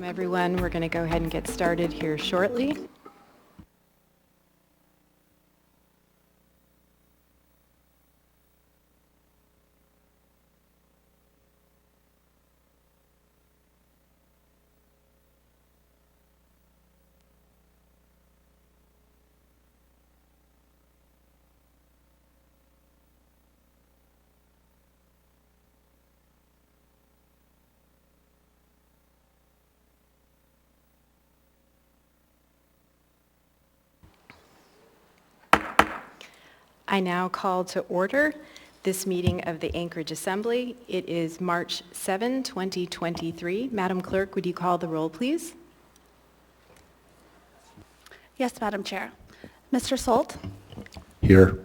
Welcome, everyone. We're going to go ahead and get started here shortly. I now call to order this meeting of the Anchorage Assembly. It is March 7, 2023. Madam Clerk, would you call the roll, please? Yes, Madam Chair. Mr. Solt? Here.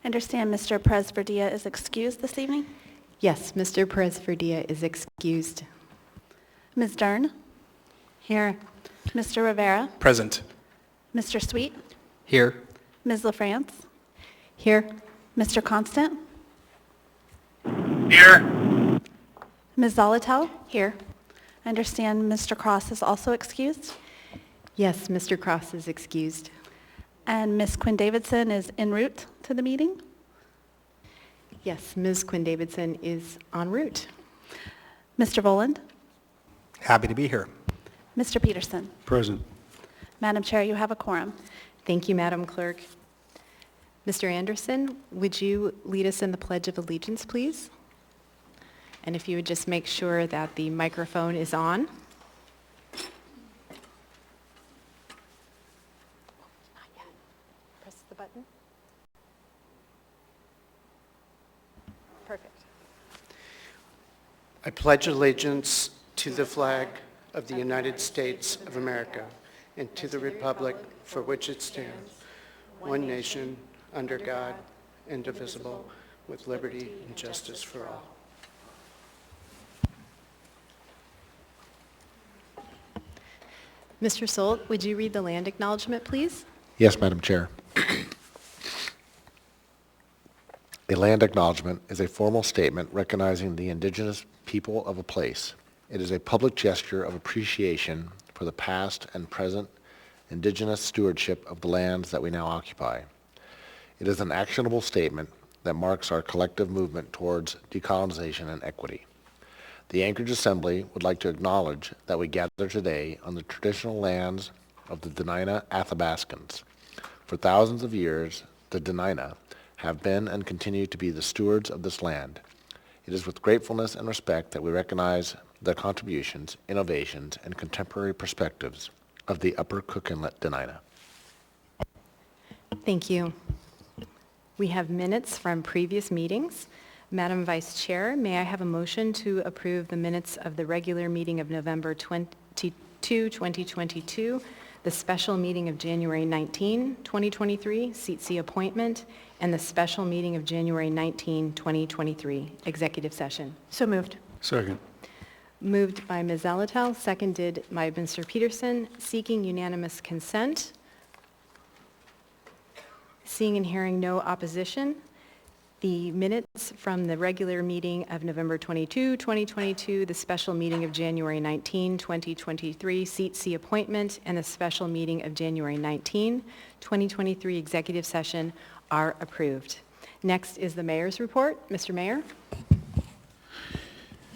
I understand Mr. Perez-Verdia is excused this evening. Yes, Mr. Perez-Verdia is excused. Ms. Dern? Here. Mr. Rivera? Present. Mr. Sweet? Here. Ms. LaFrance? Here. Mr. Constant? Here. Ms. Zolotel? Here. I understand Mr. Cross is also excused. Yes, Mr. Cross is excused. And Ms. Quinn Davidson is en route to the meeting. Yes, Ms. Quinn Davidson is en route. Mr. Voland? Happy to be here. Mr. Peterson? Present. Madam Chair, you have a quorum. Thank you, Madam Clerk. Mr. Anderson, would you lead us in the Pledge of Allegiance, please? And if you would just make sure that the microphone is on. Not yet. Press the button. Perfect. I pledge allegiance to the flag of the United States of America and to the republic for which it stands, one nation, under God, indivisible, with liberty and justice for all. Mr. Solt, would you read the land acknowledgement, please? Yes, Madam Chair. A land acknowledgement is a formal statement recognizing the indigenous people of a place. It is a public gesture of appreciation for the past and present indigenous stewardship of the lands that we now occupy. It is an actionable statement that marks our collective movement towards decolonization and equity. The Anchorage Assembly would like to acknowledge that we gather today on the traditional lands of the Dena'ina Athabascans. For thousands of years, the Dena'ina have been and continue to be the stewards of this land. It is with gratefulness and respect that we recognize the contributions, innovations, and contemporary perspectives of the Upper Cook Inlet Dena'ina. Thank you. We have minutes from previous meetings. Madam Vice Chair, may I have a motion to approve the minutes of the regular meeting of November 22, 2022, the special meeting of January 19, 2023, seat C appointment, and the special meeting of January 19, 2023, executive session? So moved. Second. Moved by Ms. Zolotel, seconded by Mr. Peterson, seeking unanimous consent. Seeing and hearing no opposition, the minutes from the regular meeting of November 22, 2022, the special meeting of January 19, 2023, seat C appointment, and the special meeting of January 19, 2023, executive session are approved. Next is the mayor's report. Mr. Mayor.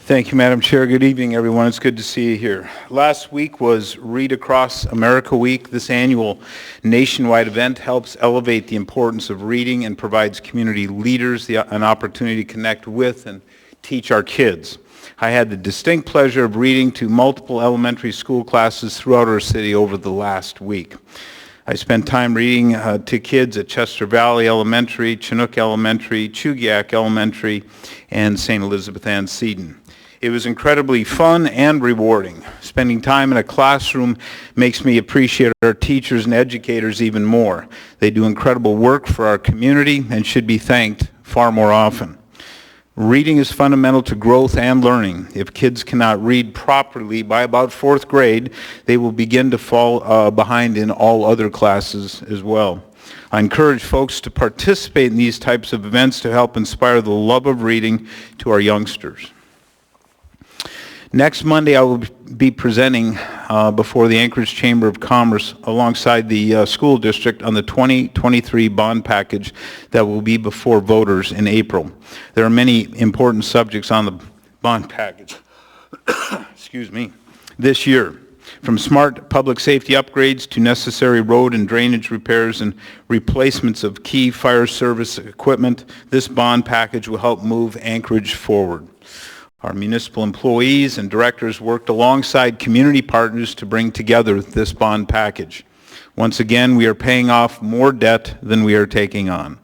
Thank you, Madam Chair. Good evening, everyone. It's good to see you here. Last week was Read Across America Week. This annual nationwide event helps elevate the importance of reading and provides community leaders an opportunity to connect with and teach our kids. I had the distinct pleasure of reading to multiple elementary school classes throughout our city over the last week. I spent time reading to kids at Chester Valley Elementary, Chinook Elementary, Chugiak Elementary, and St. Elizabeth Ann Seton. It was incredibly fun and rewarding. Spending time in a classroom makes me appreciate our teachers and educators even more. They do incredible work for our community and should be thanked far more often. Reading is fundamental to growth and learning. If kids cannot read properly by about 4th grade, they will begin to fall behind in all other classes as well. I encourage folks to participate in these types of events to help inspire the love of reading to our youngsters. Next Monday, I will be presenting before the Anchorage Chamber of Commerce alongside the school district on the 2023 bond package that will be before voters in April. There are many important subjects on the bond package excuse me, this year, from smart public safety upgrades to necessary road and drainage repairs and replacements of key fire service equipment. This bond package will help move Anchorage forward. Our municipal employees and directors worked alongside community partners to bring together this bond package. Once again, we are paying off more debt than we are taking on.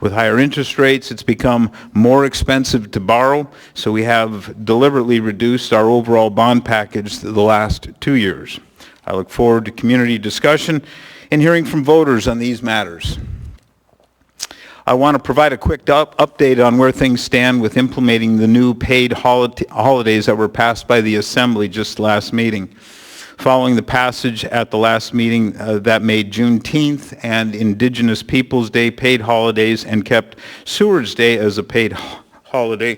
With higher interest rates, it's become more expensive to borrow, so we have deliberately reduced our overall bond package the last 2 years. I look forward to community discussion and hearing from voters on these matters. I want to provide a quick update on where things stand with implementing the new paid holidays that were passed by the Assembly just last meeting. Following the passage at the last meeting that made Juneteenth and Indigenous Peoples Day paid holidays and kept Seward's Day as a paid holiday,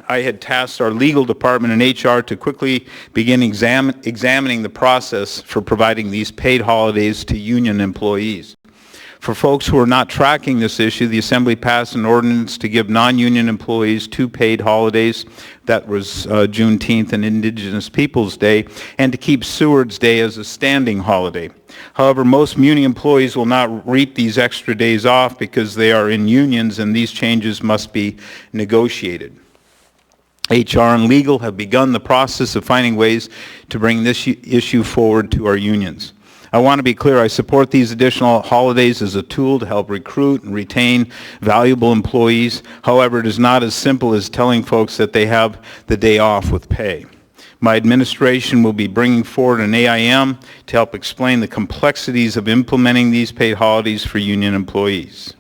I had tasked our legal department and HR to quickly begin examining the process for providing these paid holidays to union employees. For folks who are not tracking this issue, the Assembly passed an ordinance to give non-union employees 2 paid holidays. That was Juneteenth and Indigenous Peoples Day, and to keep Seward's Day as a standing holiday. However, most muni employees will not reap these extra days off because they are in unions, and these changes must be negotiated. HR and legal have begun the process of finding ways to bring this issue forward to our unions. I want to be clear, I support these additional holidays as a tool to help recruit and retain valuable employees. However, it is not as simple as telling folks that they have the day off with pay. My administration will be bringing forward an AIM to help explain the complexities of implementing these paid holidays for union employees.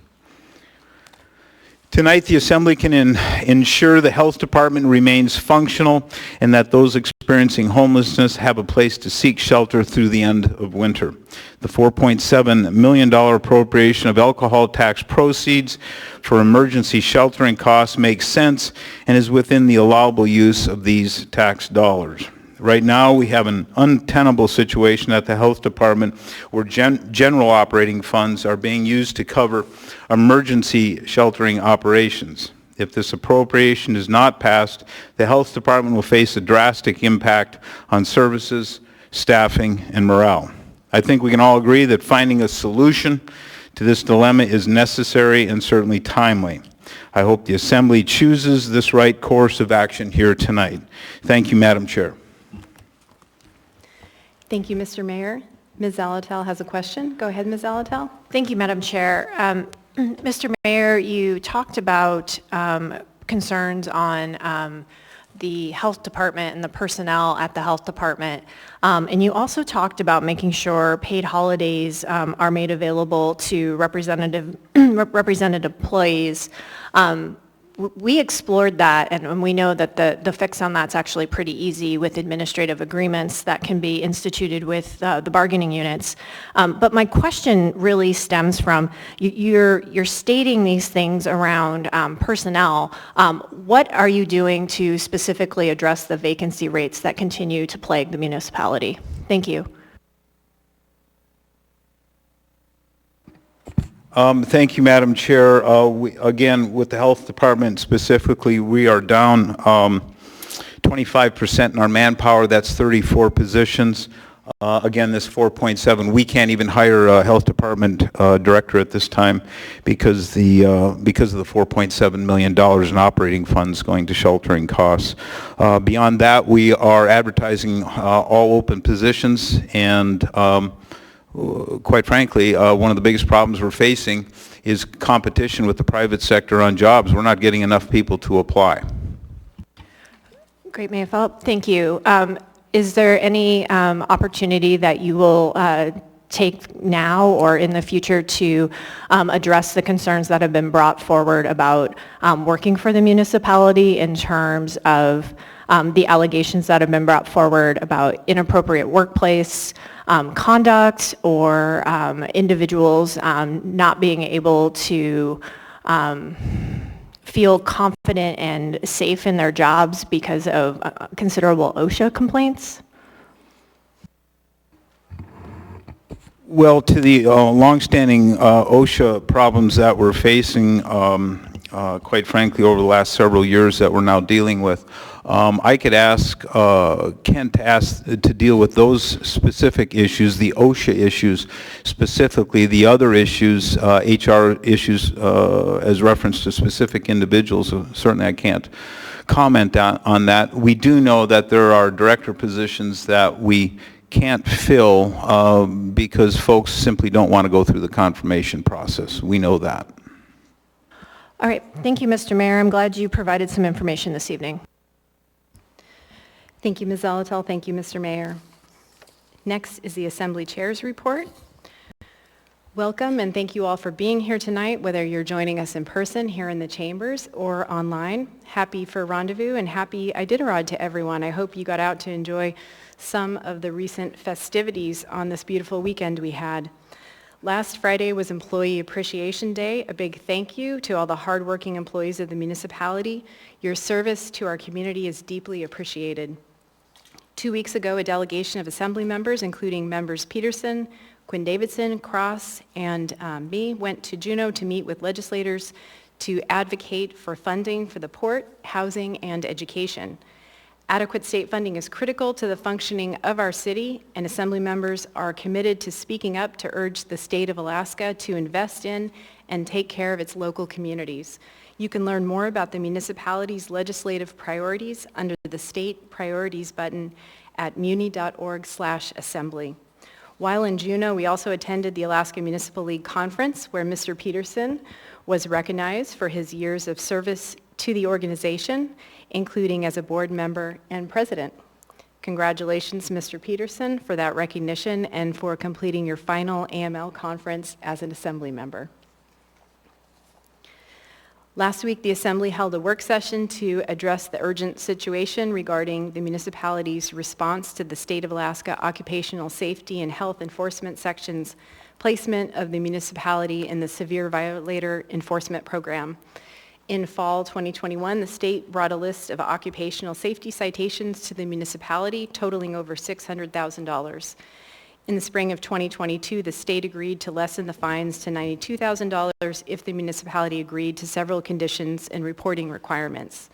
Tonight, the Assembly can ensure the Health Department remains functional and that those experiencing homelessness have a place to seek shelter through the end of winter. The $4.7 million appropriation of alcohol tax proceeds for emergency sheltering costs makes sense and is within the allowable use of these tax dollars. Right now, we have an untenable situation at the Health Department where general operating funds are being used to cover emergency sheltering operations. If this appropriation is not passed, the Health Department will face a drastic impact on services, staffing, and morale. I think we can all agree that finding a solution to this dilemma is necessary and certainly timely. I hope the Assembly chooses this right course of action here tonight. Thank you, Madam Chair. Thank you, Mr. Mayor. Ms. Zalatel has a question. Go ahead, Ms. Zalatel. Thank you, Madam Chair. Mr. Mayor, you talked about concerns on the Health Department and the personnel at the Health Department. And you also talked about making sure paid holidays are made available to represented employees. We explored that, and we know that the fix on that's actually pretty easy with administrative agreements that can be instituted with the bargaining units. But my question really stems from you're stating these things around personnel. What are you doing to specifically address the vacancy rates that continue to plague the municipality? Thank you. Thank you, Madam Chair. Again, with the Health Department specifically, we are down 25% in our manpower. That's 34 positions. Again, this 4.7, we can't even hire a Health Department director at this time because of the $4.7 million in operating funds going to sheltering costs. Beyond that, we are advertising all open positions, and quite frankly, one of the biggest problems we're facing is competition with the private sector on jobs. We're not getting enough people to apply. Great, may I follow up? Thank you. Is there any opportunity that you will take now or in the future to address the concerns that have been brought forward about working for the municipality in terms of the allegations that have been brought forward about inappropriate workplace conduct or individuals not being able to feel confident and safe in their jobs because of considerable OSHA complaints? Well, to the longstanding OSHA problems that we're facing, quite frankly, over the last several years that we're now dealing with, I could ask Ken to deal with those specific issues, the OSHA issues specifically. The other issues, HR issues, as reference to specific individuals, certainly I can't comment on that. We do know that there are director positions that we can't fill because folks simply don't want to go through the confirmation process. We know that. All right, thank you, Mr. Mayor. I'm glad you provided some information this evening. Thank you, Ms. Zolotel. Thank you, Mr. Mayor. Next is the Assembly Chair's report. Welcome and thank you all for being here tonight, whether you're joining us in person here in the chambers or online. Happy for Rendezvous and happy Iditarod to everyone. I hope you got out to enjoy some of the recent festivities on this beautiful weekend we had. Last Friday was Employee Appreciation Day. A big thank you to all the hardworking employees of the municipality. Your service to our community is deeply appreciated. 2 weeks ago, a delegation of Assembly members, including members Peterson, Quinn Davidson, Cross, and me, went to Juneau to meet with legislators to advocate for funding for the port, housing, and education. Adequate state funding is critical to the functioning of our city, and Assembly members are committed to speaking up to urge the state of Alaska to invest in and take care of its local communities. You can learn more about the municipality's legislative priorities under the State Priorities button at muni.org/assembly. While in Juneau, we also attended the Alaska Municipal League Conference, where Mr. Peterson was recognized for his years of service to the organization, including as a board member and president. Congratulations, Mr. Peterson, for that recognition and for completing your final AML conference as an Assembly member. Last week, the Assembly held a work session to address the urgent situation regarding the municipality's response to the State of Alaska Occupational Safety and Health Enforcement Section's placement of the municipality in the Severe Violator Enforcement Program. In fall 2021, the state brought a list of occupational safety citations to the municipality totaling over $600,000. In the spring of 2022, the state agreed to lessen the fines to $92,000 if the municipality agreed to several conditions and reporting requirements.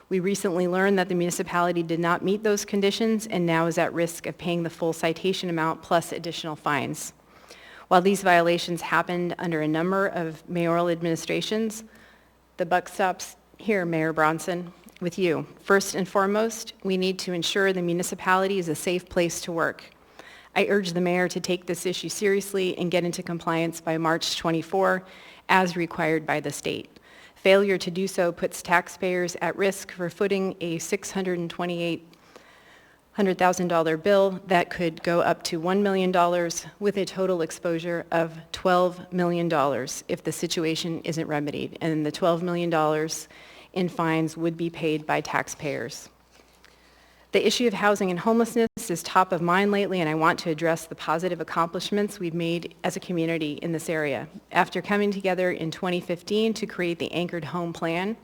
We recently learned that the municipality did not meet those conditions and now is at risk of paying the full citation amount plus additional fines. While these violations happened under a number of mayoral administrations, the buck stops here, Mayor Bronson, with you. First and foremost, we need to ensure the municipality is a safe place to work. I urge the mayor to take this issue seriously and get into compliance by March 24, as required by the state. Failure to do so puts taxpayers at risk for footing a $628,000 bill that could go up to $1 million with a total exposure of $12 million if the situation isn't remedied. And the $12 million in fines would be paid by taxpayers. The issue of housing and homelessness is top of mind lately, and I want to address the positive accomplishments we've made as a community in this area. After coming together in 2015 to create the Anchored Home Plan,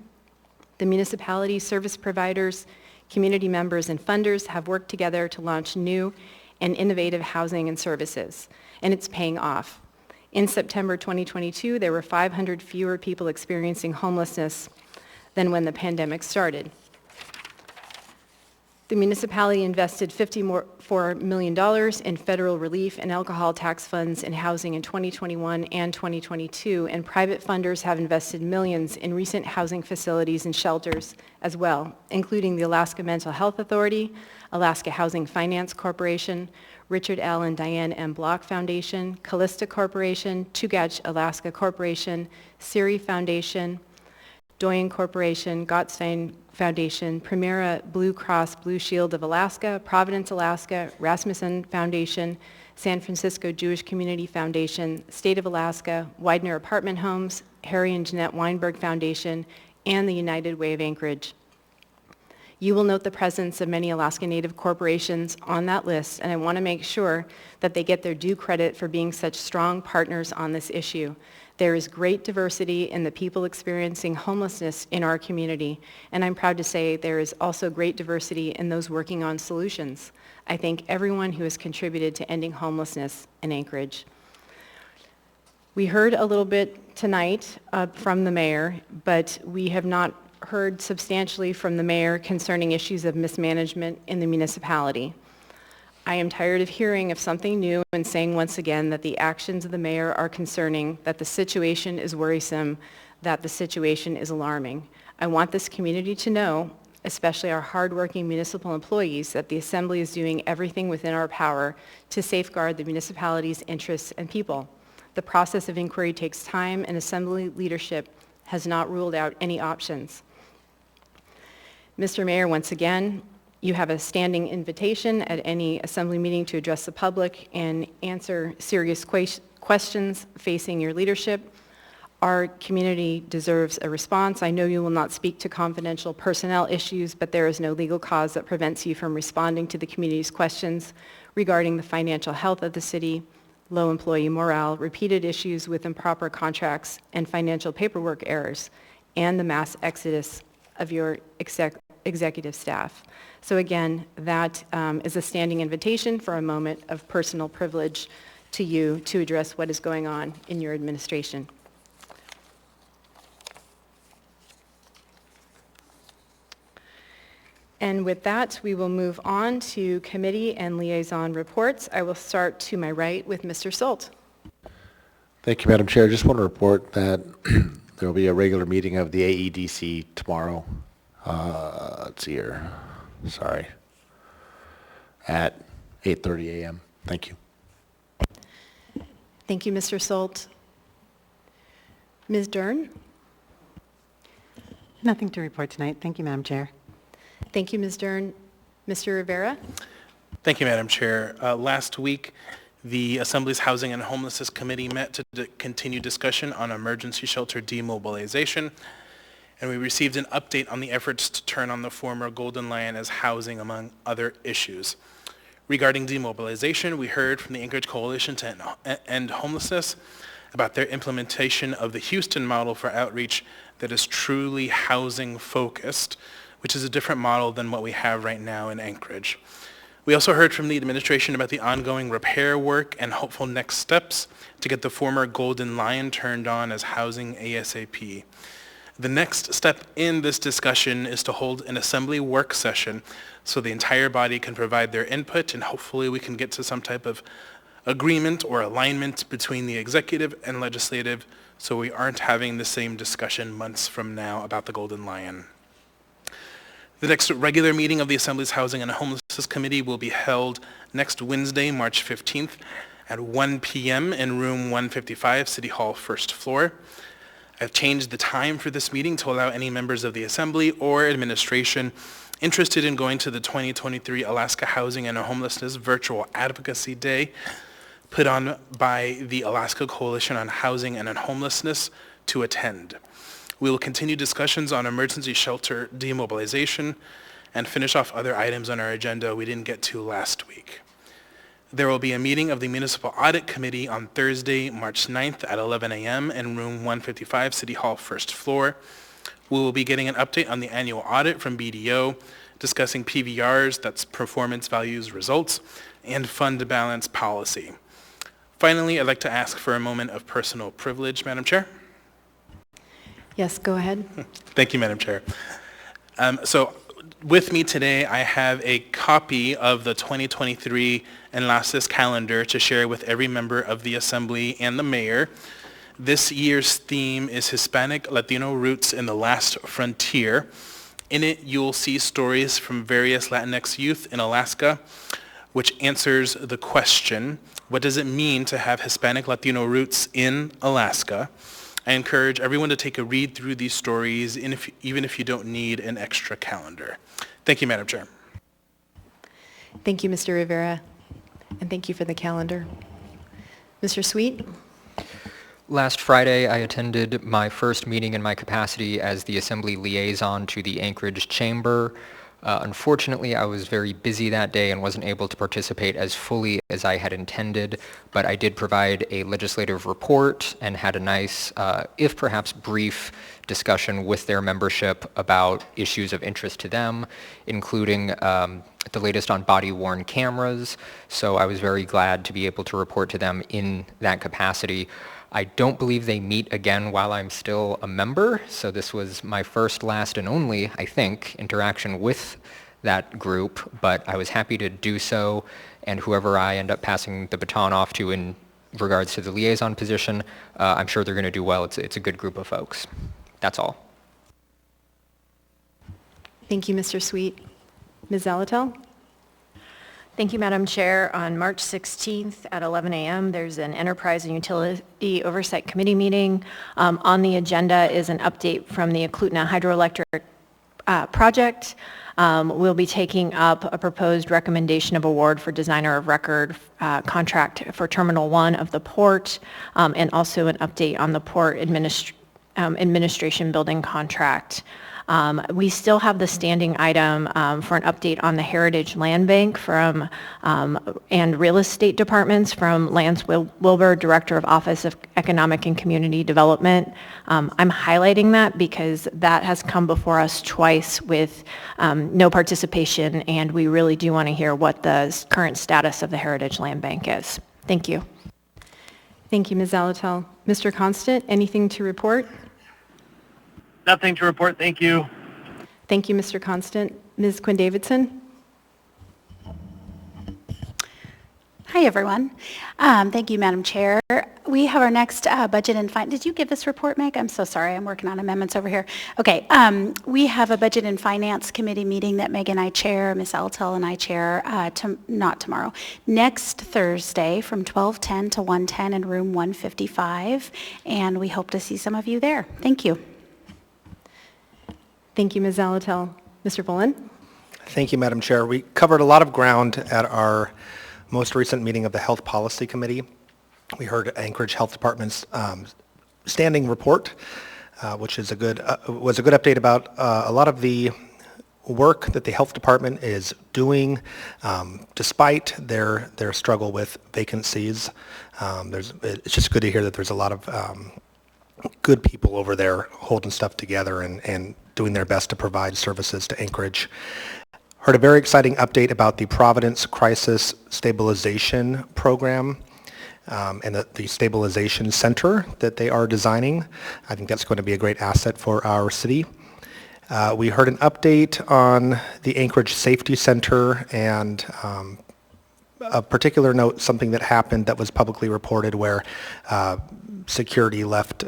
the municipality, service providers, community members, and funders have worked together to launch new and innovative housing and services, and it's paying off. In September 2022, there were 500 fewer people experiencing homelessness than when the pandemic started. The municipality invested $54 million in federal relief and alcohol tax funds in housing in 2021 and 2022, and private funders have invested millions in recent housing facilities and shelters as well, including the Alaska Mental Health Authority, Alaska Housing Finance Corporation, Richard L. and Diane M. Block Foundation, Callista Corporation, Chugach Alaska Corporation, Siri Foundation, Doyen Corporation, Gottstein Foundation, Primera Blue Cross Blue Shield of Alaska, Providence, Alaska, Rasmussen Foundation, San Francisco Jewish Community Foundation, State of Alaska, Widener Apartment Homes, Harry and Jeanette Weinberg Foundation, and the United Way of Anchorage. You will note the presence of many Alaska Native corporations on that list, and I want to make sure that they get their due credit for being such strong partners on this issue. There is great diversity in the people experiencing homelessness in our community, and I'm proud to say there is also great diversity in those working on solutions. I thank everyone who has contributed to ending homelessness in Anchorage. We heard a little bit tonight from the mayor, but we have not heard substantially from the mayor concerning issues of mismanagement in the municipality. I am tired of hearing of something new and saying once again that the actions of the mayor are concerning, that the situation is worrisome, that the situation is alarming. I want this community to know, especially our hardworking municipal employees, that the Assembly is doing everything within our power to safeguard the municipality's interests and people. The process of inquiry takes time, and Assembly leadership has not ruled out any options. Mr. Mayor, once again, you have a standing invitation at any Assembly meeting to address the public and answer serious questions facing your leadership. Our community deserves a response. I know you will not speak to confidential personnel issues, but there is no legal cause that prevents you from responding to the community's questions regarding the financial health of the city, low employee morale, repeated issues with improper contracts and financial paperwork errors, and the mass exodus of your executive staff. So again, that is a standing invitation for a moment of personal privilege to you to address what is going on in your administration. And with that, we will move on to committee and liaison reports. I will start to my right with Mr. Solt. Thank you, Madam Chair. Just want to report that there will be a regular meeting of the AEDC tomorrow. Let's see here. Sorry. At 8:30 a.m. Thank you. Thank you, Mr. Solt. Ms. Dern? Nothing to report tonight. Thank you, Madam Chair. Thank you, Ms. Dern. Mr. Rivera? Thank you, Madam Chair. Last week, the Assembly's Housing and Homelessness Committee met to continue discussion on emergency shelter demobilization, and we received an update on the efforts to turn on the former Golden Lion as housing, among other issues. Regarding demobilization, we heard from the Anchorage Coalition to End Homelessness about their implementation of the Houston model for outreach that is truly housing-focused, which is a different model than what we have right now in Anchorage. We also heard from the administration about the ongoing repair work and hopeful next steps to get the former Golden Lion turned on as housing ASAP. The next step in this discussion is to hold an Assembly work session so the entire body can provide their input, and hopefully we can get to some type of agreement or alignment between the executive and legislative so we aren't having the same discussion months from now about the Golden Lion. The next regular meeting of the Assembly's Housing and Homelessness Committee will be held next Wednesday, March 15th at 1 p.m. in room 155, City Hall, first floor. I've changed the time for this meeting to allow any members of the Assembly or administration interested in going to the 2023 Alaska Housing and Homelessness Virtual Advocacy Day put on by the Alaska Coalition on Housing and Homelessness to attend. We will continue discussions on emergency shelter demobilization and finish off other items on our agenda we didn't get to last week. There will be a meeting of the Municipal Audit Committee on Thursday, March 9th at 11 a.m. in room 155, City Hall, first floor. We will be getting an update on the annual audit from BDO, discussing PVRs, that's performance values results, and fund balance policy. Finally, I'd like to ask for a moment of personal privilege, Madam Chair. Yes, go ahead. Thank you, Madam Chair. So with me today, I have a copy of the 2023 Enlaces calendar to share with every member of the Assembly and the Mayor. This year's theme is Hispanic Latino Roots in the Last Frontier. In it, you'll see stories from various Latinx youth in Alaska, which answers the question, what does it mean to have Hispanic Latino roots in Alaska? I encourage everyone to take a read through these stories, even if you don't need an extra calendar. Thank you, Madam Chair. Thank you, Mr. Rivera, and thank you for the calendar. Mr. Sweet? Last Friday, I attended my first meeting in my capacity as the Assembly liaison to the Anchorage Chamber. Unfortunately, I was very busy that day and wasn't able to participate as fully as I had intended, but I did provide a legislative report and had a nice, if perhaps brief, discussion with their membership about issues of interest to them, including the latest on body-worn cameras. So I was very glad to be able to report to them in that capacity. I don't believe they meet again while I'm still a member, so this was my first, last, and only, I think, interaction with that group, but I was happy to do so, and whoever I end up passing the baton off to in regards to the liaison position, I'm sure they're going to do well. It's a good group of folks. That's all. Thank you, Mr. Sweet. Ms. Zalatel? Thank you, Madam Chair. On March 16th at 11 a.m., there's an Enterprise and Utility Oversight Committee meeting. On the agenda is an update from the Eklutna Hydroelectric project. We'll be taking up a proposed recommendation of award for designer of record contract for Terminal 1 of the port, and also an update on the port administration building contract. We still have the standing item for an update on the Heritage Land Bank from and Real Estate Departments from Lance Wilbur, Director of Office of Economic and Community Development. I'm highlighting that because that has come before us twice with no participation, and we really do want to hear what the current status of the Heritage Land Bank is. Thank you. Thank you, Ms. Zalatel. Mr. Constant, anything to report? Nothing to report, thank you. Thank you, Mr. Constant. Ms. Quinn Davidson? Hi, everyone. Thank you, Madam Chair. We have our next budget and finance. Did you give this report, Meg? I'm so sorry. I'm working on amendments over here. Okay. We have a budget and finance committee meeting that Meg and I chair, Ms. Altel and I chair, not tomorrow, next Thursday from 12:10 to 1:10 in room 155. And we hope to see some of you there. Thank you. Thank you, Ms. Zalatel. Mr. Bullen? Thank you, Madam Chair. We covered a lot of ground at our most recent meeting of the Health Policy Committee. We heard Anchorage Health Department's standing report, which is was a good update about a lot of the work that the health department is doing despite their struggle with vacancies. It's just good to hear that there's a lot of good people over there holding stuff together and doing their best to provide services to Anchorage. Heard a very exciting update about the Providence Crisis Stabilization Program and the Stabilization Center that they are designing. I think that's going to be a great asset for our city. We heard an update on the Anchorage Safety Center and a particular note, something that happened that was publicly reported where security left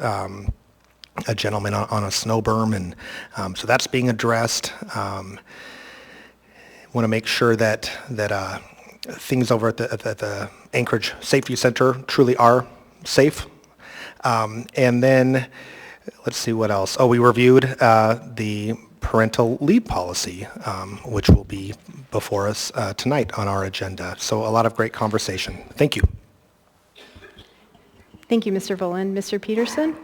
a gentleman on a snow berm, and so that's being addressed. Want to make sure that things over at the Anchorage Safety Center truly are safe. And then let's see what else. Oh, we reviewed the parental leave policy, which will be before us tonight on our agenda. So a lot of great conversation. Thank you. Thank you, Mr. Bullen. Mr. Peterson?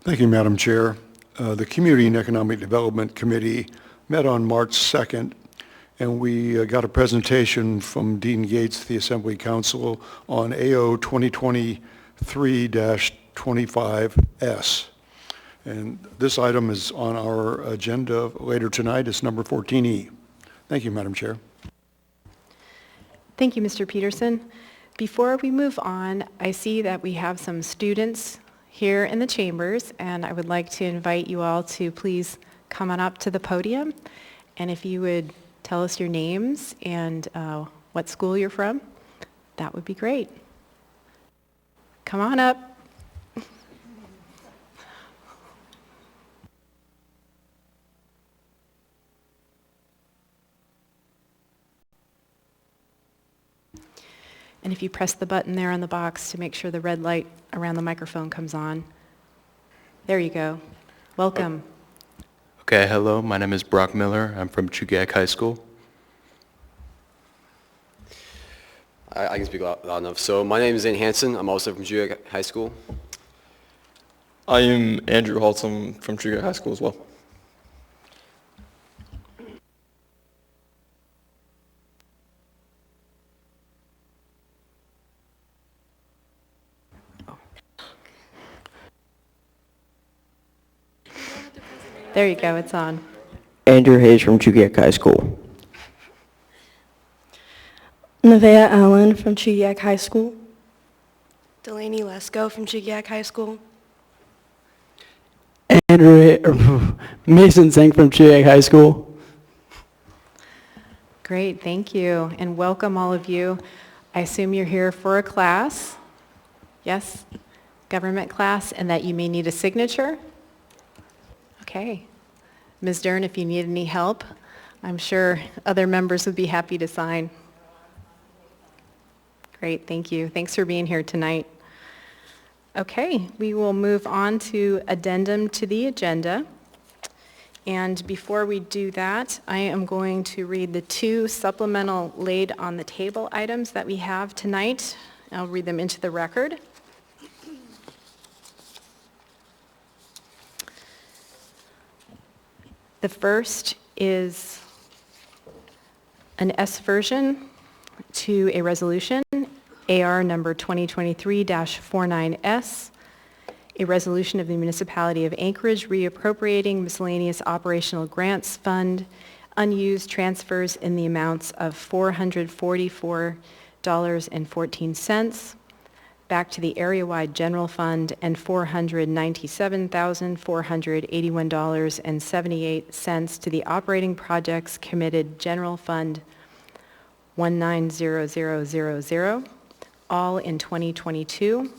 Thank you, Madam Chair. The Community and Economic Development Committee met on March 2nd, and we got a presentation from Dean Gates, the Assembly Council, on AO 2023-25S. And this item is on our agenda later tonight. It's number 14E. Thank you, Madam Chair. Thank you, Mr. Peterson. Before we move on, I see that we have some students here in the chambers, and I would like to invite you all to please come on up to the podium. And if you would tell us your names and what school you're from, that would be great. Come on up. And if you press the button there on the box to make sure the red light around the microphone comes on. There you go. Welcome. Okay, hello. My name is Brock Miller. I'm from Chugach High School. I can speak loud enough. So my name is Zane Hansen. I'm also from Chugach High School. I am Andrew Holtzum from Chugach High School as well. There you go, it's on. Andrew Hayes from Chugiak High School. Nevaeh Allen from Chugiak High School. Delaney Lesko from Chugiak High School. Mason Zeng from Chugiak High School. Great, thank you, and welcome all of you. I assume you're here for a class, yes, government class, and that you may need a signature. Okay. Ms. Dern, if you need any help, I'm sure other members would be happy to sign. Great, thank you. Thanks for being here tonight. Okay, we will move on to addendum to the agenda. And before we do that, I am going to read the two supplemental laid on the table items that we have tonight. I'll read them into the record. The first is an S version to a resolution, AR number 2023-49S, a resolution of the Municipality of Anchorage reappropriating miscellaneous operational grants fund unused transfers in the amounts of $444.14 back to the area-wide general fund and $497,481.78 to the operating projects committed general fund 190000, all in 2022.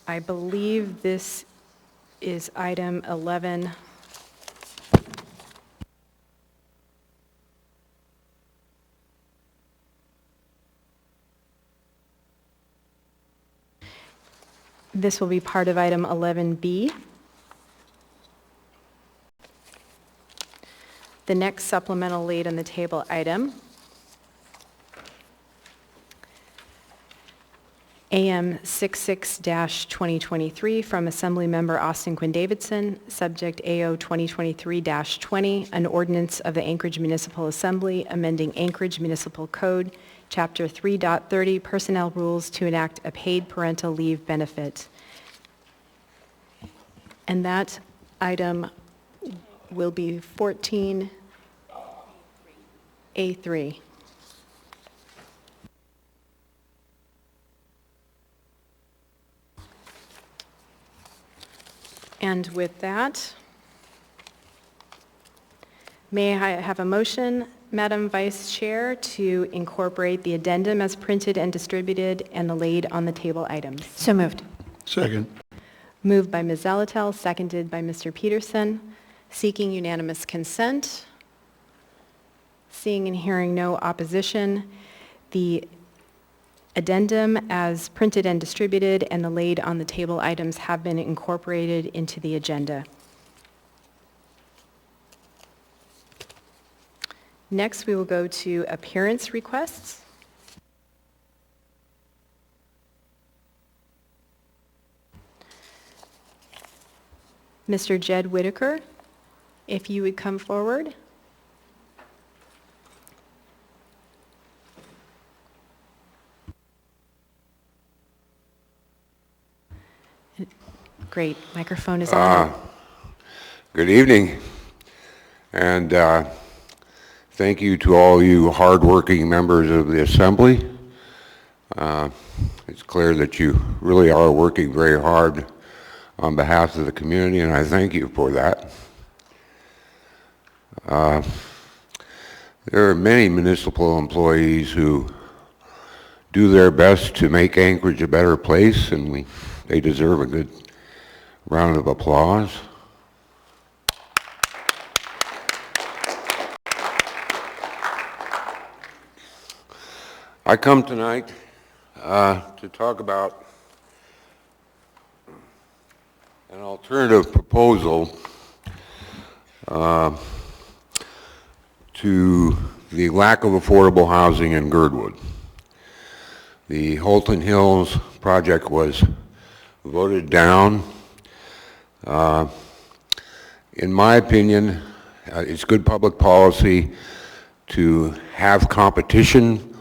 I believe this is item 11. This will be part of item 11B. The next supplemental laid on the table item, AM 66-2023 from Assemblymember Austin Quinn Davidson, subject AO 2023-20, an ordinance of the Anchorage Municipal Assembly amending Anchorage Municipal Code, Chapter 3.30, Personnel Rules to enact a paid parental leave benefit. And that item will be 14A3. And with that, may I have a motion, Madam Vice Chair, to incorporate the addendum as printed and distributed and the laid on the table items? So moved. Second. Moved by Ms. Zalatel, seconded by Mr. Peterson. Seeking unanimous consent. Seeing and hearing no opposition, the addendum as printed and distributed and the laid on the table items have been incorporated into the agenda. Next, we will go to appearance requests. Mr. Jed Whitaker, if you would come forward. Great, microphone is on. Good evening, and thank you to all you hardworking members of the Assembly. It's clear that you really are working very hard on behalf of the community, and I thank you for that. There are many municipal employees who do their best to make Anchorage a better place, and they deserve a good round of applause. I come tonight to talk about an alternative proposal to the lack of affordable housing in Girdwood. The Holton Hills project was voted down. In my opinion, it's good public policy to have competition.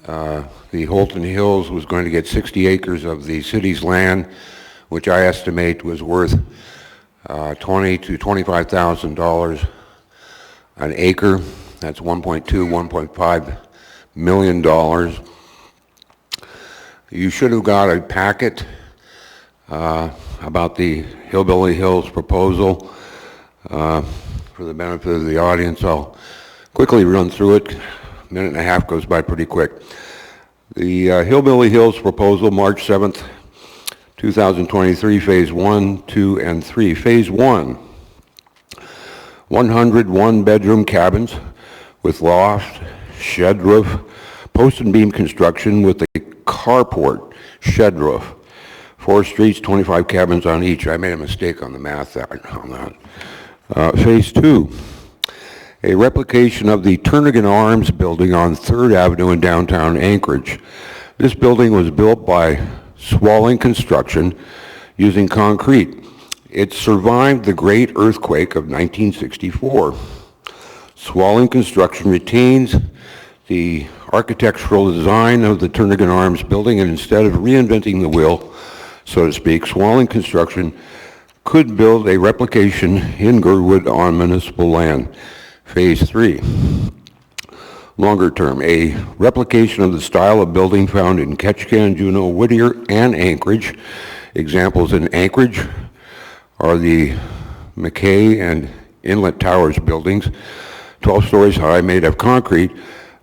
The Holton Hills was going to get 60 acres of the city's land, which I estimate was worth $20,000 to $25,000 an acre. That's $1.5 million. You should have got a packet about the Hillbilly Hills proposal. For the benefit of the audience, I'll quickly run through it. A minute and a half goes by pretty quick. The Hillbilly Hills proposal, March 7th, 2023, Phase 1, 2, and 3. Phase 1, 101 bedroom cabins with loft, shed roof, post and beam construction with a carport, shed roof. 4 streets, 25 cabins on each. I made a mistake on the math on that. Phase 2, a replication of the Turnagain Arms building on 3rd Avenue in downtown Anchorage. This building was built by Swalling Construction using concrete. It survived the great earthquake of 1964. Swalling Construction retains the architectural design of the Turnagain Arms building, and instead of reinventing the wheel, so to speak, Swalling Construction could build a replication in Girdwood on municipal land. Phase 3, longer term, a replication of the style of building found in Ketchikan, Juneau, Whittier, and Anchorage. Examples in Anchorage are the McKay and Inlet Towers buildings, 12 stories high, made of concrete,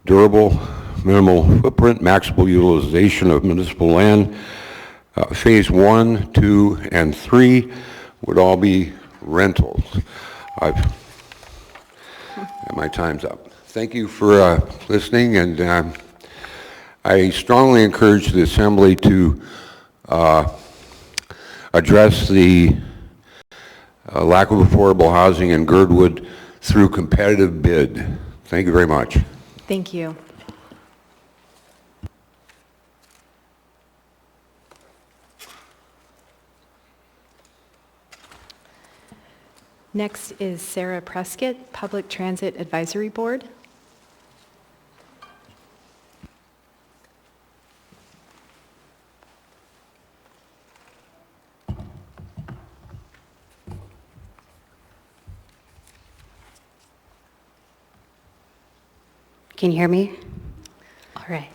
durable, minimal footprint, maximal utilization of municipal land. Phase 1, 2, and 3 would all be rentals. My time's up. Thank you for listening, and I strongly encourage the Assembly to address the lack of affordable housing in Girdwood through competitive bid. Thank you very much. Thank you. Next is Sarah Prescott, Public Transit Advisory Board. Can you hear me? All right.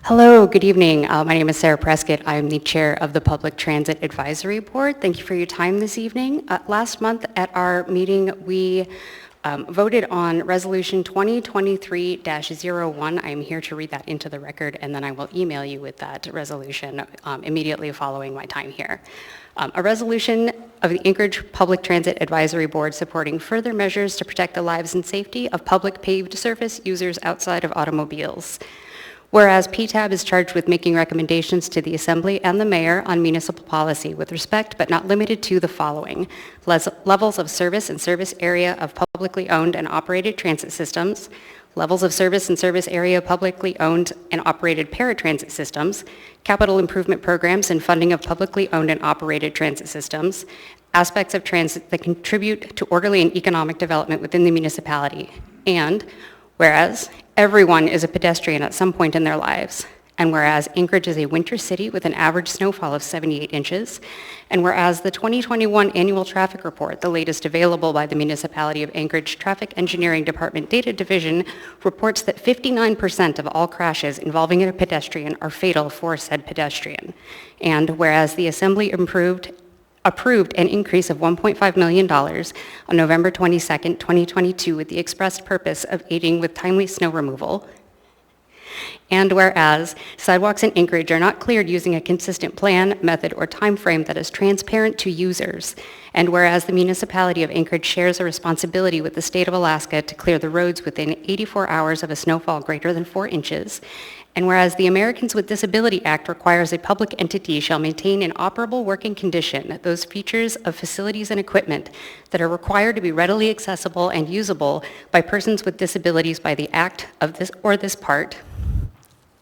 Hello, good evening. My name is Sarah Prescott. I'm the chair of the Public Transit Advisory Board. Thank you for your time this evening. Last month at our meeting, we voted on Resolution 2023-01. I'm here to read that into the record, and then I will email you with that resolution immediately following my time here. A resolution of the Anchorage Public Transit Advisory Board supporting further measures to protect the lives and safety of public paved surface users outside of automobiles. Whereas PTAB is charged with making recommendations to the Assembly and the Mayor on municipal policy with respect but not limited to the following: levels of service and service area of publicly owned and operated transit systems, levels of service and service area of publicly owned and operated paratransit systems, capital improvement programs and funding of publicly owned and operated transit systems, aspects of transit that contribute to orderly and economic development within the municipality, and whereas everyone is a pedestrian at some point in their lives, and whereas Anchorage is a winter city with an average snowfall of 78 inches, and whereas the 2021 annual traffic report, the latest available by the Municipality of Anchorage Traffic Engineering Department Data Division, reports that 59% of all crashes involving a pedestrian are fatal for said pedestrian, and whereas the Assembly approved an increase of $1.5 million on November 22nd, 2022 with the expressed purpose of aiding with timely snow removal. And whereas sidewalks in Anchorage are not cleared using a consistent plan, method, or time frame that is transparent to users. And whereas the municipality of Anchorage shares a responsibility with the state of Alaska to clear the roads within 84 hours of a snowfall greater than 4 inches. And whereas the Americans with Disability Act requires a public entity shall maintain in operable working condition those features of facilities and equipment that are required to be readily accessible and usable by persons with disabilities by the act of this or this part.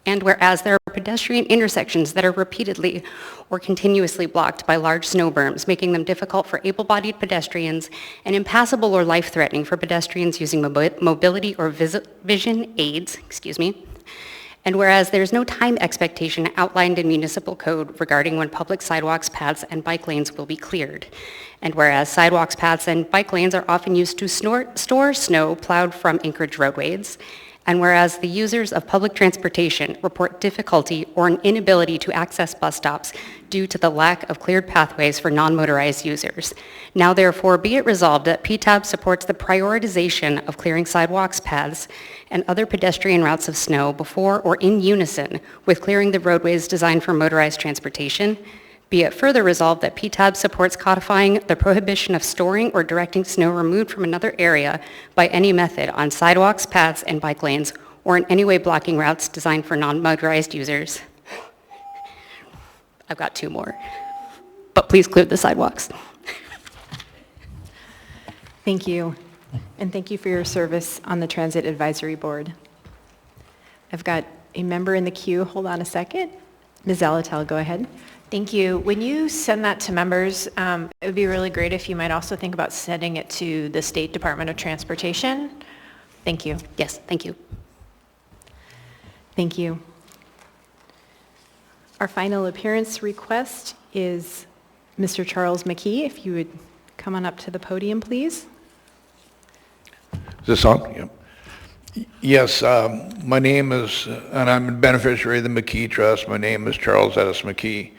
And whereas there are pedestrian intersections that are repeatedly or continuously blocked by large snow berms, making them difficult for able-bodied pedestrians and impassable or life-threatening for pedestrians using mobility or vision aids, And whereas there's no time expectation outlined in municipal code regarding when public sidewalks, paths, and bike lanes will be cleared. And whereas sidewalks, paths, and bike lanes are often used to store snow plowed from Anchorage roadways. And whereas the users of public transportation report difficulty or an inability to access bus stops due to the lack of cleared pathways for non-motorized users. Now therefore be it resolved that PTAB supports the prioritization of clearing sidewalks, paths, and other pedestrian routes of snow before or in unison with clearing the roadways designed for motorized transportation. Be it further resolved that PTAB supports codifying the prohibition of storing or directing snow removed from another area by any method on sidewalks, paths, and bike lanes, or in any way blocking routes designed for non-motorized users. I've got 2 more, but please clear the sidewalks. Thank you. And thank you for your service on the Transit Advisory Board. I've got a member in the queue. Hold on a second. Ms. Zalatel, go ahead. Thank you. When you send that to members, it would be really great if you might also think about sending it to the State Department of Transportation. Thank you. Yes, thank you. Thank you. Our final appearance request is Mr. Charles McKee. If you would come on up to the podium, please. Is this on? Yep. Yes, my name is, and I'm a beneficiary of the McKee Trust. My name is Charles Edis McKee.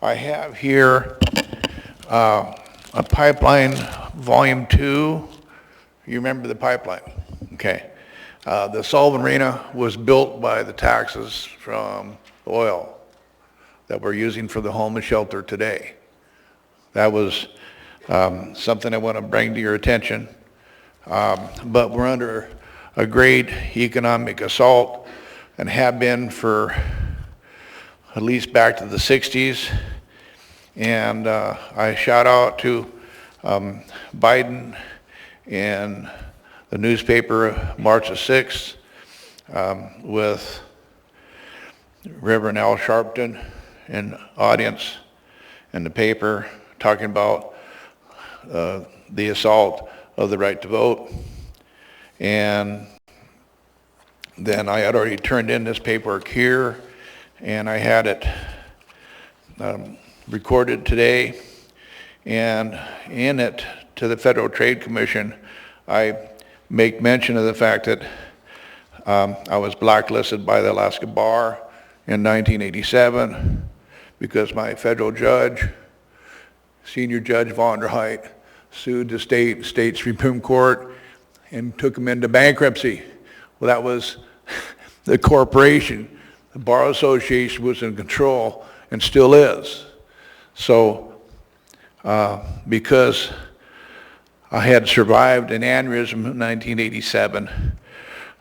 I have here a pipeline, volume 2. You remember the pipeline? Okay. The Sullivan Arena was built by the taxes from oil that we're using for the homeless shelter today. That was something I want to bring to your attention. But we're under a great economic assault and have been for at least back to the 60s. And I shout out to Biden and the newspaper March the 6th with Reverend Al Sharpton in audience in the paper talking about the assault of the right to vote. And then I had already turned in this paperwork here, and I had it recorded today. And in it, to the Federal Trade Commission, I make mention of the fact that I was blacklisted by the Alaska Bar in 1987 because my federal judge, Senior Judge Vonderheit, sued the state Supreme Court and took them into bankruptcy. Well, that was the corporation. The Bar Association was in control and still is. So because I had survived an aneurysm in 1987,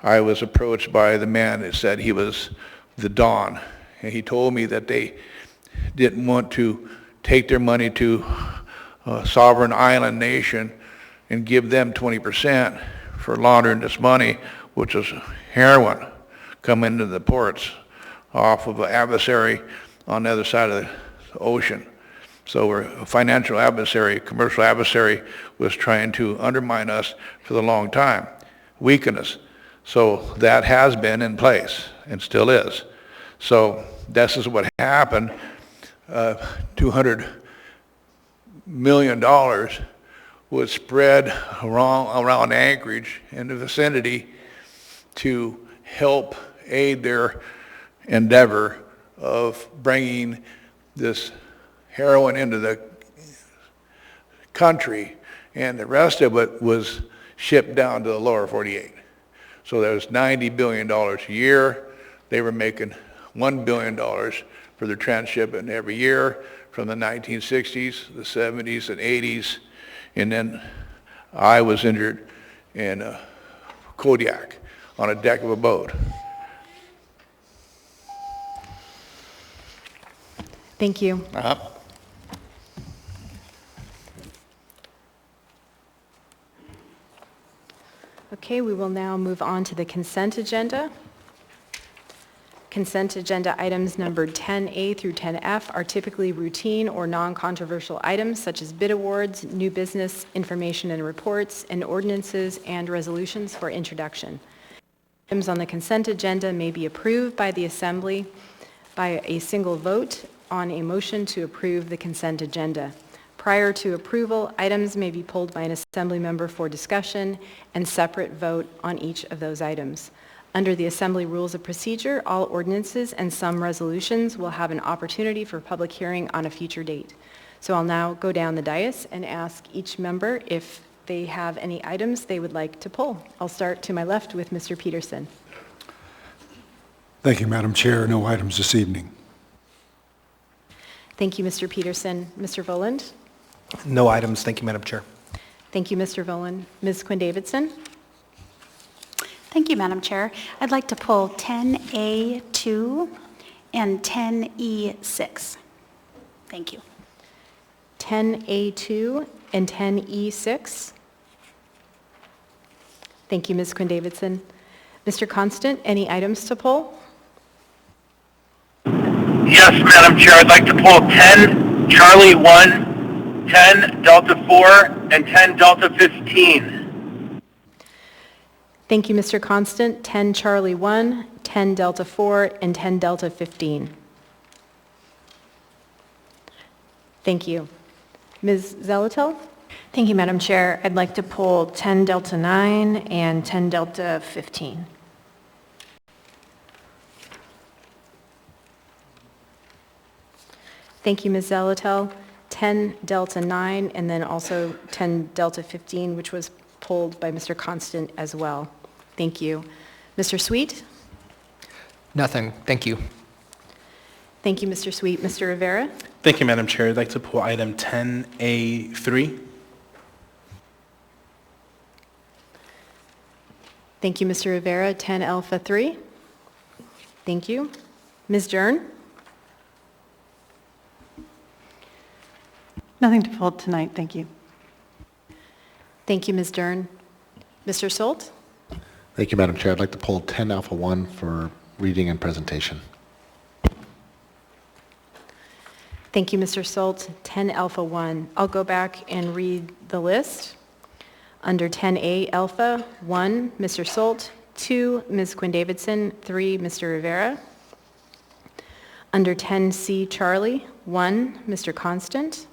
I was approached by the man that said he was the Don. And he told me that they didn't want to take their money to a sovereign island nation and give them 20% for laundering this money, which is heroin, come into the ports off of an adversary on the other side of the ocean. So we're a financial adversary, commercial adversary was trying to undermine us for the long time, weaken us. So that has been in place and still is. So this is what happened. $200 million was spread around Anchorage in the vicinity to help aid their endeavor of bringing this heroin into the country, and the rest of it was shipped down to the lower 48. So there's $90 billion a year. They were making $1 billion for their transshipment every year from the 1960s, the 70s, and 80s. And then I was injured in Kodiak on a deck of a boat. Thank you. Okay, we will now move on to the consent agenda. Consent agenda items numbered 10A through 10F are typically routine or non-controversial items such as bid awards, new business, information and reports, and ordinances and resolutions for introduction. Items on the consent agenda may be approved by the Assembly by a single vote on a motion to approve the consent agenda. Prior to approval, items may be pulled by an Assembly member for discussion and separate vote on each of those items. Under the Assembly Rules of Procedure, all ordinances and some resolutions will have an opportunity for public hearing on a future date. So I'll now go down the dais and ask each member if they have any items they would like to pull. I'll start to my left with Mr. Peterson. Thank you, Madam Chair. No items this evening. Thank you, Mr. Peterson. Mr. Voland? No items. Thank you, Madam Chair. Thank you, Mr. Voland. Ms. Quinn-Davidson? Thank you, Madam Chair. I'd like to pull 10A2 and 10E6. Thank you. 10A2 and 10E6. Thank you, Ms. Quinn-Davidson. Mr. Constant, any items to pull? Yes, Madam Chair, I'd like to pull 10 Charlie 1, 10 Delta 4, and 10 Delta 15. Thank you, Mr. Constant. 10 Charlie 1, 10 Delta 4, and 10 Delta 15. Thank you. Ms. Zelatel? Thank you, Madam Chair. I'd like to pull 10 Delta 9 and 10 Delta 15. Thank you, Ms. Zelatel. 10 Delta 9 and then also 10 Delta 15, which was pulled by Mr. Constant as well. Thank you. Mr. Sweet? Nothing. Thank you. Thank you, Mr. Sweet. Mr. Rivera? Thank you, Madam Chair. I'd like to pull item 10A3. Thank you, Mr. Rivera. 10 Alpha 3. Thank you. Ms. Dern? Nothing to pull tonight, thank you. Thank you, Ms. Dern. Mr. Solt? Thank you, Madam Chair. I'd like to pull 10 Alpha 1 for reading and presentation. Thank you, Mr. Solt. 10 Alpha 1. I'll go back and read the list. Under 10A Alpha, 1, Mr. Solt, 2, Ms. Quinn-Davidson, 3, Mr. Rivera. Under 10C Charlie, 1, Mr. Constant.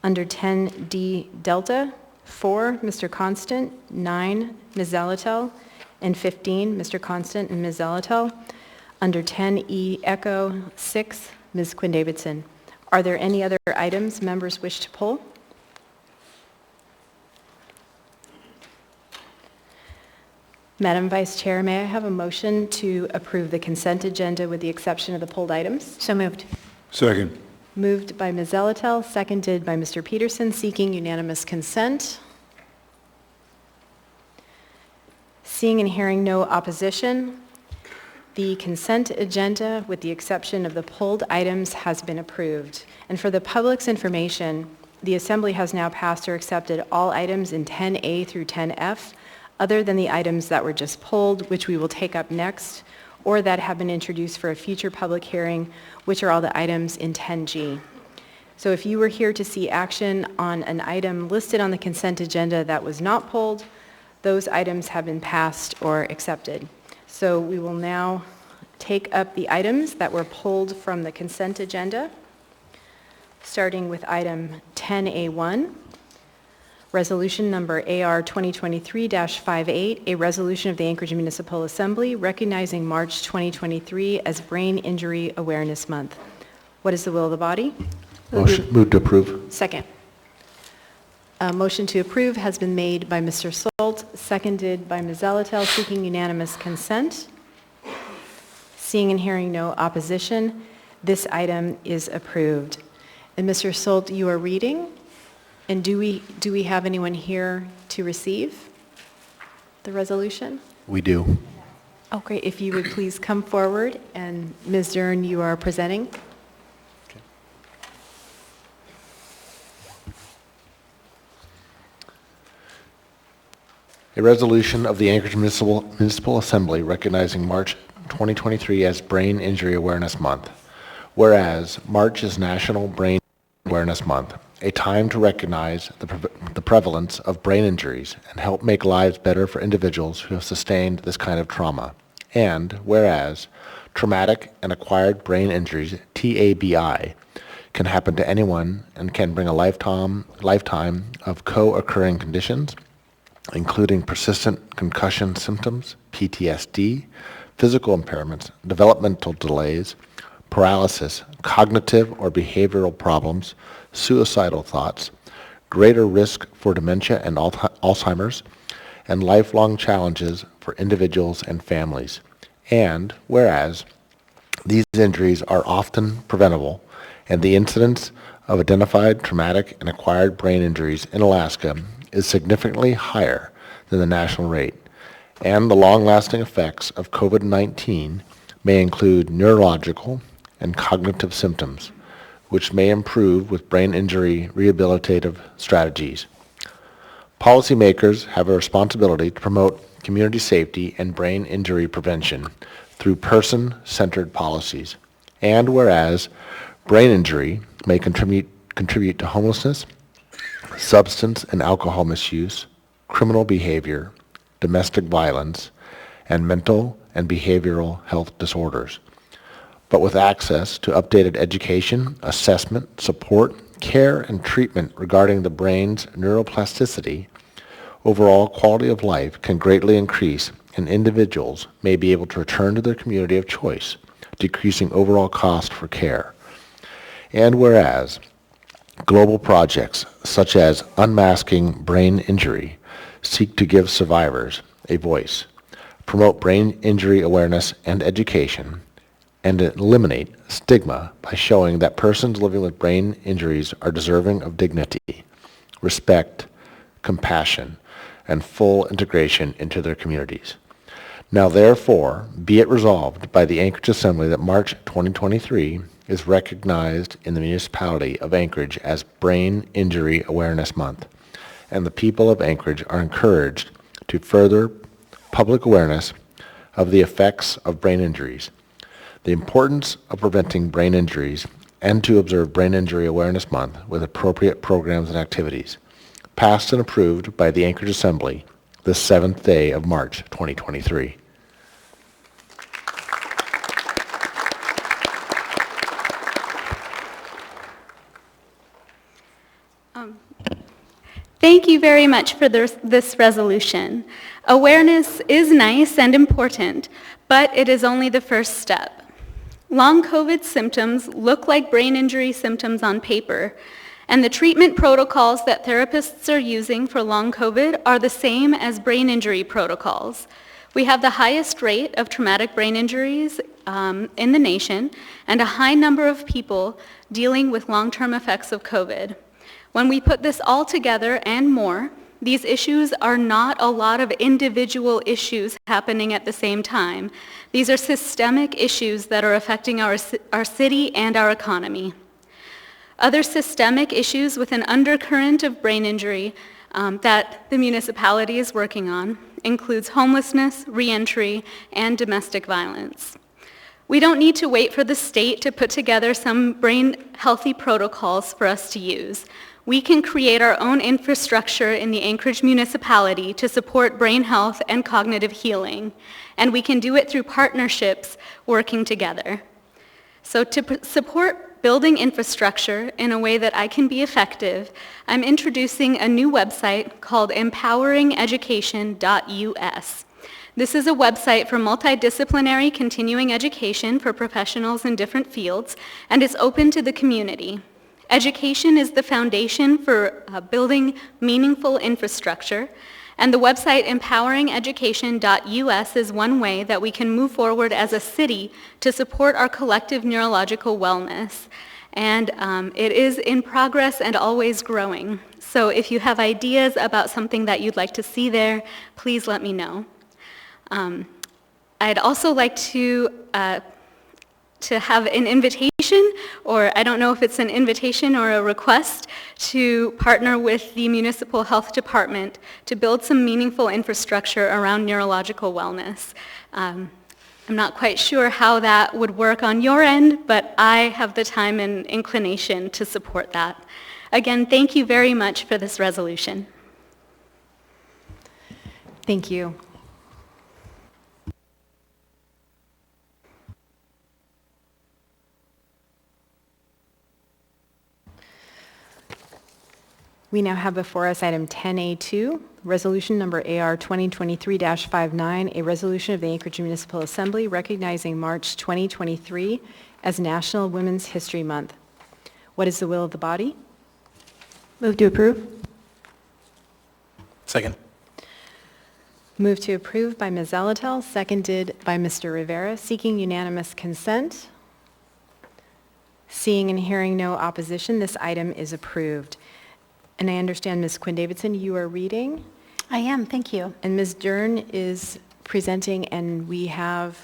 Under 10D Delta, 4, Mr. Constant, 9, Ms. Zelatel, and 15, Mr. Constant and Ms. Zelatel. Under 10E Echo, 6, Ms. Quinn-Davidson. Are there any other items members wish to pull? Madam Vice Chair, may I have a motion to approve the consent agenda with the exception of the pulled items? So moved. Second. Moved by Ms. Zelatel, seconded by Mr. Peterson, seeking unanimous consent. Seeing and hearing no opposition, the consent agenda, with the exception of the pulled items, has been approved. And for the public's information, the Assembly has now passed or accepted all items in 10A through 10F, other than the items that were just pulled, which we will take up next, or that have been introduced for a future public hearing, which are all the items in 10G. So if you were here to see action on an item listed on the consent agenda that was not pulled, those items have been passed or accepted. So we will now take up the items that were pulled from the consent agenda, starting with item 10A1, resolution number AR 2023-58, a resolution of the Anchorage Municipal Assembly recognizing March 2023 as Brain Injury Awareness Month. What is the will of the body? Motion, move to approve. Second. A motion to approve has been made by Mr. Solt, seconded by Ms. Zelatel, seeking unanimous consent. Seeing and hearing no opposition, this item is approved. And Mr. Solt, you are reading, and do we have anyone here to receive the resolution? We do. Oh, great. If you would please come forward, and Ms. Dern, you are presenting. A resolution of the Anchorage Municipal Assembly recognizing March 2023 as Brain Injury Awareness Month. Whereas March is National Brain Awareness Month, a time to recognize the prevalence of brain injuries and help make lives better for individuals who have sustained this kind of trauma. And whereas traumatic and acquired brain injuries, TABI, can happen to anyone and can bring a lifetime of co-occurring conditions, including persistent concussion symptoms, PTSD, physical impairments, developmental delays, paralysis, cognitive or behavioral problems, suicidal thoughts, greater risk for dementia and Alzheimer's, and lifelong challenges for individuals and families. And whereas these injuries are often preventable, and the incidence of identified traumatic and acquired brain injuries in Alaska is significantly higher than the national rate, and the long-lasting effects of COVID-19 may include neurological and cognitive symptoms, which may improve with brain injury rehabilitative strategies. Policymakers have a responsibility to promote community safety and brain injury prevention through person-centered policies. And whereas brain injury may contribute to homelessness, substance and alcohol misuse, criminal behavior, domestic violence, and mental and behavioral health disorders. But with access to updated education, assessment, support, care, and treatment regarding the brain's neuroplasticity, overall quality of life can greatly increase, and individuals may be able to return to their community of choice, decreasing overall cost for care. And whereas global projects such as Unmasking Brain Injury seek to give survivors a voice, promote brain injury awareness and education, and eliminate stigma by showing that persons living with brain injuries are deserving of dignity, respect, compassion, and full integration into their communities. Now therefore, be it resolved by the Anchorage Assembly that March 2023 is recognized in the municipality of Anchorage as Brain Injury Awareness Month, and the people of Anchorage are encouraged to further public awareness of the effects of brain injuries, the importance of preventing brain injuries, and to observe Brain Injury Awareness Month with appropriate programs and activities, passed and approved by the Anchorage Assembly the 7th day of March 2023. Thank you very much for this resolution. Awareness is nice and important, but it is only the first step. Long COVID symptoms look like brain injury symptoms on paper, and the treatment protocols that therapists are using for long COVID are the same as brain injury protocols. We have the highest rate of traumatic brain injuries in the nation, and a high number of people dealing with long-term effects of COVID. When we put this all together and more, these issues are not a lot of individual issues happening at the same time. These are systemic issues that are affecting our city and our economy. Other systemic issues with an undercurrent of brain injury that the municipality is working on includes homelessness, reentry, and domestic violence. We don't need to wait for the state to put together some brain healthy protocols for us to use. We can create our own infrastructure in the Anchorage municipality to support brain health and cognitive healing, and we can do it through partnerships working together. So to support building infrastructure in a way that I can be effective, I'm introducing a new website called empoweringeducation.us. This is a website for multidisciplinary continuing education for professionals in different fields, and it's open to the community. Education is the foundation for building meaningful infrastructure, and the website empoweringeducation.us is one way that we can move forward as a city to support our collective neurological wellness. And it is in progress and always growing. So if you have ideas about something that you'd like to see there, please let me know. I'd also like to have an invitation, or I don't know if it's an invitation or a request, to partner with the Municipal Health Department to build some meaningful infrastructure around neurological wellness. I'm not quite sure how that would work on your end, but I have the time and inclination to support that. Again, thank you very much for this resolution. Thank you. We now have before us item 10A2, resolution number AR 2023-59, a resolution of the Anchorage Municipal Assembly recognizing March 2023 as National Women's History Month. What is the will of the body? Move to approve. Second. Move to approve by Ms. Zalatel, seconded by Mr. Rivera, seeking unanimous consent. Seeing and hearing no opposition, this item is approved. And I understand, Ms. Quinn Davidson, you are reading? I am, thank you. And Ms. Dern is presenting, and we have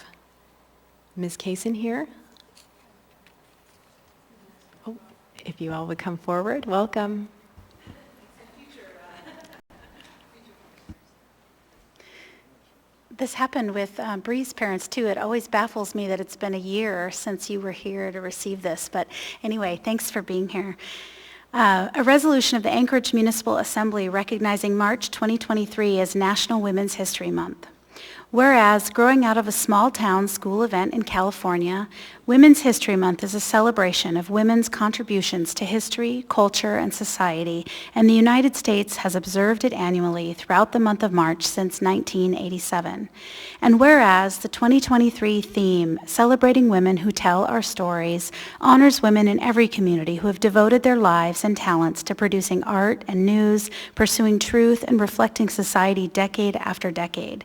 Ms. Kaysen here. Oh, if you all would come forward, welcome. This happened with Bree's parents too. It always baffles me that it's been a year since you were here to receive this. But anyway, thanks for being here. A resolution of the Anchorage Municipal Assembly recognizing March 2023 as National Women's History Month. Whereas, growing out of a small town school event in California, Women's History Month is a celebration of women's contributions to history, culture, and society, and the United States has observed it annually throughout the month of March since 1987. And whereas the 2023 theme, Celebrating Women Who Tell Our Stories, honors women in every community who have devoted their lives and talents to producing art and news, pursuing truth, and reflecting society decade after decade.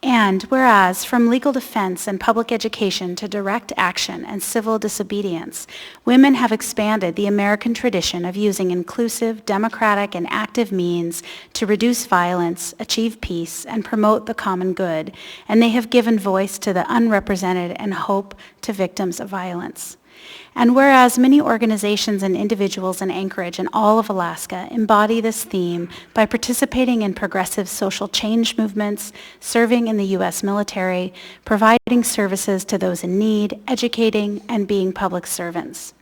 And whereas, from legal defense and public education to direct action and civil disobedience, women have expanded the American tradition of using inclusive, democratic, and active means to reduce violence, achieve peace, and promote the common good, and they have given voice to the unrepresented and hope to victims of violence. And whereas many organizations and individuals in Anchorage and all of Alaska embody this theme by participating in progressive social change movements, serving in the U.S. military, providing services to those in need, educating, and being public servants.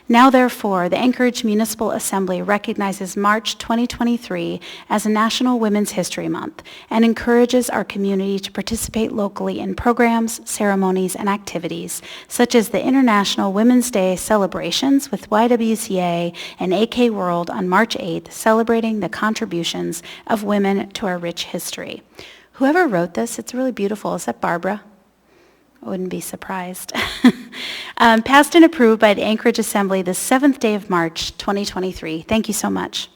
Now, therefore, the Anchorage Municipal Assembly recognizes March 2023 as a National Women's History Month and encourages our community to participate locally in programs, ceremonies, and activities such as the International Women's Day celebrations with YWCA and AK World on March 8th, celebrating the contributions of women to our rich history. Whoever wrote this, it's really beautiful. Is that Barbara? I wouldn't be surprised. Passed and approved by the Anchorage Assembly the 7th day of March, 2023. Thank you so much.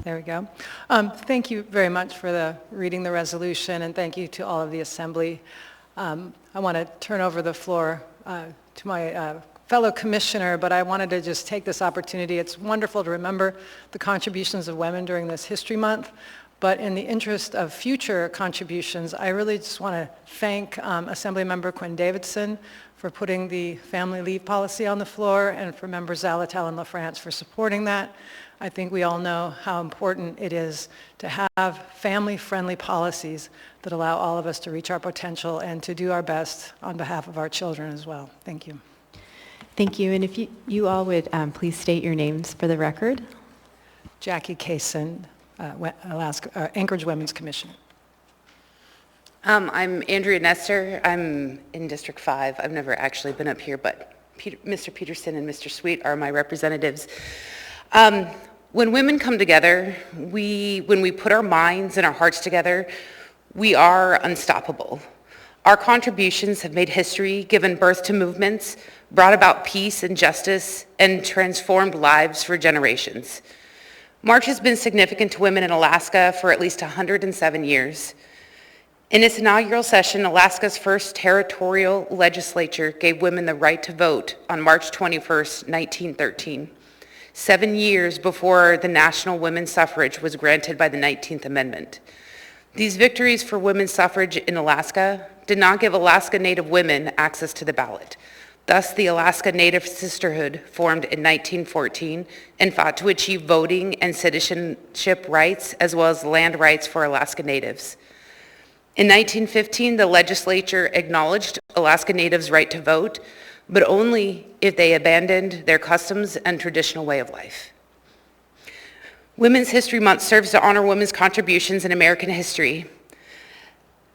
There we go. Thank you very much for reading the resolution, and thank you to all of the Assembly. I want to turn over the floor to my fellow commissioner, but I wanted to just take this opportunity. It's wonderful to remember the contributions of women during this History Month, but in the interest of future contributions, I really just want to thank Assemblymember Quinn Davidson for putting the family leave policy on the floor, and for members Zalatel and LaFrance for supporting that. I think we all know how important it is to have family-friendly policies that allow all of us to reach our potential and to do our best on behalf of our children as well. Thank you. Thank you. And if you all would please state your names for the record. Jackie Kaysen, Anchorage Women's Commission. I'm Andrea Nestor. I'm in District 5. I've never actually been up here, but Mr. Peterson and Mr. Sweet are my representatives. When women come together, when we put our minds and our hearts together, we are unstoppable. Our contributions have made history, given birth to movements, brought about peace and justice, and transformed lives for generations. March has been significant to women in Alaska for at least 107 years. In its inaugural session, Alaska's first territorial legislature gave women the right to vote on March 21st, 1913, 7 years before the national women's suffrage was granted by the 19th Amendment. These victories for women's suffrage in Alaska did not give Alaska Native women access to the ballot. Thus, the Alaska Native Sisterhood formed in 1914 and fought to achieve voting and citizenship rights as well as land rights for Alaska Natives. In 1915, the legislature acknowledged Alaska Natives' right to vote, but only if they abandoned their customs and traditional way of life. Women's History Month serves to honor women's contributions in American history.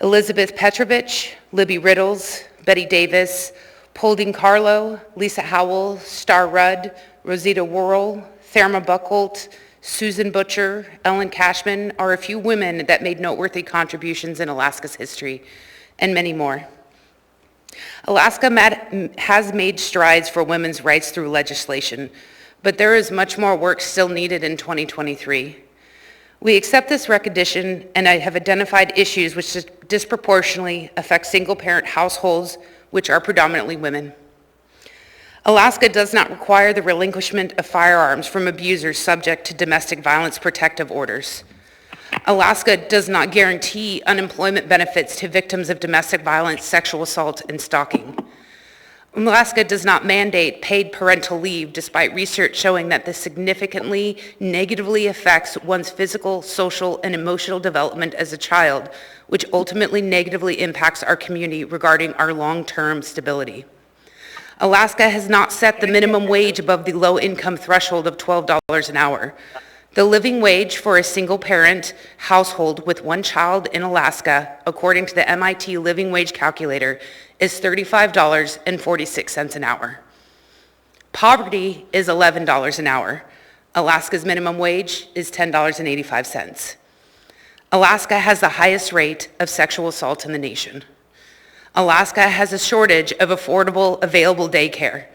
Elizabeth Petrovich, Libby Riddles, Betty Davis, Polding Carlo, Lisa Howell, Star Rudd, Rosita Worrell, Thelma Buchholz, Susan Butcher, Ellen Cashman are a few women that made noteworthy contributions in Alaska's history, and many more. Alaska has made strides for women's rights through legislation, but there is much more work still needed in 2023. We accept this recognition, and I have identified issues which disproportionately affect single-parent households, which are predominantly women. Alaska does not require the relinquishment of firearms from abusers subject to domestic violence protective orders. Alaska does not guarantee unemployment benefits to victims of domestic violence, sexual assault, and stalking. Alaska does not mandate paid parental leave, despite research showing that this significantly negatively affects one's physical, social, and emotional development as a child, which ultimately negatively impacts our community regarding our long-term stability. Alaska has not set the minimum wage above the low-income threshold of $12 an hour. The living wage for a single-parent household with one child in Alaska, according to the MIT Living Wage Calculator, is $35.46 an hour. Poverty is $11 an hour. Alaska's minimum wage is $10.85. Alaska has the highest rate of sexual assault in the nation. Alaska has a shortage of affordable, available daycare,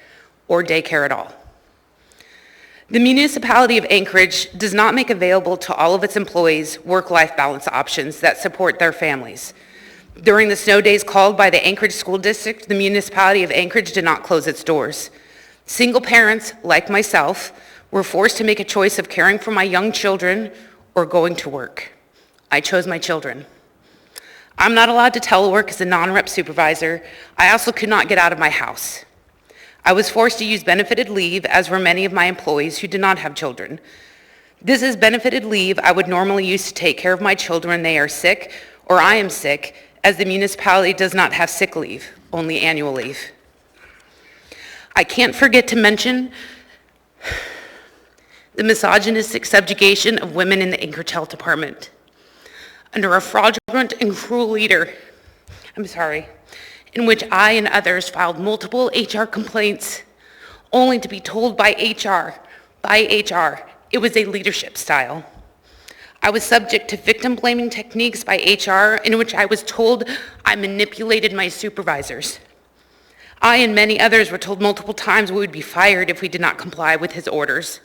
or daycare at all. The municipality of Anchorage does not make available to all of its employees work-life balance options that support their families. During the snow days called by the Anchorage School District, the municipality of Anchorage did not close its doors. Single parents, like myself, were forced to make a choice of caring for my young children or going to work. I chose my children. I'm not allowed to telework as a non-rep supervisor. I also could not get out of my house. I was forced to use benefited leave, as were many of my employees who did not have children. This is benefited leave I would normally use to take care of my children when they are sick, or I am sick, as the municipality does not have sick leave, only annual leave. I can't forget to mention the misogynistic subjugation of women in the Anchorage Health Department. Under a fraudulent and cruel leader, in which I and others filed multiple HR complaints, only to be told by HR, it was a leadership style. I was subject to victim-blaming techniques by HR, in which I was told I manipulated my supervisors. I and many others were told multiple times we would be fired if we did not comply with his orders.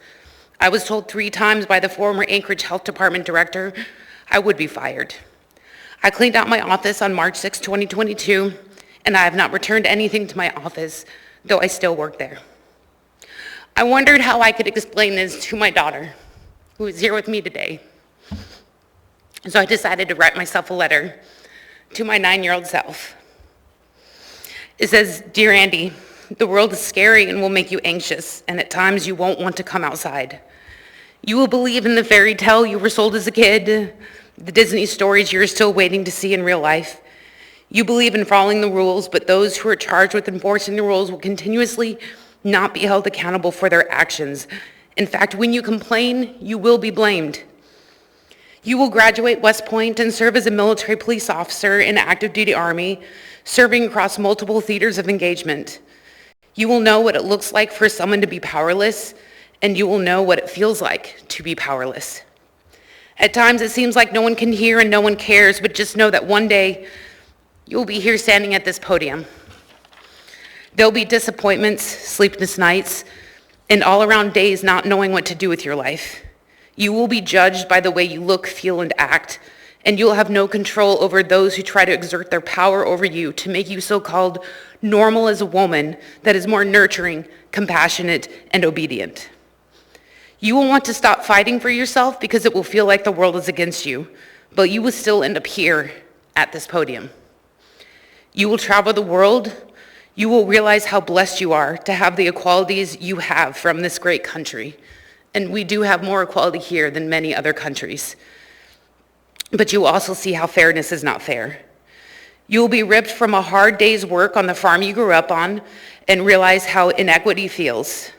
I was told 3 times by the former Anchorage Health Department director I would be fired. I cleaned out my office on March 6, 2022, and I have not returned anything to my office, though I still work there. I wondered how I could explain this to my daughter, who is here with me today. So I decided to write myself a letter to my 9-year-old self. It says, "Dear Andy, the world is scary and will make you anxious, and at times you won't want to come outside. You will believe in the fairy tale you were sold as a kid, the Disney stories you're still waiting to see in real life. You believe in following the rules, but those who are charged with enforcing the rules will continuously not be held accountable for their actions. In fact, when you complain, you will be blamed. You will graduate West Point and serve as a military police officer in active duty Army, serving across multiple theaters of engagement. You will know what it looks like for someone to be powerless, and you will know what it feels like to be powerless. At times it seems like no one can hear and no one cares, but just know that one day you'll be here standing at this podium. There'll be disappointments, sleepless nights, and all-around days not knowing what to do with your life. You will be judged by the way you look, feel, and act, and you'll have no control over those who try to exert their power over you to make you so-called normal as a woman that is more nurturing, compassionate, and obedient. You will want to stop fighting for yourself because it will feel like the world is against you, but you will still end up here at this podium. You will travel the world. You will realize how blessed you are to have the equalities you have from this great country. And we do have more equality here than many other countries. But you will also see how fairness is not fair. You will be ripped from a hard day's work on the farm you grew up on and realize how inequity feels.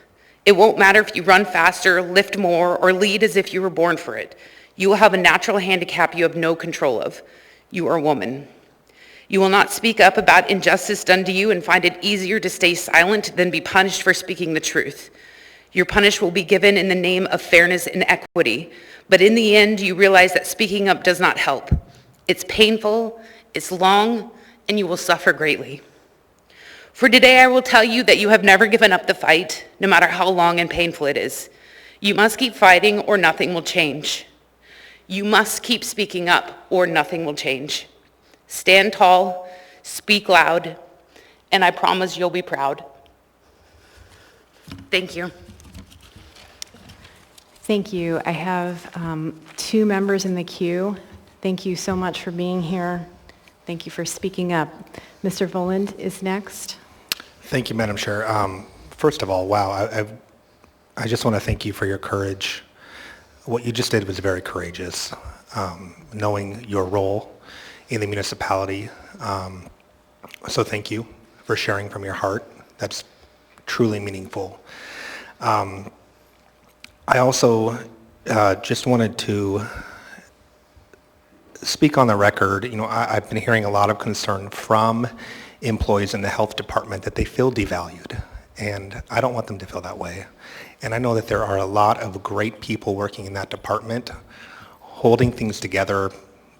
It won't matter if you run faster, lift more, or lead as if you were born for it. You will have a natural handicap you have no control of. You are a woman. You will not speak up about injustice done to you and find it easier to stay silent than be punished for speaking the truth. Your punishment will be given in the name of fairness and equity, but in the end, you realize that speaking up does not help. It's painful, it's long, and you will suffer greatly. For today, I will tell you that you have never given up the fight, no matter how long and painful it is. You must keep fighting or nothing will change. You must keep speaking up or nothing will change. Stand tall, speak loud, and I promise you'll be proud. Thank you. Thank you. I have 2 members in the queue. Thank you so much for being here. Thank you for speaking up. Mr. Voland is next. Thank you, Madam Chair. First of all, wow, I just want to thank you for your courage. What you just did was very courageous, knowing your role in the municipality. So thank you for sharing from your heart. That's truly meaningful. I also just wanted to speak on the record. You know, I've been hearing a lot of concern from employees in the health department that they feel devalued, and I don't want them to feel that way. And I know that there are a lot of great people working in that department holding things together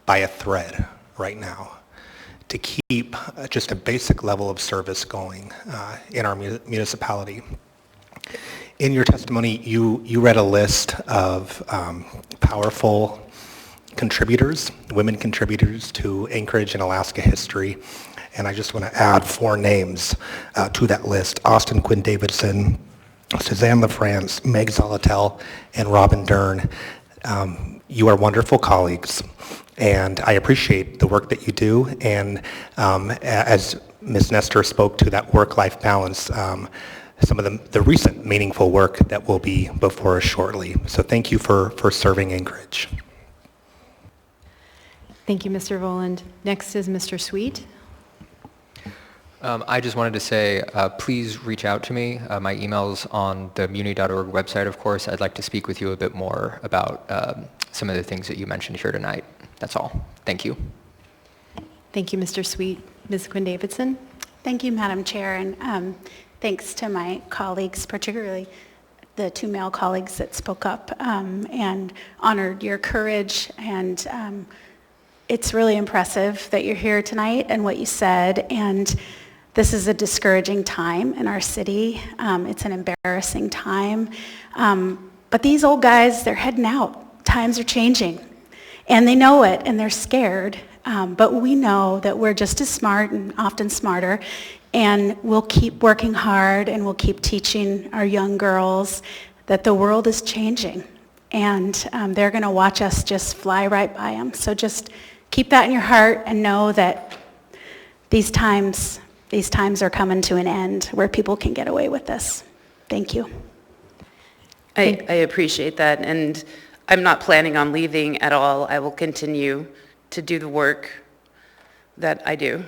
by a thread right now to keep just a basic level of service going in our municipality. In your testimony, you read a list of powerful contributors, women contributors to Anchorage and Alaska history. And I just want to add 4 names to that list: Austin Quinn Davidson, Suzanne LaFrance, Meg Zolotel, and Robin Dern. You are wonderful colleagues, and I appreciate the work that you do. And as Ms. Nestor spoke to that work-life balance, some of the recent meaningful work that will be before us shortly. So thank you for serving Anchorage. Thank you, Mr. Voland. Next is Mr. Sweet. I just wanted to say, please reach out to me. My email's on the muni.org website, of course. I'd like to speak with you a bit more about some of the things that you mentioned here tonight. That's all. Thank you. Thank you, Mr. Sweet. Ms. Quinn Davidson. Thank you, Madam Chair, and thanks to my colleagues, particularly the 2 male colleagues that spoke up and honored your courage. And it's really impressive that you're here tonight and what you said. And this is a discouraging time in our city. It's an embarrassing time. But these old guys, they're heading out. Times are changing. And they know it, and they're scared. But we know that we're just as smart and often smarter. And we'll keep working hard, and we'll keep teaching our young girls that the world is changing. And they're going to watch us just fly right by them. So just keep that in your heart and know that these times are coming to an end where people can get away with this. Thank you. I appreciate that, and I'm not planning on leaving at all. I will continue to do the work that I do.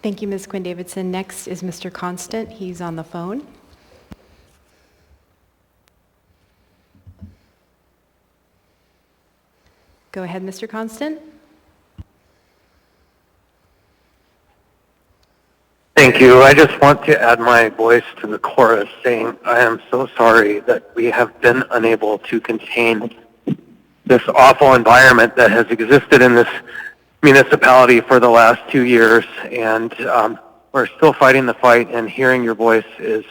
Thank you, Ms. Quinn Davidson. Next is Mr. Constant. He's on the phone. Go ahead, Mr. Constant. Thank you. I just want to add my voice to the chorus saying I am so sorry that we have been unable to contain this awful environment that has existed in this municipality for the last 2 years, and we're still fighting the fight, and hearing your voice is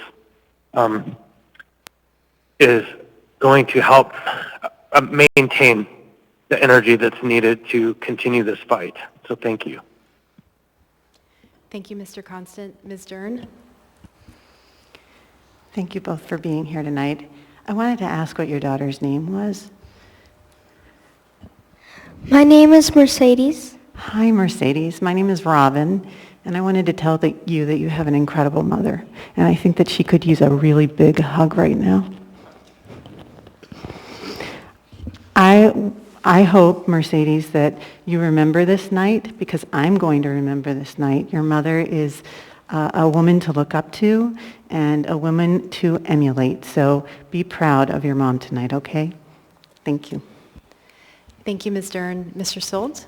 going to help maintain the energy that's needed to continue this fight. So thank you. Thank you, Mr. Constant. Ms. Dern. Thank you both for being here tonight. I wanted to ask what your daughter's name was. My name is Mercedes. Hi, Mercedes. My name is Robin, and I wanted to tell you that you have an incredible mother, and I think that she could use a really big hug right now. I hope, Mercedes, that you remember this night, because I'm going to remember this night. Your mother is a woman to look up to and a woman to emulate, so be proud of your mom tonight, okay? Thank you. Thank you, Ms. Dern. Mr. Soltz?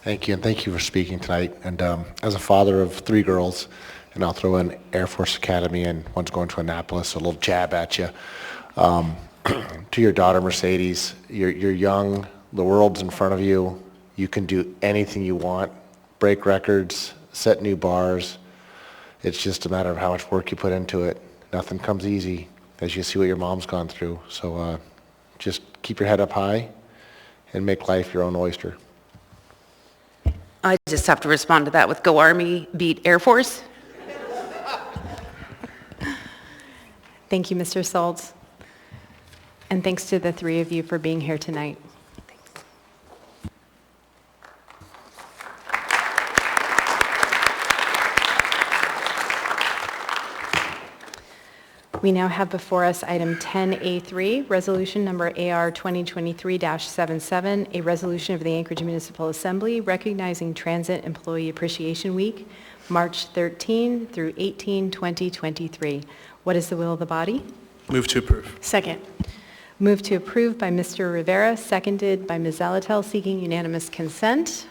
Thank you, and thank you for speaking tonight. And as a father of 3 girls, and I'll throw in Air Force Academy, and one's going to Annapolis, a little jab at you. To your daughter, Mercedes, you're young, the world's in front of you. You can do anything you want, break records, set new bars. It's just a matter of how much work you put into it. Nothing comes easy, as you see what your mom's gone through. So just keep your head up high and make life your own oyster. I just have to respond to that with Go Army, beat Air Force. Thank you, Mr. Schultz. And thanks to the 3 of you for being here tonight. We now have before us item 10A3, resolution number AR 2023-77, a resolution of the Anchorage Municipal Assembly recognizing Transit Employee Appreciation Week, March 13 through 18, 2023. What is the will of the body? Move to approve. Second. Move to approve by Mr. Rivera, seconded by Ms. Zalatel, seeking unanimous consent.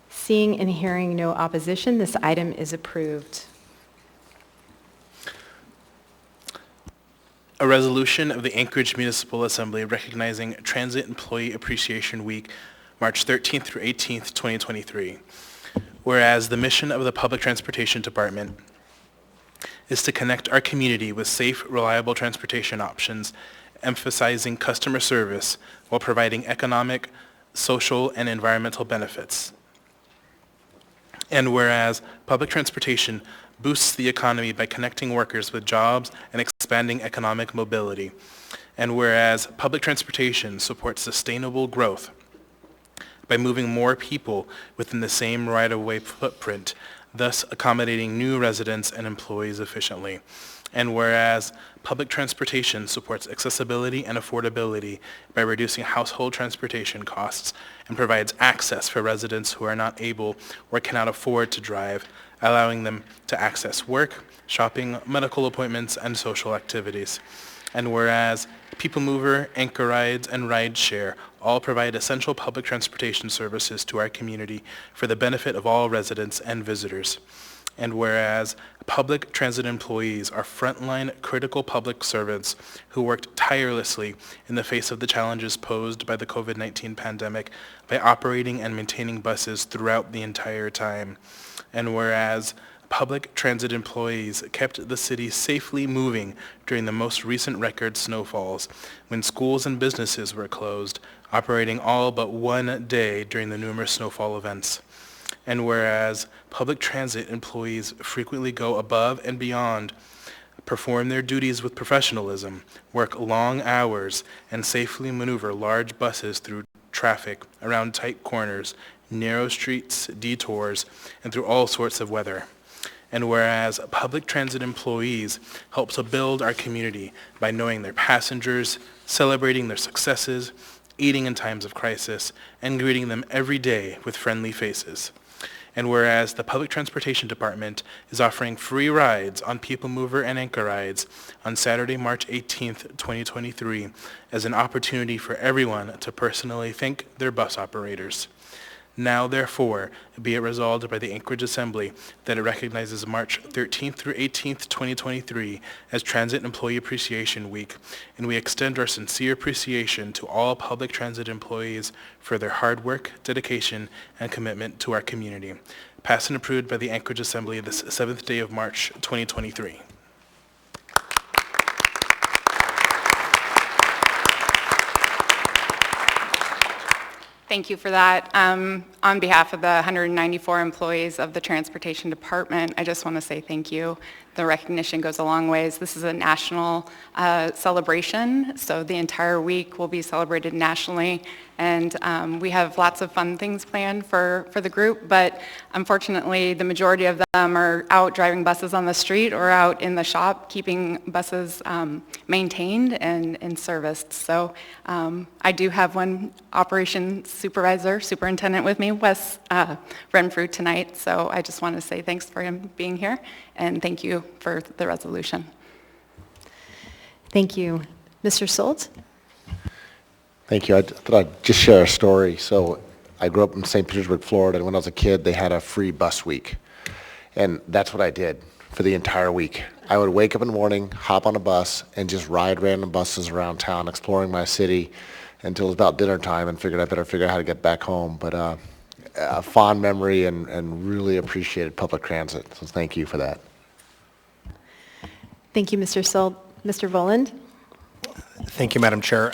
Seeing and hearing no opposition, this item is approved. A resolution of the Anchorage Municipal Assembly recognizing Transit Employee Appreciation Week, March 13th through 18th, 2023. Whereas the mission of the Public Transportation Department is to connect our community with safe, reliable transportation options, emphasizing customer service while providing economic, social, and environmental benefits. And whereas public transportation boosts the economy by connecting workers with jobs and expanding economic mobility. And whereas public transportation supports sustainable growth by moving more people within the same right-of-way footprint, thus accommodating new residents and employees efficiently. And whereas public transportation supports accessibility and affordability by reducing household transportation costs and provides access for residents who are not able or cannot afford to drive, allowing them to access work, shopping, medical appointments, and social activities. And whereas People Mover, Anchor Rides, and Rideshare all provide essential public transportation services to our community for the benefit of all residents and visitors. And whereas public transit employees are frontline critical public servants who worked tirelessly in the face of the challenges posed by the COVID-19 pandemic by operating and maintaining buses throughout the entire time. And whereas public transit employees kept the city safely moving during the most recent record snowfalls when schools and businesses were closed, operating all but one day during the numerous snowfall events. And whereas public transit employees frequently go above and beyond, perform their duties with professionalism, work long hours, and safely maneuver large buses through traffic, around tight corners, narrow streets, detours, and through all sorts of weather. And whereas public transit employees help to build our community by knowing their passengers, celebrating their successes, eating in times of crisis, and greeting them every day with friendly faces. And whereas the Public Transportation Department is offering free rides on People Mover and Anchor Rides on Saturday, March 18th, 2023, as an opportunity for everyone to personally thank their bus operators. Now, therefore, be it resolved by the Anchorage Assembly that it recognizes March 13th through 18th, 2023 as Transit Employee Appreciation Week, and we extend our sincere appreciation to all public transit employees for their hard work, dedication, and commitment to our community. Passed and approved by the Anchorage Assembly this 7th day of March, 2023. Thank you for that. On behalf of the 194 employees of the Transportation Department, I just want to say thank you. The recognition goes a long ways. This is a national celebration, so the entire week will be celebrated nationally, and we have lots of fun things planned for the group, but unfortunately the majority of them are out driving buses on the street or out in the shop keeping buses maintained and serviced. So I do have one operations superintendent with me, Wes Renfrew, tonight, so I just want to say thanks for him being here, and thank you for the resolution. Thank you. Mr. Schultz? Thank you. I thought I'd just share a story. So I grew up in St. Petersburg, Florida, and when I was a kid, they had a free bus week. And that's what I did for the entire week. I would wake up in the morning, hop on a bus, and just ride random buses around town, exploring my city until it was about dinner time, and figured I better figure out how to get back home. But a fond memory and really appreciated public transit, so thank you for that. Thank you, Mr. Sold. Mr. Voland? Thank you, Madam Chair.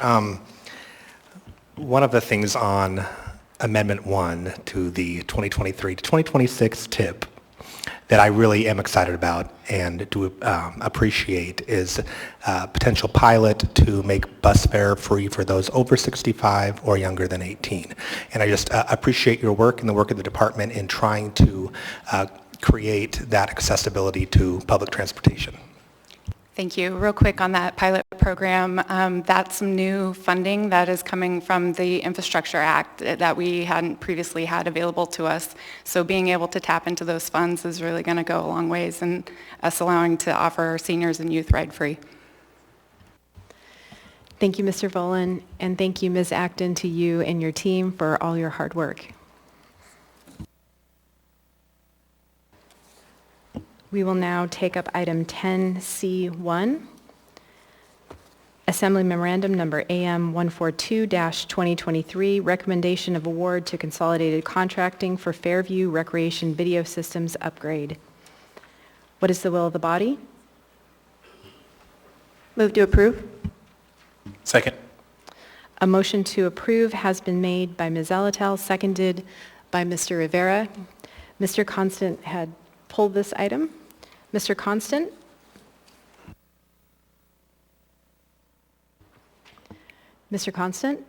One of the things on Amendment 1 to the 2023 to 2026 TIP that I really am excited about and do appreciate is a potential pilot to make bus fare free for those over 65 or younger than 18. And I just appreciate your work and the work of the department in trying to create that accessibility to public transportation. Thank you. Real quick on that pilot program, that's some new funding that is coming from the Infrastructure Act that we hadn't previously had available to us. So being able to tap into those funds is really going to go a long ways in us allowing to offer our seniors and youth ride free. Thank you, Mr. Voland, and thank you, Ms. Acton, to you and your team for all your hard work. We will now take up item 10C1, Assembly Memorandum Number AM 142-2023, Recommendation of Award to Consolidated Contracting for Fairview Recreation Video Systems Upgrade. What is the will of the body? Move to approve. Second. A motion to approve has been made by Ms. Alatel, seconded by Mr. Rivera. Mr. Constant had pulled this item. Mr. Constant? Mr. Constant?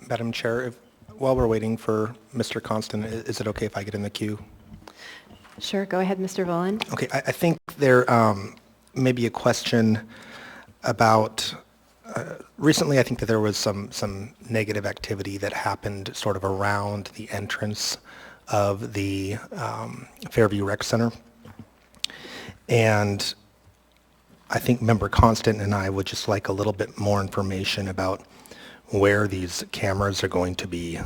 Madam Chair, while we're waiting for Mr. Constant, is it okay if I get in the queue? Sure, go ahead, Mr. Voland. Okay, I think there may be a question about recently. I think that there was some negative activity that happened sort of around the entrance of the Fairview Rec Center. And I think Member Constant and I would just like a little bit more information about where these cameras are going to be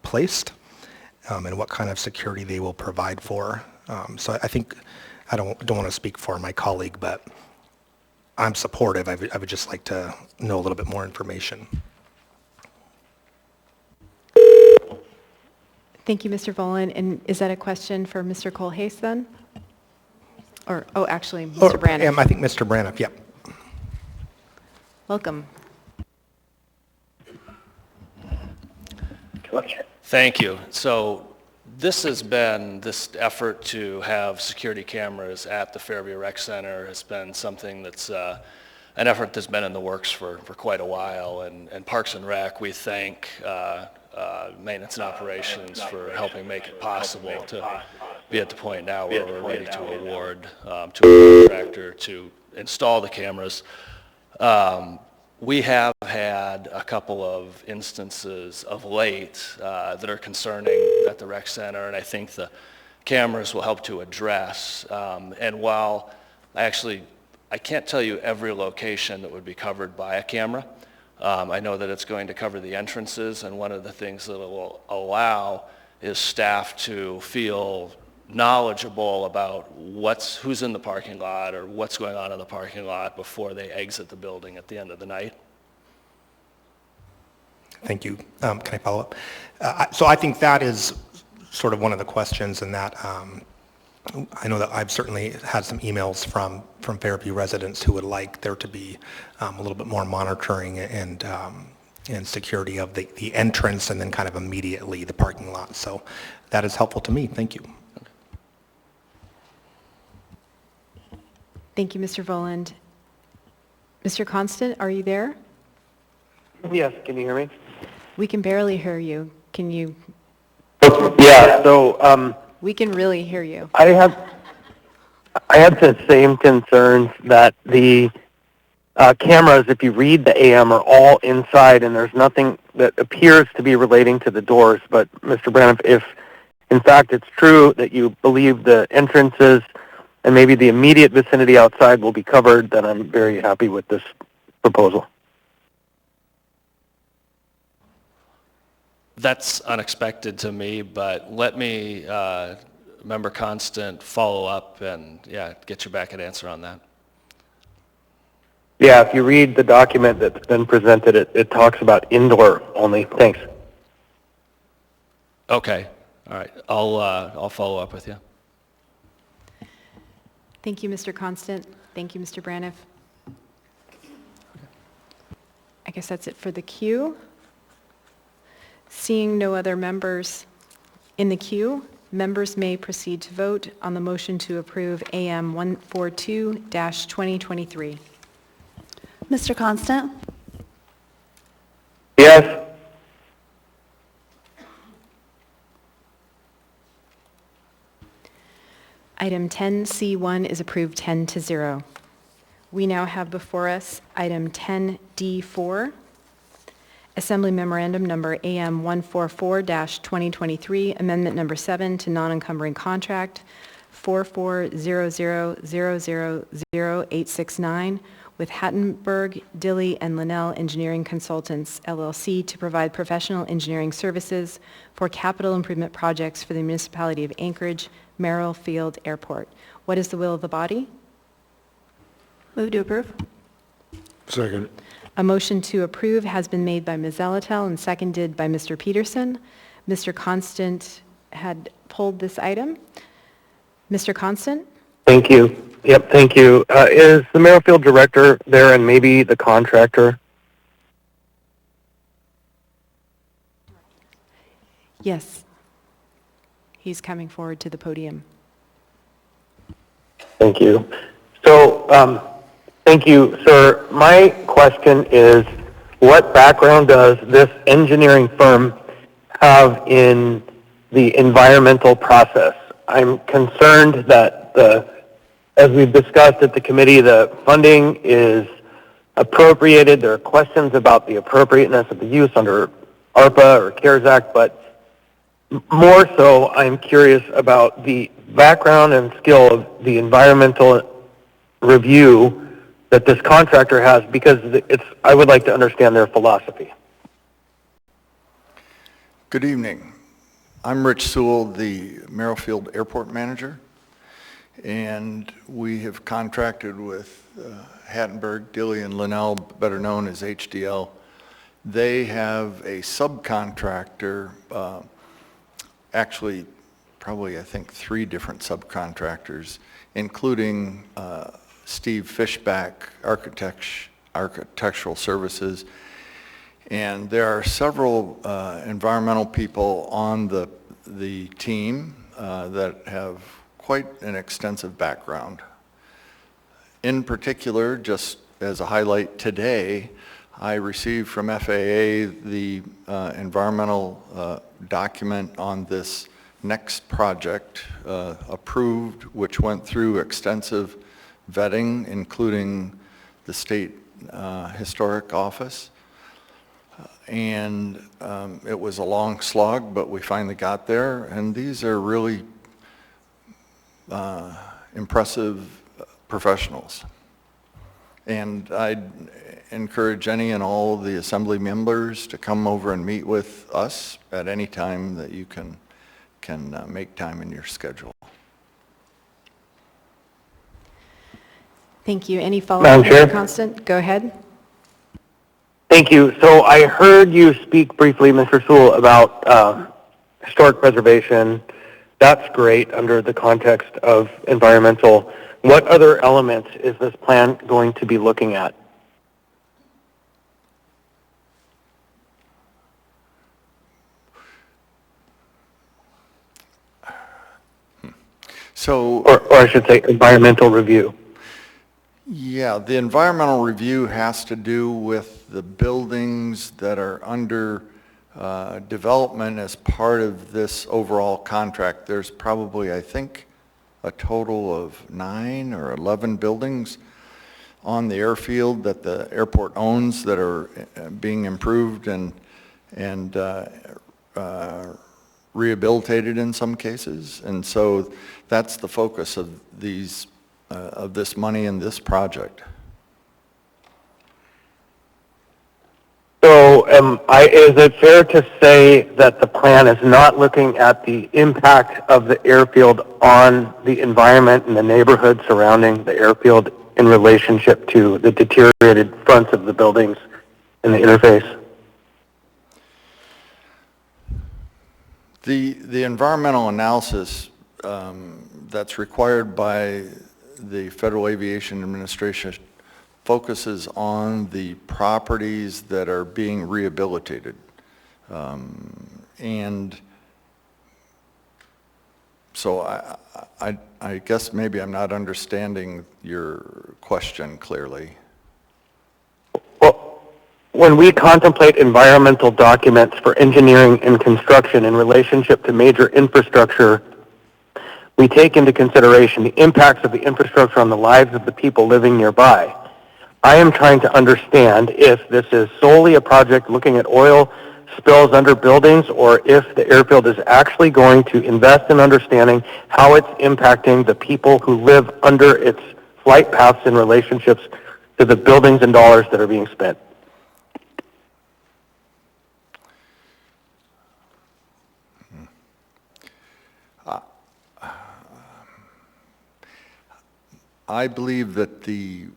placed and what kind of security they will provide for. So I think, I don't want to speak for my colleague, but I'm supportive. I would just like to know a little bit more information. Thank you, Mr. Voland. And is that a question for Mr. Colhase then? Or, oh, actually, Mr. Braniff. I think Mr. Braniff, yep. Welcome. Thank you. So this has been, this effort to have security cameras at the Fairview Rec Center has been something that's an effort that's been in the works for quite a while. And Parks and Rec, we thank Maintenance and Operations for helping make it possible to be at the point now where we're ready to award to a contractor to install the cameras. We have had a couple of instances of late that are concerning at the rec center, and I think the cameras will help to address. And while I can't tell you every location that would be covered by a camera, I know that it's going to cover the entrances, and one of the things that it will allow is staff to feel knowledgeable about who's in the parking lot or what's going on in the parking lot before they exit the building at the end of the night. Thank you. Can I follow up? So I think that is sort of one of the questions, and that I know that I've certainly had some emails from Fairview residents who would like there to be a little bit more monitoring and security of the entrance and then kind of immediately the parking lot. So that is helpful to me. Thank you. Thank you, Mr. Voland. Mr. Constant, are you there? Yes, can you hear me? We can barely hear you. Can you? Yeah, so We can really hear you. I had the same concerns that the cameras, if you read the AM, are all inside, and there's nothing that appears to be relating to the doors. But Mr. Braniff, if in fact it's true that you believe the entrances and maybe the immediate vicinity outside will be covered, then I'm very happy with this proposal. That's unexpected to me, but let me, Member Constant, follow up and, yeah, get you back an answer on that. Yeah, if you read the document that's been presented, it talks about indoor only. Thanks. Okay. All right. I'll follow up with you. Thank you, Mr. Constant. Thank you, Mr. Braniff. I guess that's it for the queue. Seeing no other members in the queue, members may proceed to vote on the motion to approve AM 142-2023. Mr. Constant? Yes. Item 10C1 is approved 10-0. We now have before us item 10D4, Assembly Memorandum Number AM 144-2023, Amendment Number 7 to Non-Encumbering Contract 4400000869 with Hattenberg, Dilley, and Linnell Engineering Consultants, LLC, to provide professional engineering services for capital improvement projects for the municipality of Anchorage, Merrill Field Airport. What is the will of the body? Move to approve. Second. A motion to approve has been made by Ms. Zalatel and seconded by Mr. Peterson. Mr. Constant had pulled this item. Mr. Constant? Thank you. Yep, thank you. Is the Merrifield director there and maybe the contractor? Yes. He's coming forward to the podium. Thank you. So, thank you, sir. My question is, what background does this engineering firm have in the environmental process? I'm concerned that as we've discussed at the committee, the funding is appropriated. There are questions about the appropriateness of the use under ARPA or CARES Act, but more so, I'm curious about the background and skill of the environmental review that this contractor has, because I would like to understand their philosophy. Good evening. I'm Rich Sewell, the Merrifield Airport Manager, and we have contracted with Hattenberg, Dilley, and Linnell, better known as HDL. They have a subcontractor, actually probably I think 3 different subcontractors, including Steve Fishback, Architectural Services, and there are several environmental people on the team that have quite an extensive background. In particular, just as a highlight today, I received from FAA the environmental document on this next project approved, which went through extensive vetting, including the State Historic Office. And it was a long slog, but we finally got there, and these are really impressive professionals. And I'd encourage any and all of the Assembly members to come over and meet with us at any time that you can make time in your schedule. Thank you. Any follow-up, Madam Chair? Mr. Constant? Go ahead. Thank you. So I heard you speak briefly, Mr. Sewell, about historic preservation. That's great under the context of environmental. What other elements is this plan going to be looking at? So, or I should say environmental review. Yeah, the environmental review has to do with the buildings that are under development as part of this overall contract. There's probably, I think, a total of 9 or 11 buildings on the airfield that the airport owns that are being improved and rehabilitated in some cases. And so that's the focus of these of this money in this project. So is it fair to say that the plan is not looking at the impact of the airfield on the environment and the neighborhood surrounding the airfield in relationship to the deteriorated fronts of the buildings in the interface? The environmental analysis that's required by the Federal Aviation Administration focuses on the properties that are being rehabilitated. And so I guess maybe I'm not understanding your question clearly. Well, when we contemplate environmental documents for engineering and construction in relationship to major infrastructure, we take into consideration the impacts of the infrastructure on the lives of the people living nearby. I am trying to understand if this is solely a project looking at oil spills under buildings, or if the airfield is actually going to invest in understanding how it's impacting the people who live under its flight paths in relationships to the buildings and dollars that are being spent. I believe that the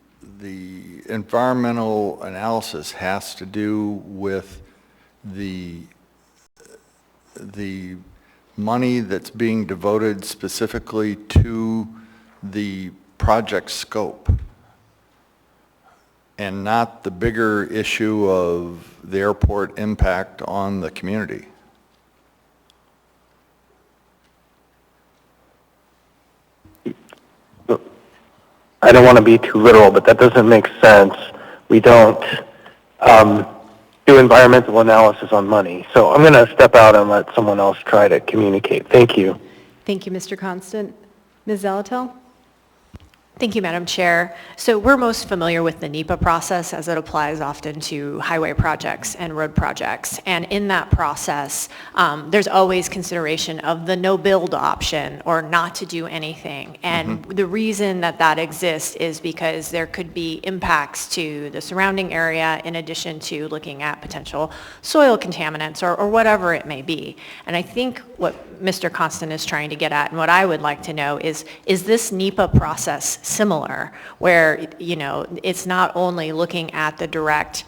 environmental analysis has to do with the money that's being devoted specifically to the project scope, and not the bigger issue of the airport impact on the community. I don't want to be too literal, but that doesn't make sense. We don't do environmental analysis on money. So I'm going to step out and let someone else try to communicate. Thank you. Thank you, Mr. Constant. Ms. Zalatel? Thank you, Madam Chair. So we're most familiar with the NEPA process as it applies often to highway projects and road projects. And in that process, there's always consideration of the no-build option or not to do anything. And the reason that that exists is because there could be impacts to the surrounding area in addition to looking at potential soil contaminants or whatever it may be. And I think what Mr. Constant is trying to get at, and what I would like to know is this NEPA process similar, where, you know, it's not only looking at the direct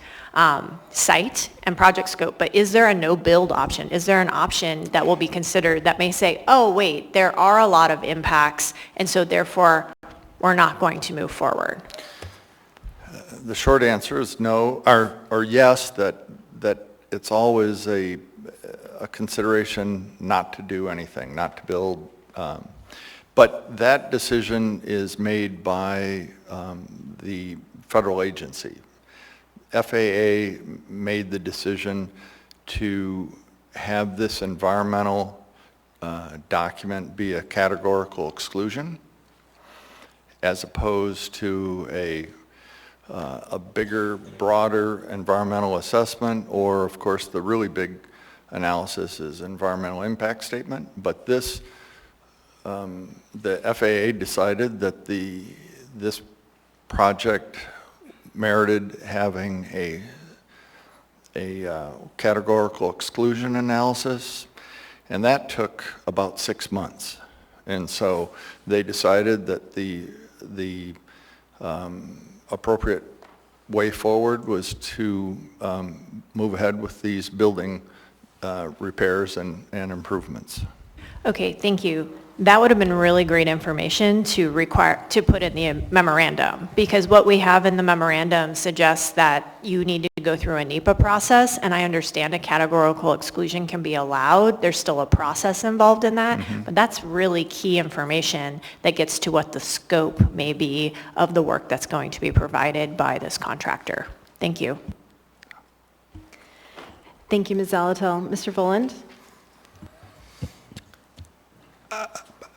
site and project scope, but is there a no-build option? Is there an option that will be considered that may say, oh, wait, there are a lot of impacts, and so therefore we're not going to move forward? The short answer is no, or yes, that it's always a consideration not to do anything, not to build. But that decision is made by the federal agency. FAA made the decision to have this environmental document be a categorical exclusion, as opposed to a bigger, broader environmental assessment, or of course the really big analysis is environmental impact statement. But this, the FAA decided that this project merited having a categorical exclusion analysis, and that took about 6 months. And so they decided that the appropriate way forward was to move ahead with these building repairs and improvements. Okay, thank you. That would have been really great information to put in the memorandum, because what we have in the memorandum suggests that you need to go through a NEPA process, and I understand a categorical exclusion can be allowed. There's still a process involved in that, but that's really key information that gets to what the scope may be of the work that's going to be provided by this contractor. Thank you. Thank you, Ms. Zalatel. Mr. Voland?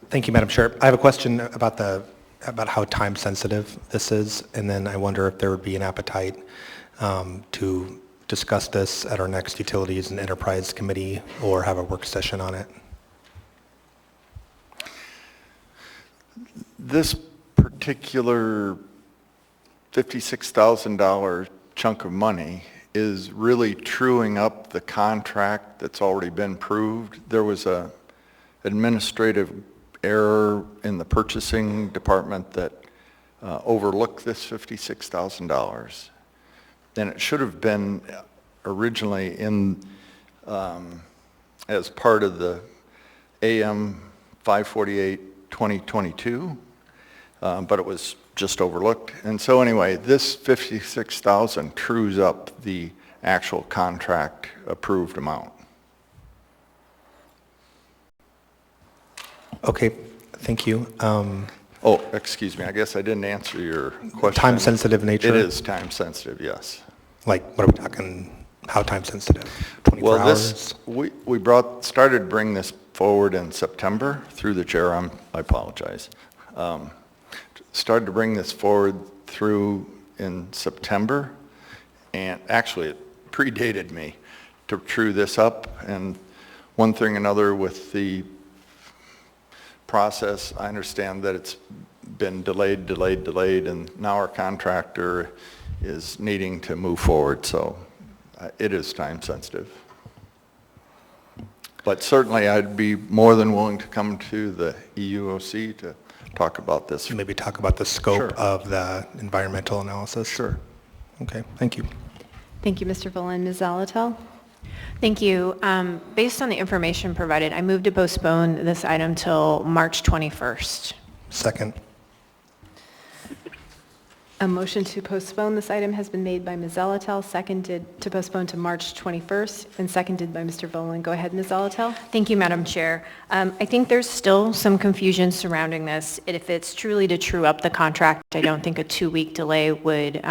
Thank you, Madam Chair. I have a question about how time sensitive this is, and then I wonder if there would be an appetite to discuss this at our next Utilities and Enterprise Committee or have a work session on it. This particular $56,000 chunk of money is really truing up the contract that's already been proved. There was a administrative error in the purchasing department that overlooked this $56,000. And it should have been originally in as part of the AM 548 2022, but it was just overlooked. And so anyway, this $56,000 trues up the actual contract approved amount. Okay, thank you. Oh, excuse me, I guess I didn't answer your question. Time-sensitive nature? It is time-sensitive, yes. Like, what are we talking, how time-sensitive? 24 hours? We started to bring this forward in September through the chair. I apologize. Started to bring this forward through in September, and actually it predated me to true this up, and one thing or another with the process, I understand that it's been delayed, and now our contractor is needing to move forward, so it is time sensitive. But certainly I'd be more than willing to come to the EUOC to talk about this. Maybe talk about the scope Sure. of the environmental analysis? Sure. Okay, thank you. Thank you, Mr. Volin. Ms. Zalatel? Thank you. Based on the information provided, I move to postpone this item till March 21st. Second. A motion to postpone this item has been made by Ms. Zalatel, seconded to postpone to March 21st, and seconded by Mr. Volin. Go ahead, Ms. Zalatel. Thank you, Madam Chair. I think there's still some confusion surrounding this. If it's truly to true up the contract, I don't think a 2-week delay would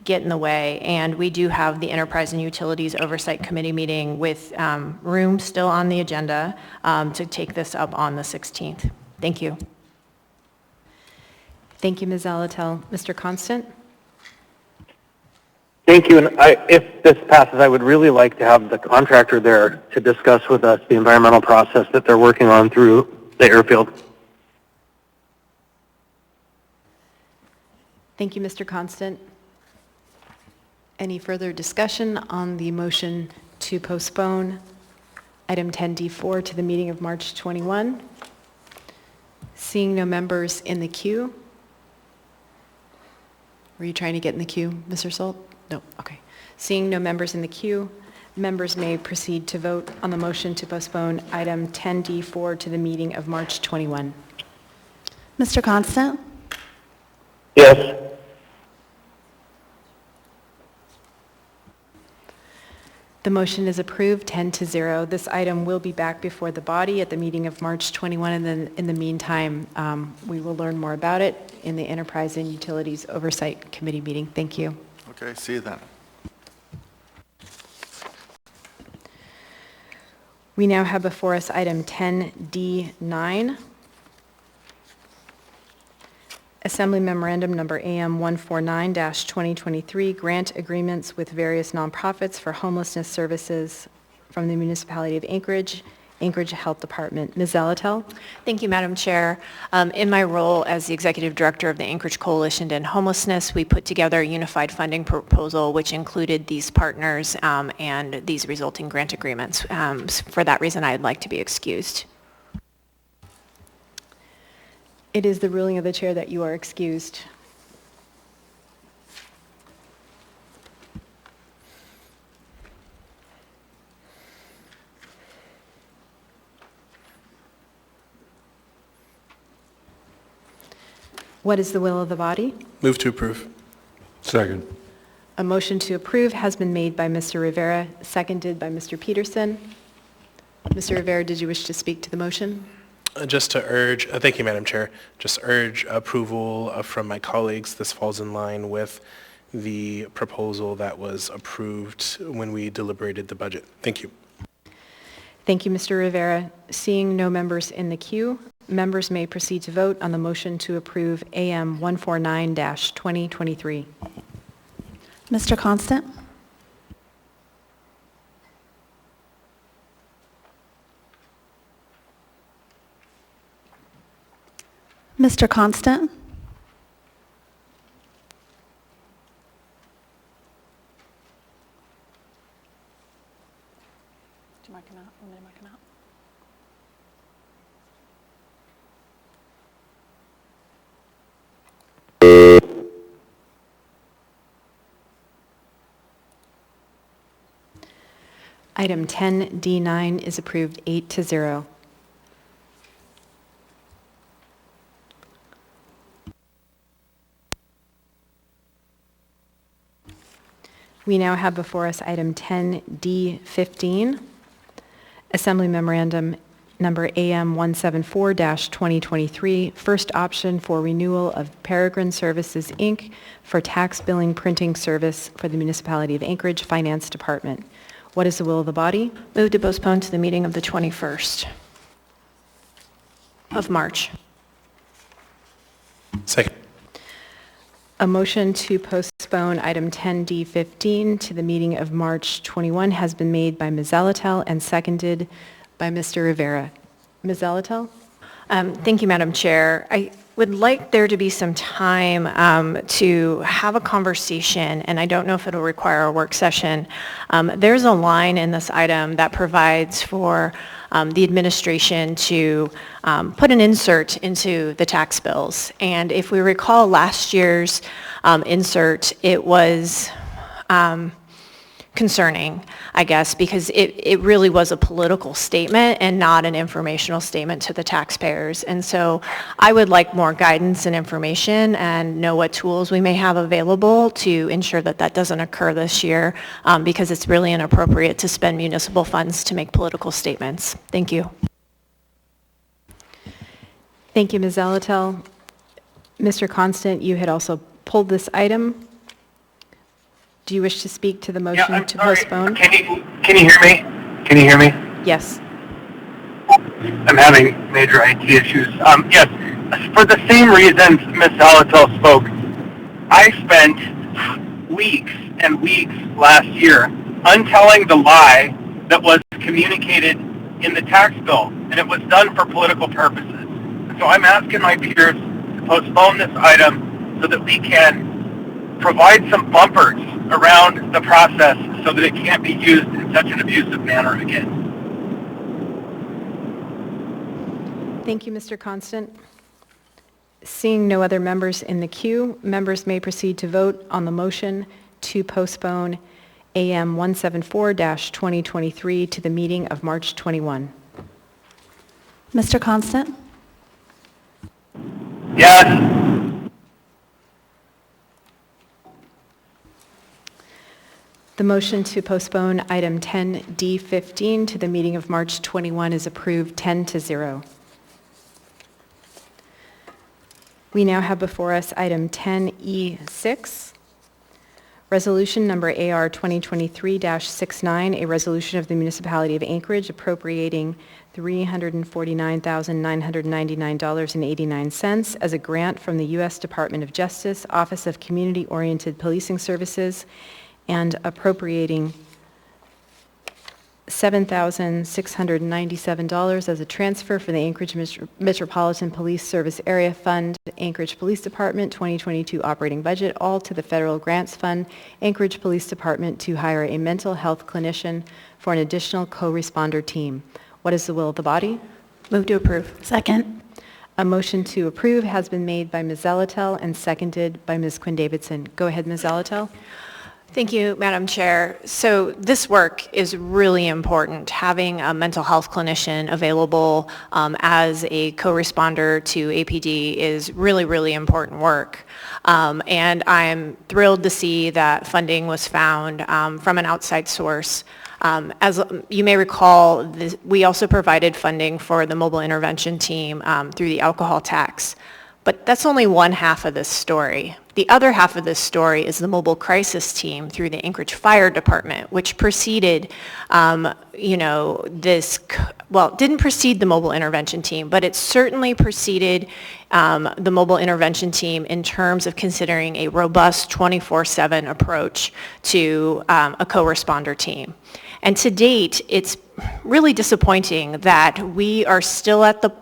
get in the way. And we do have the Enterprise and Utilities Oversight Committee meeting with room still on the agenda to take this up on the 16th. Thank you. Thank you, Ms. Zalatel. Mr. Constant? Thank you. And if this passes, I would really like to have the contractor there to discuss with us the environmental process that they're working on through the airfield. Thank you, Mr. Constant. Any further discussion on the motion to postpone item 10D4 to the meeting of March 21? Seeing no members in the queue. Were you trying to get in the queue, Mr. Solt? No, okay. Seeing no members in the queue, members may proceed to vote on the motion to postpone item 10D4 to the meeting of March 21. Mr. Constant? Yes. The motion is approved, 10-0. This item will be back before the body at the meeting of March 21, and then in the meantime, we will learn more about it in the Enterprise and Utilities Oversight Committee meeting. Thank you. Okay, see you then. We now have before us item 10D9. Assembly Memorandum Number AM 149-2023, grant agreements with various nonprofits for homelessness services from the municipality of Anchorage, Anchorage Health Department. Ms. Zalatel? Thank you, Madam Chair. In my role as the Executive Director of the Anchorage Coalition to End Homelessness, we put together a unified funding proposal which included these partners and these resulting grant agreements. For that reason, I'd like to be excused. It is the ruling of the chair that you are excused. What is the will of the body? Move to approve. Second. A motion to approve has been made by Mr. Rivera, seconded by Mr. Peterson. Mr. Rivera, did you wish to speak to the motion? Just to urge, thank you, Madam Chair, just urge approval from my colleagues. This falls in line with the proposal that was approved when we deliberated the budget. Thank you. Thank you, Mr. Rivera. Seeing no members in the queue, members may proceed to vote on the motion to approve AM 149-2023. Mr. Constant? Mr. Constant? Item 10D9 is approved 8-0. We now have before us item 10D15, Assembly Memorandum number AM 174-2023, first option for renewal of Peregrine Services, Inc. for tax billing printing service for the Municipality of Anchorage Finance Department. What is the will of the body? Move to postpone to the meeting of the 21st of March. Second. A motion to postpone item 10D15 to the meeting of March 21 has been made by Ms. Zalatel and seconded by Mr. Rivera. Ms. Zalatel? Thank you, Madam Chair. I would like there to be some time to have a conversation, and I don't know if it'll require a work session. There's a line in this item that provides for the administration to put an insert into the tax bills. And if we recall last year's insert, it was concerning, I guess, because it really was a political statement and not an informational statement to the taxpayers. And so I would like more guidance and information and know what tools we may have available to ensure that that doesn't occur this year, because it's really inappropriate to spend municipal funds to make political statements. Thank you. Thank you, Ms. Zalatel. Mr. Constant, you had also pulled this item. Do you wish to speak to the motion to postpone? Can you hear me? Can you hear me? Yes. I'm having major IT issues. Yes, for the same reasons Ms. Zalatel spoke, I spent weeks and weeks last year untelling the lie that was communicated in the tax bill, and it was done for political purposes. And so I'm asking my peers to postpone this item so that we can provide some bumpers around the process so that it can't be used in such an abusive manner again. Thank you, Mr. Constant. Seeing no other members in the queue, members may proceed to vote on the motion to postpone AM 174-2023 to the meeting of March 21. Mr. Constant? Yes. The motion to postpone item 10D15 to the meeting of March 21 is approved 10-0. We now have before us item 10E6, resolution number AR 2023-69, a resolution of the Municipality of Anchorage appropriating $349,999.89 as a grant from the U.S. Department of Justice, Office of Community-Oriented Policing Services, and appropriating $7,697 as a transfer for the Anchorage Metropolitan Police Service Area Fund, Anchorage Police Department 2022 operating budget, all to the Federal Grants Fund, Anchorage Police Department to hire a mental health clinician for an additional co-responder team. What is the will of the body? Move to approve. Second. A motion to approve has been made by Ms. Zalatel and seconded by Ms. Quinn-Davidson. Go ahead, Ms. Zalatel. Thank you, Madam Chair. So this work is really important. Having a mental health clinician available as a co-responder to APD is really, really important work. And I'm thrilled to see that funding was found from an outside source. As you may recall, we also provided funding for the mobile intervention team through the alcohol tax. But that's only one half of this story. The other half of this story is the mobile crisis team through the Anchorage Fire Department, which preceded, didn't precede the mobile intervention team, but it certainly preceded the mobile intervention team in terms of considering a robust 24/7 approach to a co-responder team. And to date, it's really disappointing that we are still at the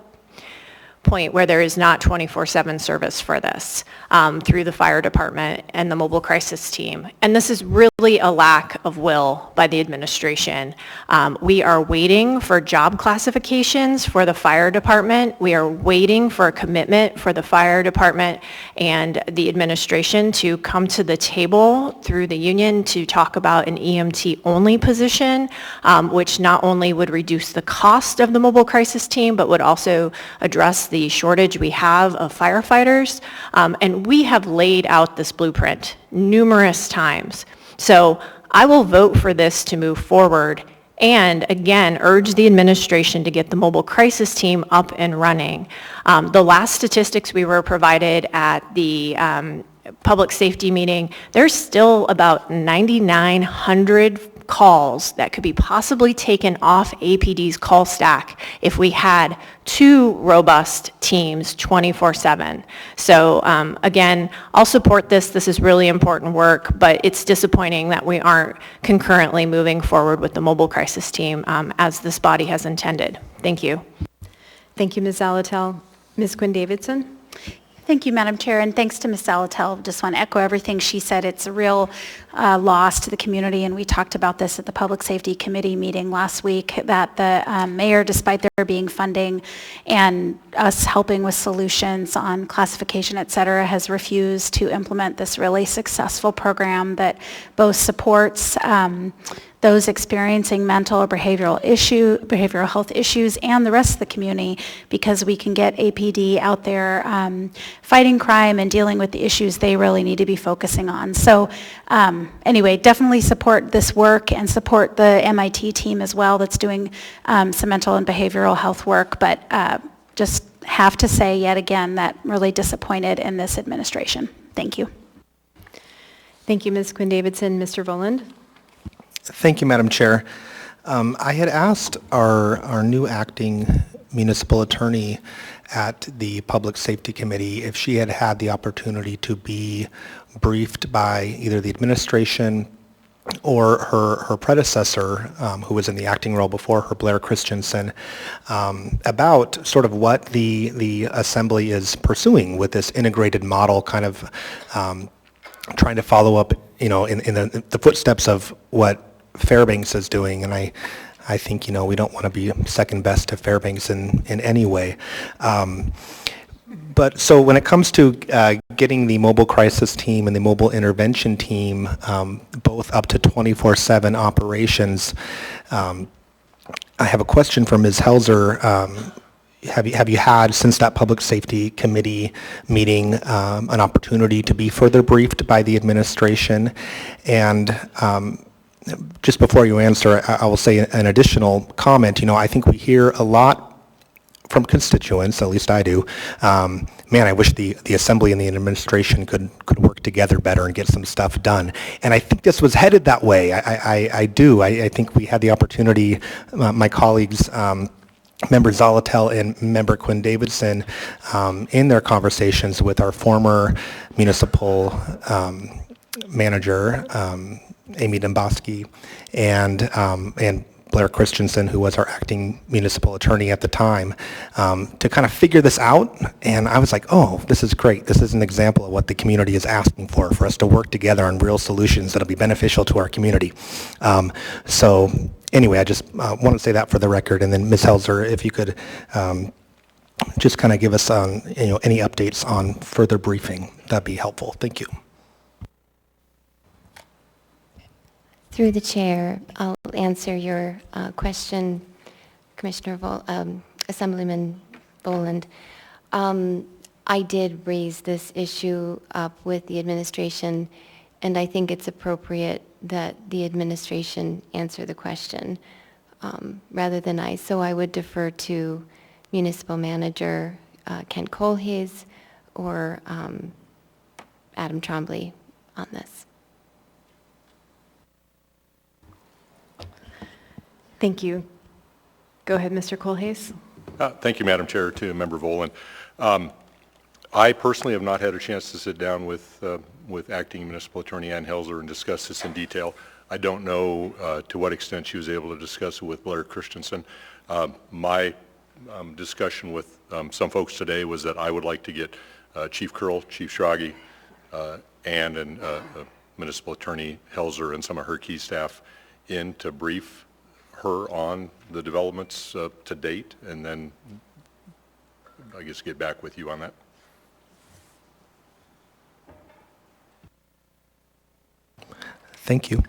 point where there is not 24/7 service for this through the fire department and the mobile crisis team. And this is really a lack of will by the administration. We are waiting for job classifications for the fire department. We are waiting for a commitment for the fire department and the administration to come to the table through the union to talk about an EMT-only position, which not only would reduce the cost of the mobile crisis team, but would also address the shortage we have of firefighters. And we have laid out this blueprint numerous times. So I will vote for this to move forward and again urge the administration to get the mobile crisis team up and running. The last statistics we were provided at the public safety meeting, there's still about 9,900 calls that could be possibly taken off APD's call stack if we had 2 robust teams 24/7. So again, I'll support this. This is really important work, but it's disappointing that we aren't concurrently moving forward with the mobile crisis team as this body has intended. Thank you. Thank you, Ms. Zalatel. Ms. Quinn Davidson? Thank you, Madam Chair, and thanks to Ms. Zalatel. Just want to echo everything she said. It's a real loss to the community, and we talked about this at the Public Safety Committee meeting last week, that the mayor, despite there being funding and us helping with solutions on classification, et cetera, has refused to implement this really successful program that both supports those experiencing mental or behavioral health issues and the rest of the community, because we can get APD out there fighting crime and dealing with the issues they really need to be focusing on. So anyway, definitely support this work and support the MIT team as well that's doing some mental and behavioral health work, but just have to say yet again that I'm really disappointed in this administration. Thank you. Thank you, Ms. Quinn Davidson. Mr. Voland? Thank you, Madam Chair. I had asked our new acting municipal attorney at the Public Safety Committee if she had had the opportunity to be briefed by either the administration or her predecessor, who was in the acting role before her, Blair Christensen, about sort of what the Assembly is pursuing with this integrated model, kind of trying to follow up, in the footsteps of what Fairbanks is doing, and I think, we don't want to be second best to Fairbanks in any way. But so when it comes to getting the mobile crisis team and the mobile intervention team both up to 24/7 operations, I have a question for Ms. Helzer. Have you had, since that Public Safety Committee meeting, an opportunity to be further briefed by the administration? And just before you answer, I will say an additional comment. I think we hear a lot from constituents, at least I do. Man, I wish the Assembly and the administration could work together better and get some stuff done. And I think this was headed that way. I do. I think we had the opportunity, my colleagues, Member Zalatel and Member Quinn Davidson, in their conversations with our former municipal manager, Amy Domboski, and Blair Christensen, who was our acting municipal attorney at the time, to kind of figure this out. And I was like, oh, this is great. This is an example of what the community is asking for us to work together on real solutions that'll be beneficial to our community. So anyway, I just want to say that for the record. And then Ms. Helzer, if you could just kind of give us any updates on further briefing, that'd be helpful. Thank you. Through the chair, I'll answer your question, Assemblyman Boland. I did raise this issue up with the administration, and I think it's appropriate that the administration answer the question rather than I. So I would defer to Municipal Manager Ken Colhase or Adam Trombley on this. Thank you. Go ahead, Mr. Colhase. Thank you, Madam Chair, to Member Voland. I personally have not had a chance to sit down with Acting Municipal Attorney Ann Helzer and discuss this in detail. I don't know to what extent she was able to discuss it with Blair Christensen. My discussion with some folks today was that I would like to get Chief Curl, Chief Schrage, and Municipal Attorney Helzer and some of her key staff in to brief her on the developments to date, and then I guess get back with you on that. Thank you.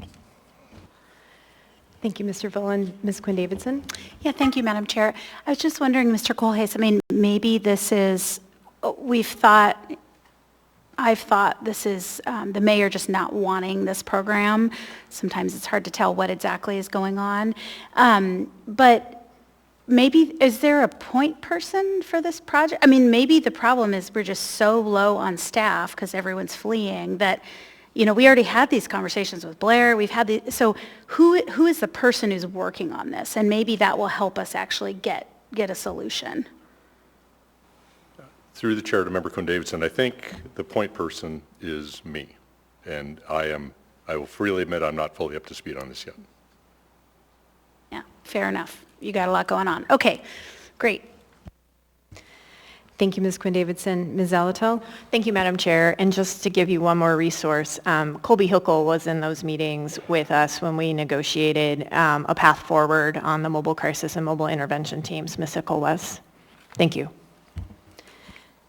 Thank you, Mr. Volin. Ms. Quinn Davidson? Yeah, thank you, Madam Chair. I was just wondering, Mr. Kohlhase, I mean, maybe this is, I've thought this is the mayor just not wanting this program. Sometimes it's hard to tell what exactly is going on. But maybe, is there a point person for this project? I mean, maybe the problem is we're just so low on staff because everyone's fleeing that, you know, we already had these conversations with Blair. We've had the, so who is the person who's working on this? And maybe that will help us actually get a solution. Through the chair to Member Quinn Davidson, I think the point person is me. And I will freely admit I'm not fully up to speed on this yet. Yeah, fair enough. You got a lot going on. Okay, great. Thank you, Ms. Quinn Davidson. Ms. Zalatel? Thank you, Madam Chair. And just to give you one more resource, Colby Hookel was in those meetings with us when we negotiated a path forward on the mobile crisis and mobile intervention teams. Ms. Hookel was. Thank you.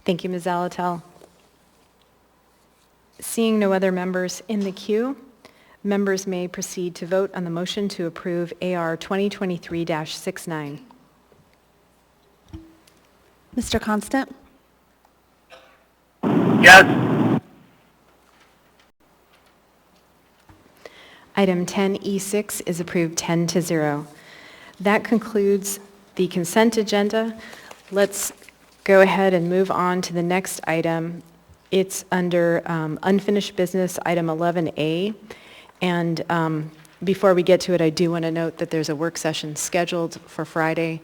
Thank you, Ms. Zalatel. Seeing no other members in the queue, members may proceed to vote on the motion to approve AR 2023-69. Mr. Constant? Yes. Item 10E6 is approved 10-0. That concludes the consent agenda. Let's go ahead and move on to the next item. It's under unfinished business, item 11A. And before we get to it, I do want to note that there's a work session scheduled for Friday,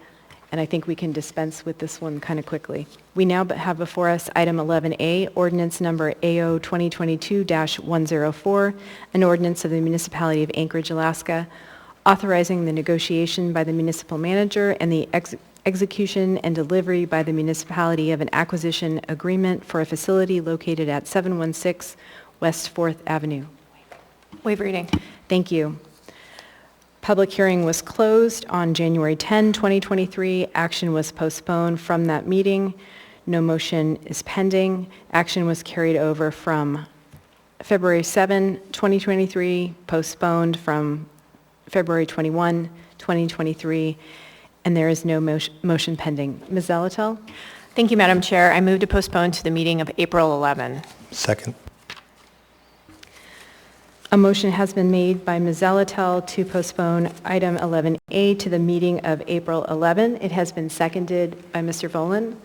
and I think we can dispense with this one kind of quickly. We now have before us item 11A, ordinance number AO 2022-104, an ordinance of the Municipality of Anchorage, Alaska, authorizing the negotiation by the municipal manager and the execution and delivery by the municipality of an acquisition agreement for a facility located at 716 West 4th Avenue. Waive reading. Thank you. Public hearing was closed on January 10, 2023. Action was postponed from that meeting. No motion is pending. Action was carried over from February 7, 2023, postponed from February 21, 2023, and there is no motion pending. Ms. Zalatel? Thank you, Madam Chair. I move to postpone to the meeting of April 11. Second. A motion has been made by Ms. Zalatel to postpone item 11A to the meeting of April 11. It has been seconded by Mr. Volin.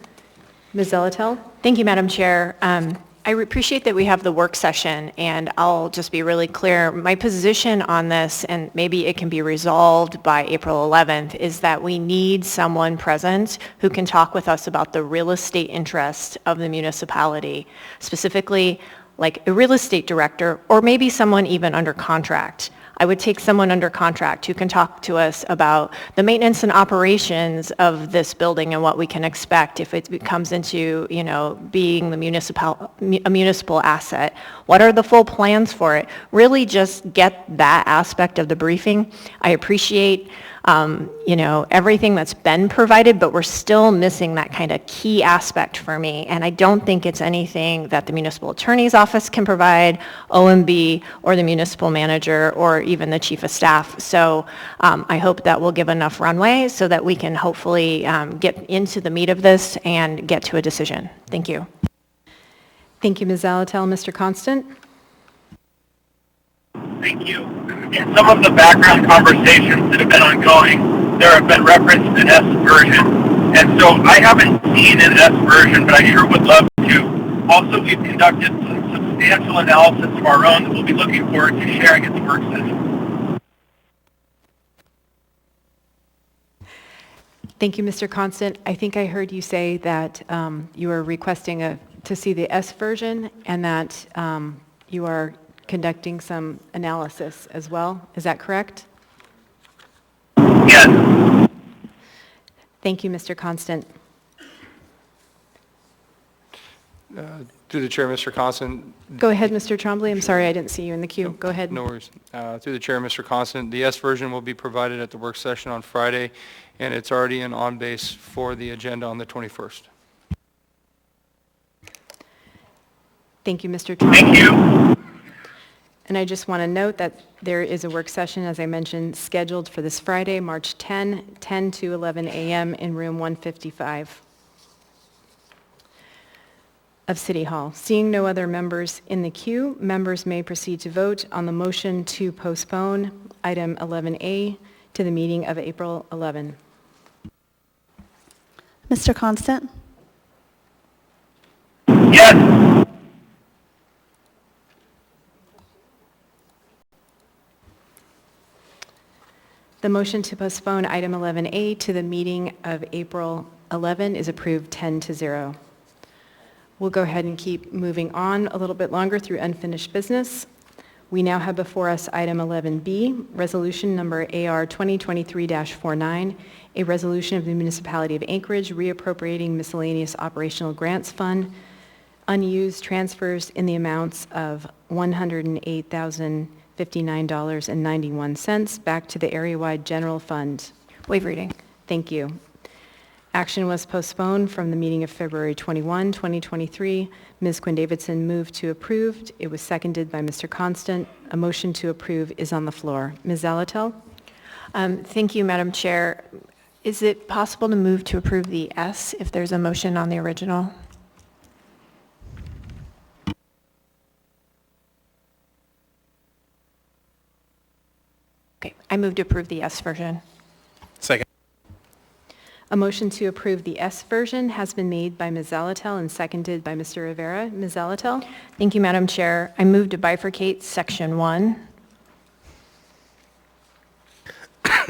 Ms. Zalatel? Thank you, Madam Chair. I appreciate that we have the work session, and I'll just be really clear. My position on this, and maybe it can be resolved by April 11th, is that we need someone present who can talk with us about the real estate interest of the municipality, specifically like a real estate director, or maybe someone even under contract. I would take someone under contract who can talk to us about the maintenance and operations of this building and what we can expect if it comes into, you know, being a municipal asset. What are the full plans for it? Really just get that aspect of the briefing. I appreciate you know, everything that's been provided, but we're still missing that kind of key aspect for me. And I don't think it's anything that the municipal attorney's office can provide, OMB, or the municipal manager, or even the chief of staff. So I hope that will give enough runway so that we can hopefully get into the meat of this and get to a decision. Thank you. Thank you, Ms. Zalatel. Mr. Constant? Thank you. In some of the background conversations that have been ongoing, there have been reference to S version. And so I haven't seen an S version, but I sure would love to. Also, we've conducted some substantial analysis of our own that we'll be looking forward to sharing at the work session. Thank you, Mr. Constant. I think I heard you say that you are requesting to see the S version and that you are conducting some analysis as well. Is that correct? Yes. Thank you, Mr. Constant. Through the chair, Mr. Constant. Go ahead, Mr. Trombley. I'm sorry I didn't see you in the queue. Go ahead. No worries. Through the chair, Mr. Constant, the S version will be provided at the work session on Friday, and it's already in OnBase for the agenda on the 21st. Thank you, Mr. Trombley. Thank you. And I just want to note that there is a work session, as I mentioned, scheduled for this Friday, March 10 to 11 a.m. in room 155 of City Hall. Seeing no other members in the queue, members may proceed to vote on the motion to postpone item 11A to the meeting of April 11. Mr. Constant? Yes. The motion to postpone item 11A to the meeting of April 11 is approved 10-0. We'll go ahead and keep moving on a little bit longer through unfinished business. We now have before us item 11B, resolution number AR 2023-49, a resolution of the Municipality of Anchorage reappropriating miscellaneous operational grants fund, unused transfers in the amounts of $108,059.91 back to the area-wide general fund. Waive reading. Thank you. Action was postponed from the meeting of February 21, 2023. Ms. Quinn Davidson moved to approve. It was seconded by Mr. Constant. A motion to approve is on the floor. Ms. Zalatel? Thank you, Madam Chair. Is it possible to move to approve the S if there's a motion on the original? Okay, I move to approve the S version. Second. A motion to approve the S version has been made by Ms. Zalatel and seconded by Mr. Rivera. Ms. Zalatel? Thank you, Madam Chair. I move to bifurcate Section 1.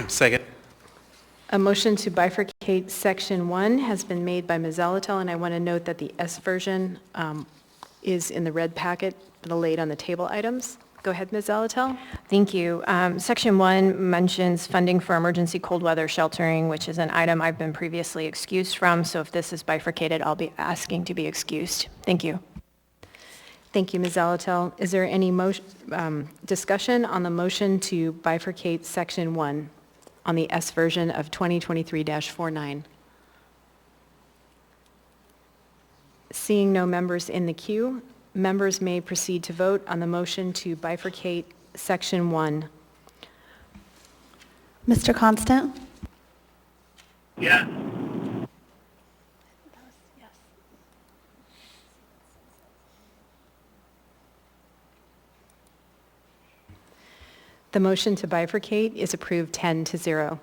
Second. A motion to bifurcate Section 1 has been made by Ms. Zalatel, and I want to note that the S version is in the red packet, laid on the table items. Go ahead, Ms. Zalatel. Thank you. Section 1 mentions funding for emergency cold weather sheltering, which is an item I've been previously excused from, so if this is bifurcated, I'll be asking to be excused. Thank you. Thank you, Ms. Zalatel. Is there any discussion on the motion to bifurcate Section 1 on the S version of 2023-49? Seeing no members in the queue, members may proceed to vote on the motion to bifurcate Section 1. Mr. Constant? Yes. The motion to bifurcate is approved 10-0.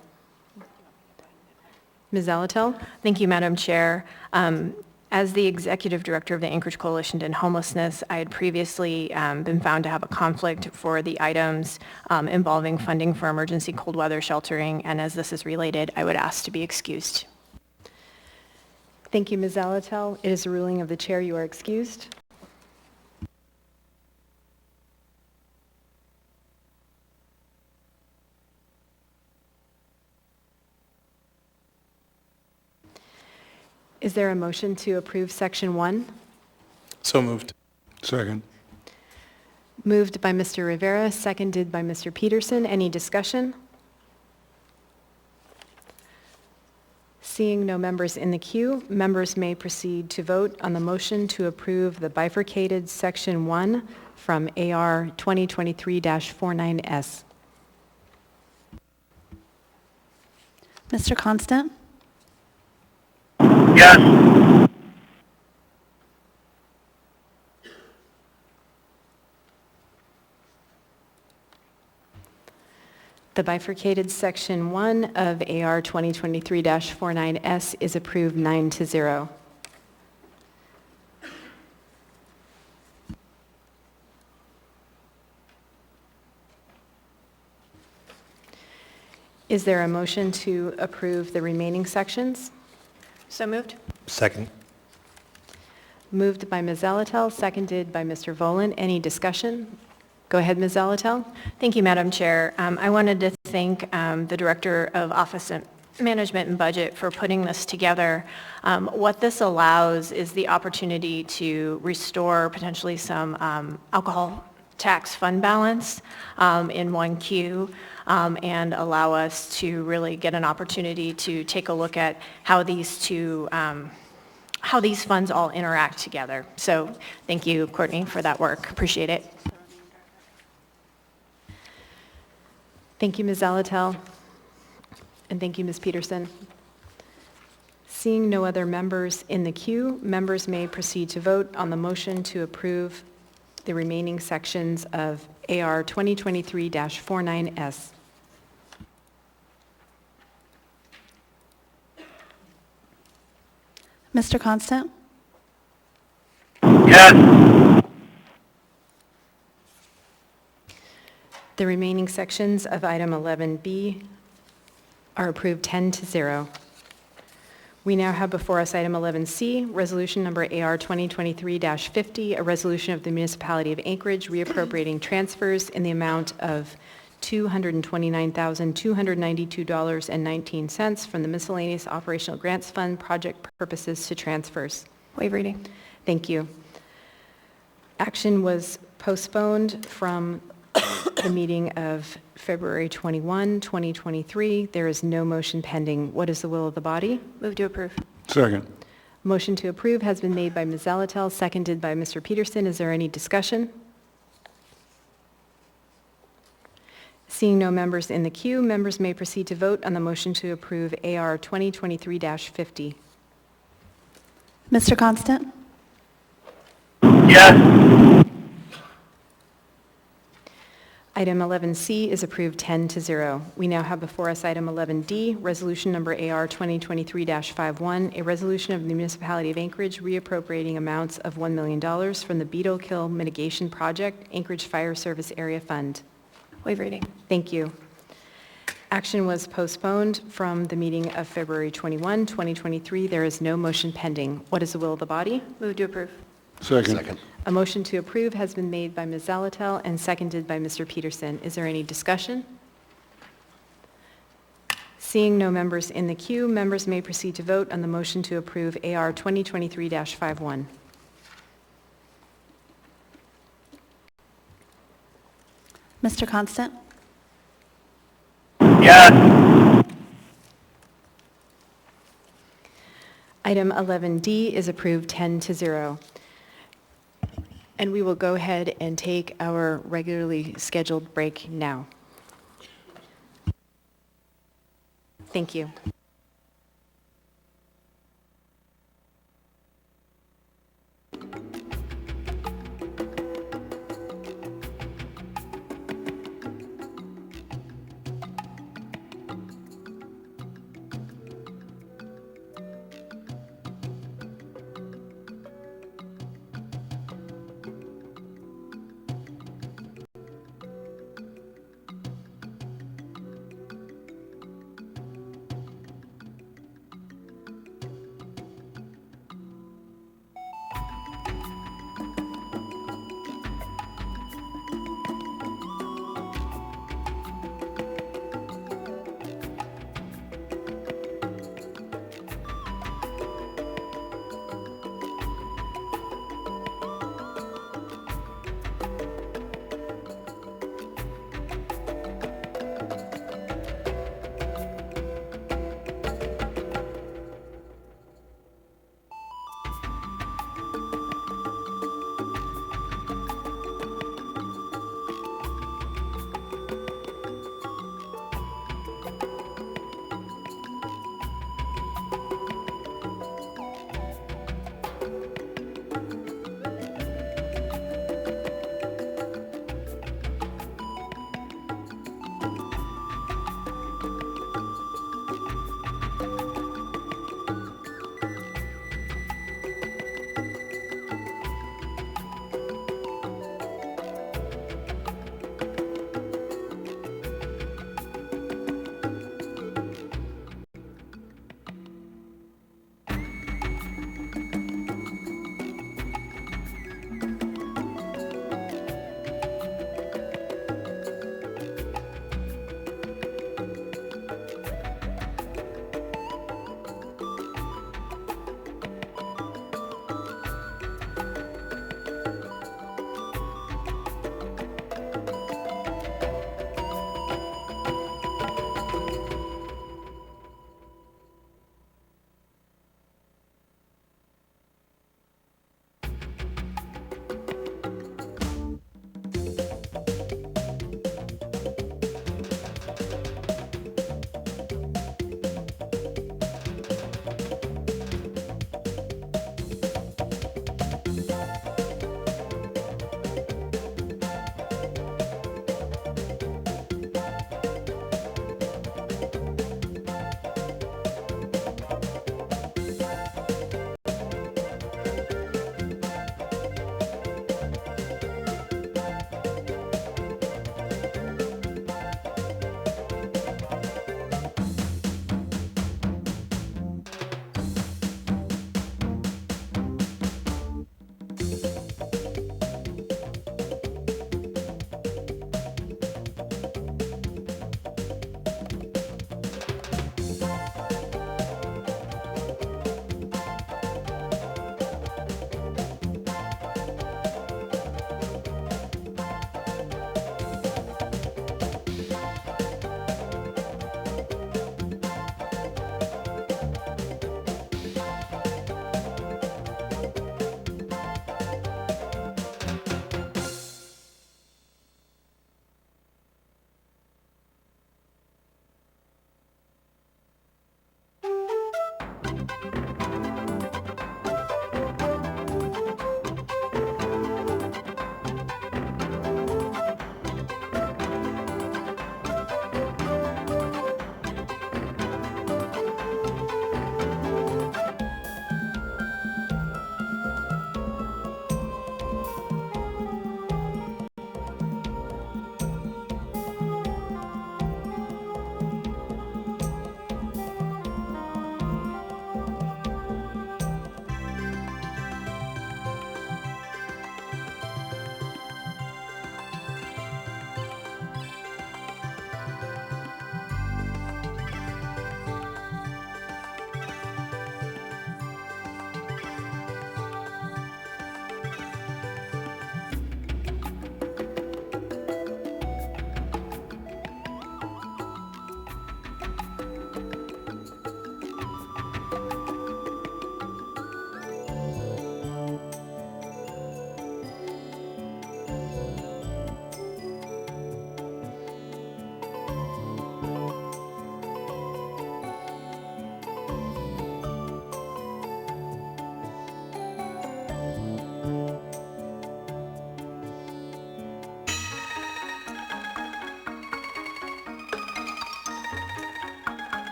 Ms. Zalatel? Thank you, Madam Chair. As the Executive Director of the Anchorage Coalition to End Homelessness, I had previously been found to have a conflict for the items involving funding for emergency cold weather sheltering, and as this is related, I would ask to be excused. Thank you, Ms. Zalatel. It is a ruling of the chair. You are excused. Is there a motion to approve Section 1? So moved. Second. Moved by Mr. Rivera, seconded by Mr. Peterson. Any discussion? Seeing no members in the queue, members may proceed to vote on the motion to approve the bifurcated Section 1 from AR 2023-49S. Mr. Constant? Yes. The bifurcated Section 1 of AR 2023-49S is approved 9-0. Is there a motion to approve the remaining sections? So moved. Second. Moved by Ms. Zalatel, seconded by Mr. Volan. Any discussion? Go ahead, Ms. Zalatel. Thank you, Madam Chair. I wanted to thank the Director of Office Management and Budget for putting this together. What this allows is the opportunity to restore potentially some alcohol tax fund balance in 1Q and allow us to really get an opportunity to take a look at how these funds all interact together. So thank you, Courtney, for that work. Appreciate it. Thank you, Ms. Zalatel. And thank you, Ms. Peterson. Seeing no other members in the queue, members may proceed to vote on the motion to approve the remaining sections of AR 2023-49S. Mr. Constant? Yes. The remaining sections of item 11B are approved 10-0. We now have before us item 11C, resolution number AR 2023-50, a resolution of the Municipality of Anchorage reappropriating transfers in the amount of $229,292.19 from the Miscellaneous Operational Grants Fund project purposes to transfers. Waive reading. Thank you. Action was postponed from the meeting of February 21, 2023. There is no motion pending. What is the will of the body? Move to approve. Second. Motion to approve has been made by Ms. Zalatel, seconded by Mr. Peterson. Is there any discussion? Seeing no members in the queue, members may proceed to vote on the motion to approve AR 2023-50. Mr. Constant? Yes. Item 11C is approved 10-0. We now have before us item 11D, resolution number AR 2023-51, a resolution of the Municipality of Anchorage reappropriating amounts of $1 million from the Beetle Kill Mitigation Project, Anchorage Fire Service Area Fund. Waive reading. Thank you. Action was postponed from the meeting of February 21, 2023. There is no motion pending. What is the will of the body? Move to approve. Second. A motion to approve has been made by Ms. Zalatel and seconded by Mr. Peterson. Is there any discussion? Seeing no members in the queue, members may proceed to vote on the motion to approve AR 2023-51. Mr. Constant? Yes. Item 11D is approved 10-0. And we will go ahead and take our regularly scheduled break now. Thank you.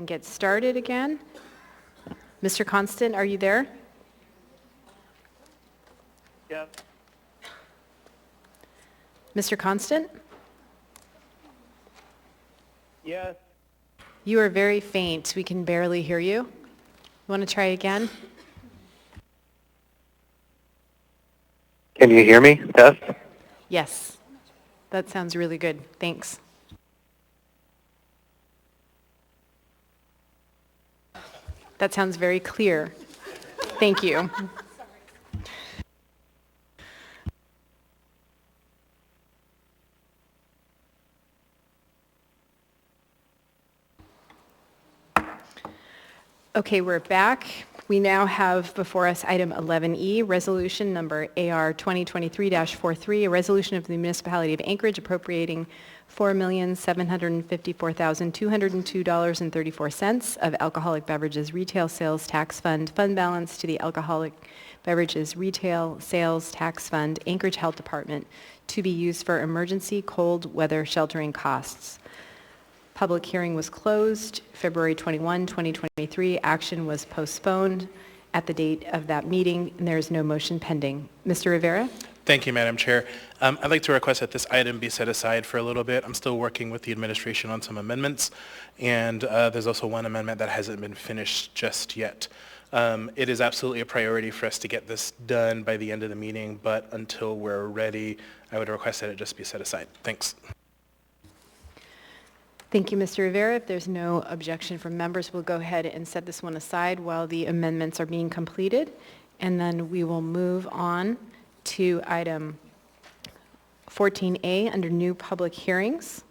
get started again. Mr. Constant, are you there? Yes. Mr. Constant? Yes. You are very faint. We can barely hear you. You want to try again? Can you hear me? Test? Yes. That sounds really good. Thanks. That sounds very clear. Thank you. Okay, we're back. We now have before us item 11E, resolution number AR 2023-43, a resolution of the Municipality of Anchorage appropriating $4,754,202.34 of alcoholic beverages retail sales tax fund balance to the Alcoholic Beverages Retail Sales Tax Fund, Anchorage Health Department, to be used for emergency cold weather sheltering costs. Public hearing was closed February 21, 2023. Action was postponed at the date of that meeting, and there is no motion pending. Mr. Rivera? Thank you, Madam Chair. I'd like to request that this item be set aside for a little bit. I'm still working with the administration on some amendments, and there's also one amendment that hasn't been finished just yet. It is absolutely a priority for us to get this done by the end of the meeting, but until we're ready, I would request that it just be set aside. Thanks. Thank you, Mr. Rivera. If there's no objection from members, we'll go ahead and set this one aside while the amendments are being completed, and then we will move on to item 14A under new public hearings.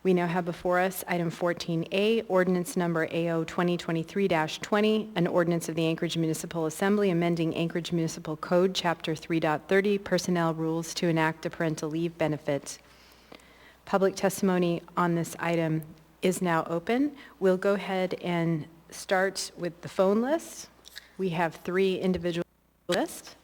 We now have before us item 14A, ordinance number AO 2023-20, an ordinance of the Anchorage Municipal Assembly amending Anchorage Municipal Code, Chapter 3.30, Personnel Rules to enact a parental leave benefit. Public testimony on this item is now open. We'll go ahead and start with the phone list. We have 3 individual lists.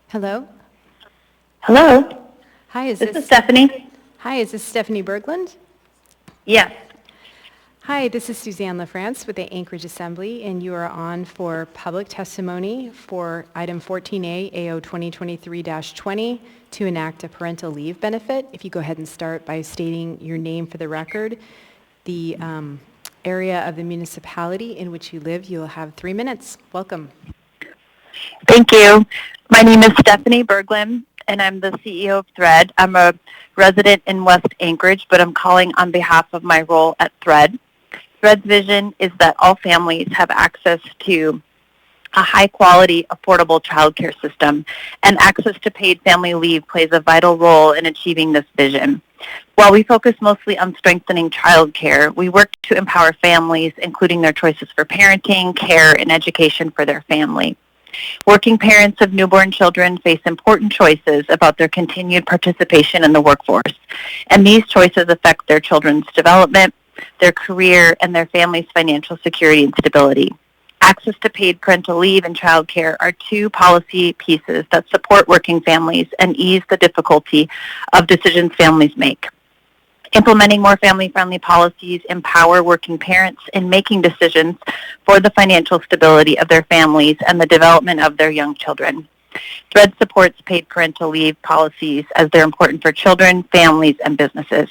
Hello? Hello? Hi, is This is Stephanie. Hi, is this Stephanie Berglund? Yes. Hi, this is Suzanne LaFrance with the Anchorage Assembly, and you are on for public testimony for item 14A, AO 2023-20, to enact a parental leave benefit. If you go ahead and start by stating your name for the record, the area of the municipality in which you live, you'll have 3 minutes. Welcome. Thank you. My name is Stephanie Berglund, and I'm the CEO of Thread. I'm a resident in West Anchorage, but I'm calling on behalf of my role at Thread. Thread's vision is that all families have access to a high-quality, affordable child care system, and access to paid family leave plays a vital role in achieving this vision. While we focus mostly on strengthening child care, we work to empower families, including their choices for parenting, care, and education for their family. Working parents of newborn children face important choices about their continued participation in the workforce, and these choices affect their children's development, their career, and their family's financial security and stability. Access to paid parental leave and child care are 2 policy pieces that support working families and ease the difficulty of decisions families make. Implementing more family-friendly policies empower working parents in making decisions for the financial stability of their families and the development of their young children. Thread supports paid parental leave policies as they're important for children, families, and businesses.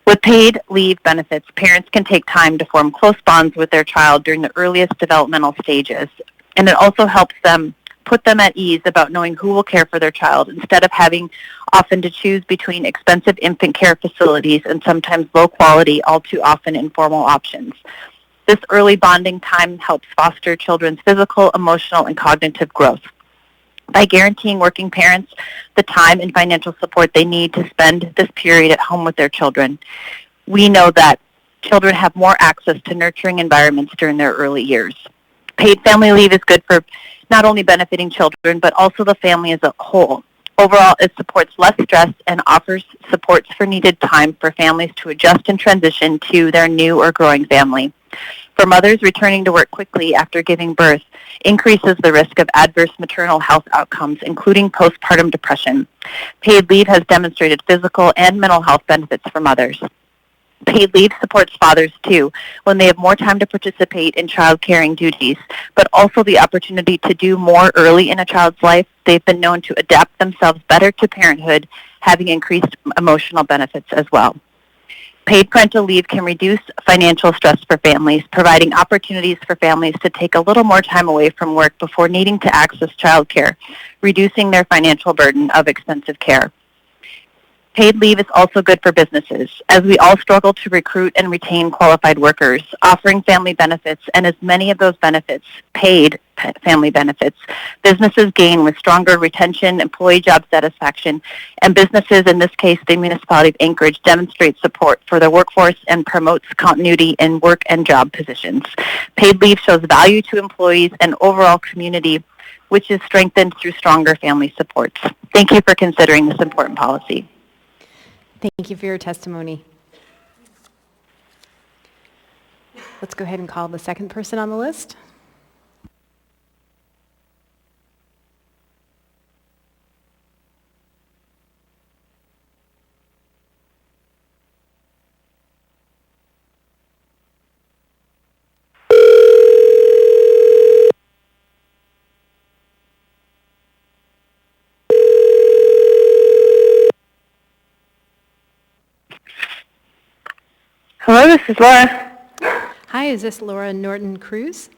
With paid leave benefits, parents can take time to form close bonds with their child during the earliest developmental stages, and it also helps them put them at ease about knowing who will care for their child instead of having often to choose between expensive infant care facilities and sometimes low quality, all too often informal options. This early bonding time helps foster children's physical, emotional, and cognitive growth. By guaranteeing working parents the time and financial support they need to spend this period at home with their children, we know that children have more access to nurturing environments during their early years. Paid family leave is good for not only benefiting children, but also the family as a whole. Overall, it supports less stress and offers supports for needed time for families to adjust and transition to their new or growing family. For mothers, returning to work quickly after giving birth increases the risk of adverse maternal health outcomes, including postpartum depression. Paid leave has demonstrated physical and mental health benefits for mothers. Paid leave supports fathers, too, when they have more time to participate in child caring duties, but also the opportunity to do more early in a child's life. They've been known to adapt themselves better to parenthood, having increased emotional benefits as well. Paid parental leave can reduce financial stress for families, providing opportunities for families to take a little more time away from work before needing to access child care, reducing their financial burden of expensive care. Paid leave is also good for businesses, as we all struggle to recruit and retain qualified workers. Offering family benefits, and as many of those benefits, paid family benefits, businesses gain with stronger retention, employee job satisfaction, and businesses, in this case the municipality of Anchorage, demonstrate support for their workforce and promotes continuity in work and job positions. Paid leave shows value to employees and overall community, which is strengthened through stronger family supports. Thank you for considering this important policy. Thank you for your testimony. Let's go ahead and call the second person on the list. Hello, this is Laura. Hi, is this Laura Norton-Cruz?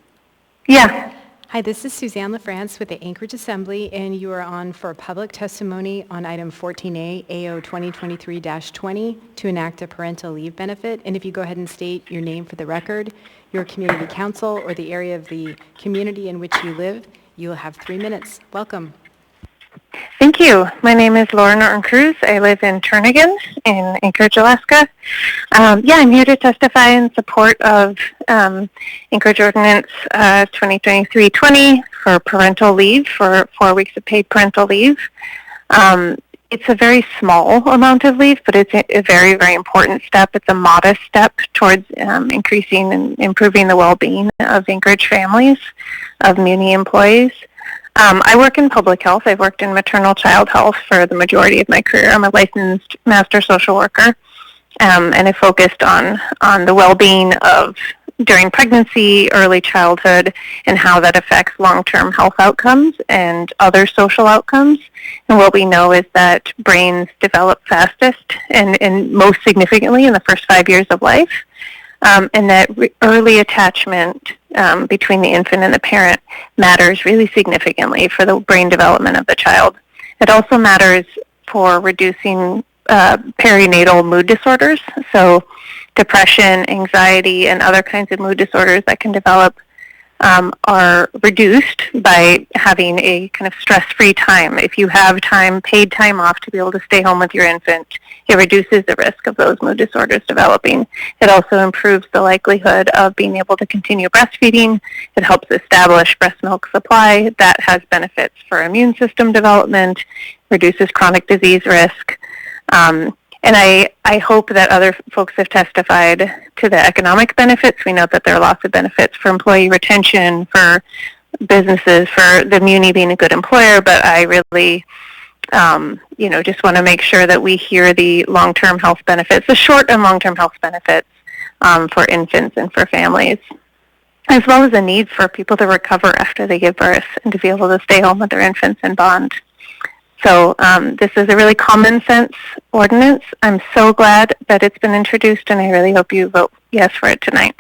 Yeah. Hi, this is Suzanne LaFrance with the Anchorage Assembly, and you are on for public testimony on item 14A, AO 2023-20, to enact a parental leave benefit. And if you go ahead and state your name for the record, your community council, or the area of the community in which you live, you'll have 3 minutes. Welcome. Thank you. My name is Laura Norton-Cruz. I live in Turnagain in Anchorage, Alaska. I'm here to testify in support of Anchorage Ordinance 2023-20 for parental leave, for 4 weeks of paid parental leave. It's a very small amount of leave, but it's a very, very important step. It's a modest step towards increasing and improving the well-being of Anchorage families, of Muni employees. I work in public health. I've worked in maternal child health for the majority of my career. I'm a licensed master social worker, and I focused on the well-being of during pregnancy, early childhood, and how that affects long-term health outcomes and other social outcomes. And what we know is that brains develop fastest and most significantly in the first 5 years of life. And that early attachment between the infant and the parent matters really significantly for the brain development of the child. It also matters for reducing perinatal mood disorders, so depression, anxiety, and other kinds of mood disorders that can develop are reduced by having a kind of stress-free time. If you have time, paid time off to be able to stay home with your infant, it reduces the risk of those mood disorders developing. It also improves the likelihood of being able to continue breastfeeding. It helps establish breast milk supply. That has benefits for immune system development, reduces chronic disease risk. And I hope that other folks have testified to the economic benefits. We know that there are lots of benefits for employee retention, for businesses, for the Muni being a good employer, but I really, just want to make sure that we hear the long-term health benefits, the short and long-term health benefits for infants and for families, as well as the need for people to recover after they give birth and to be able to stay home with their infants and bond. So this is a really common sense ordinance. I'm so glad that it's been introduced, and I really hope you vote yes for it tonight.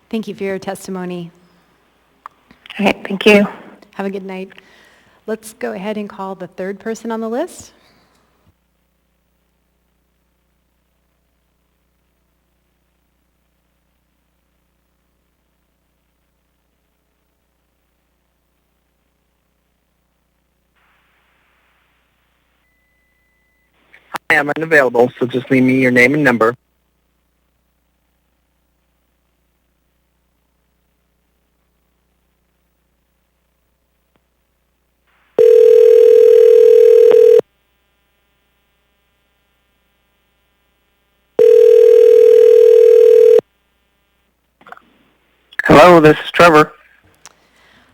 Thank you for your testimony. All right, thank you. Have a good night. Let's go ahead and call the third person on the list. I am unavailable, so just leave me your name and number. Hello, this is Trevor.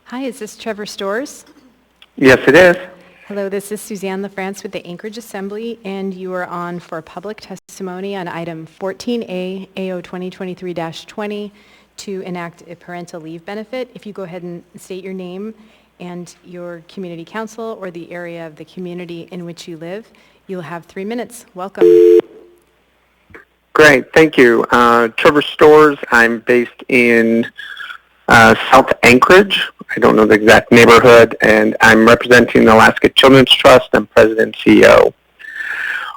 Hi, is this Trevor Stores? Yes, it is. Hello, this is Suzanne LaFrance with the Anchorage Assembly, and you are on for public testimony on item 14A, AO 2023-20, to enact a parental leave benefit. If you go ahead and state your name and your community council or the area of the community in which you live, you'll have 3 minutes. Welcome. Great, thank you. Trevor Stores, I'm based in South Anchorage. I don't know the exact neighborhood, and I'm representing the Alaska Children's Trust. I'm president and CEO.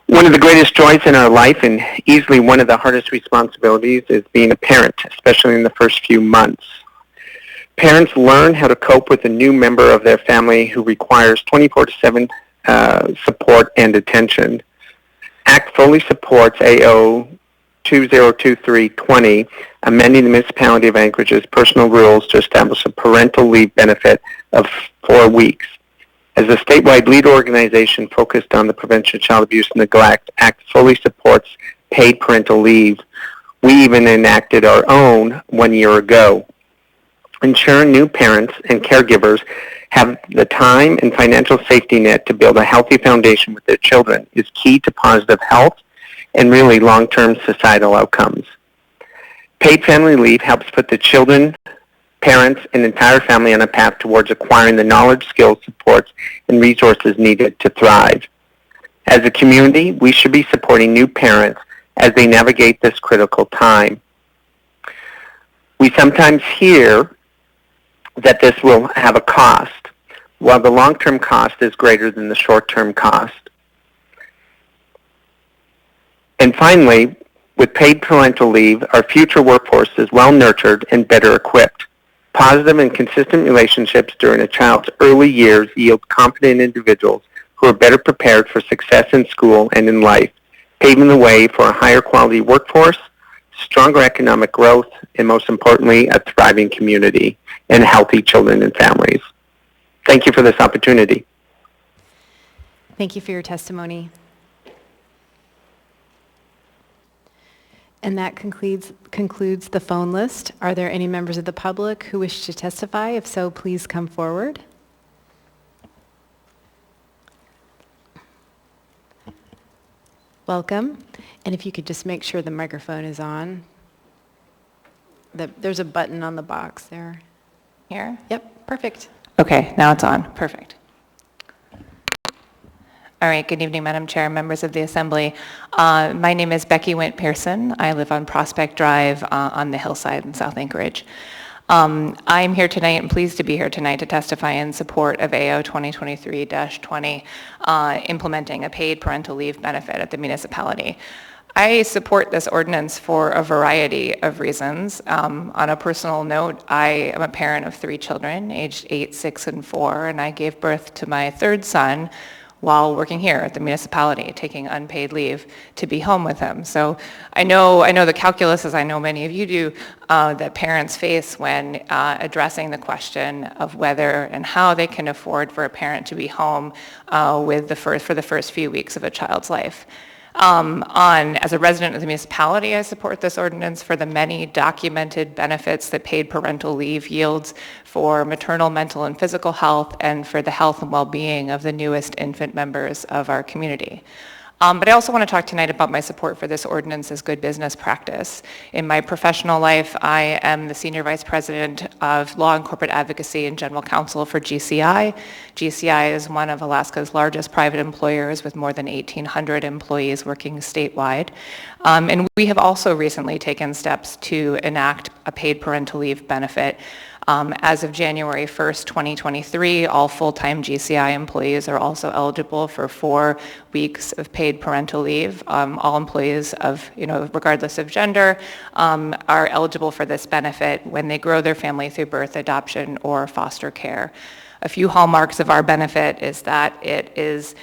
One of the greatest joys in our life and easily one of the hardest responsibilities is being a parent, especially in the first few months. Parents learn how to cope with a new member of their family who requires 24/7 support and attention. ACT fully supports AO 2023-20, amending the Municipality of Anchorage's personal rules to establish a parental leave benefit of 4 weeks. As a statewide lead organization focused on the prevention of child abuse and neglect, ACT fully supports paid parental leave. We even enacted our own 1 year ago. Ensuring new parents and caregivers have the time and financial safety net to build a healthy foundation with their children is key to positive health and really long-term societal outcomes. Paid family leave helps put the children, parents, and entire family on a path towards acquiring the knowledge, skills, supports, and resources needed to thrive. As a community, we should be supporting new parents as they navigate this critical time. We sometimes hear that this will have a cost, while the long-term cost is greater than the short-term cost. And finally, with paid parental leave, our future workforce is well nurtured and better equipped. Positive and consistent relationships during a child's early years yield confident individuals who are better prepared for success in school and in life, paving the way for a higher quality workforce, stronger economic growth, and most importantly, a thriving community and healthy children and families. Thank you for this opportunity. Thank you for your testimony. And that concludes the phone list. Are there any members of the public who wish to testify? If so, please come forward. Welcome. And if you could just make sure the microphone is on. There's a button on the box there. Here? Yep, perfect. Okay, now it's on. Perfect. All right, good evening, Madam Chair, members of the Assembly. My name is Becky Wint Pearson. I live on Prospect Drive on the hillside in South Anchorage. I'm here tonight and pleased to be here tonight to testify in support of AO 2023-20, implementing a paid parental leave benefit at the municipality. I support this ordinance for a variety of reasons. On a personal note, I am a parent of 3 children, aged 8, 6, and 4, and I gave birth to my 3rd son while working here at the municipality, taking unpaid leave to be home with him. So I know the calculus, as I know many of you do, that parents face when addressing the question of whether and how they can afford for a parent to be home for the first few weeks of a child's life. As a resident of the municipality, I support this ordinance for the many documented benefits that paid parental leave yields for maternal, mental, and physical health, and for the health and well-being of the newest infant members of our community. But I also want to talk tonight about my support for this ordinance as good business practice. In my professional life, I am the Senior Vice President of Law and Corporate Advocacy and General Counsel for GCI. GCI is one of Alaska's largest private employers with more than 1,800 employees working statewide. And we have also recently taken steps to enact a paid parental leave benefit. As of January 1st, 2023, all full-time GCI employees are also eligible for 4 weeks of paid parental leave. All employees regardless of gender, are eligible for this benefit when they grow their family through birth, adoption, or foster care. A few hallmarks of our benefit is that it is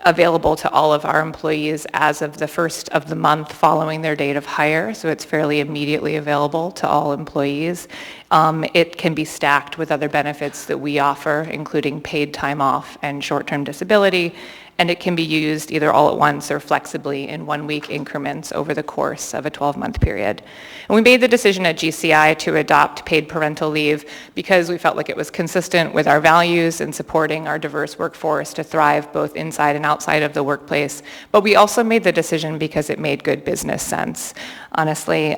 available to all of our employees as of the first of the month following their date of hire, so it's fairly immediately available to all employees. It can be stacked with other benefits that we offer, including paid time off and short-term disability, and it can be used either all at once or flexibly in 1-week increments over the course of a 12-month period. And we made the decision at GCI to adopt paid parental leave because we felt like it was consistent with our values in supporting our diverse workforce to thrive both inside and outside of the workplace. But we also made the decision because it made good business sense. Honestly,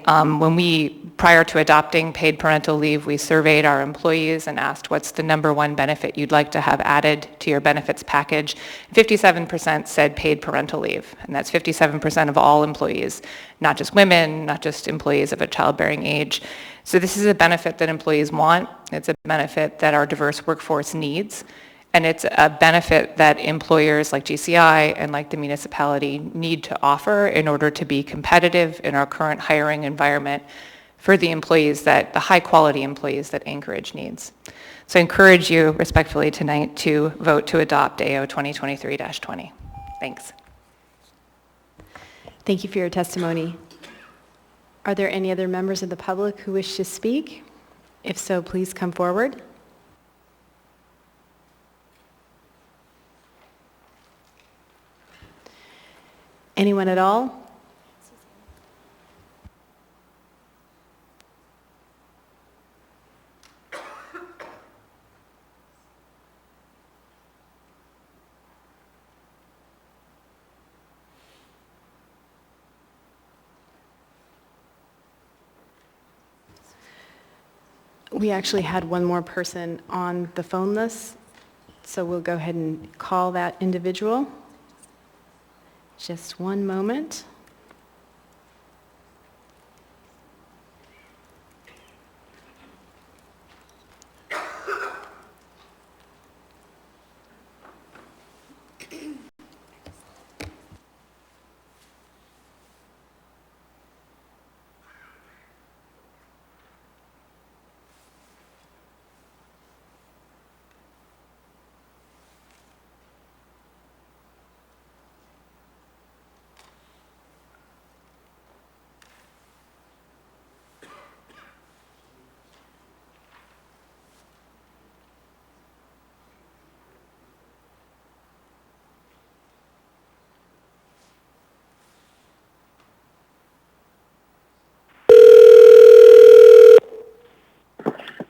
prior to adopting paid parental leave, we surveyed our employees and asked what's the number one benefit you'd like to have added to your benefits package. 57% said paid parental leave, and that's 57% of all employees, not just women, not just employees of a childbearing age. So this is a benefit that employees want. It's a benefit that our diverse workforce needs. And it's a benefit that employers like GCI and like the municipality need to offer in order to be competitive in our current hiring environment for the high quality employees that Anchorage needs. So I encourage you respectfully tonight to vote to adopt AO 2023-20. Thanks. Thank you for your testimony. Are there any other members of the public who wish to speak? If so, please come forward. Anyone at all? We actually had one more person on the phone list, so we'll go ahead and call that individual. Just one moment.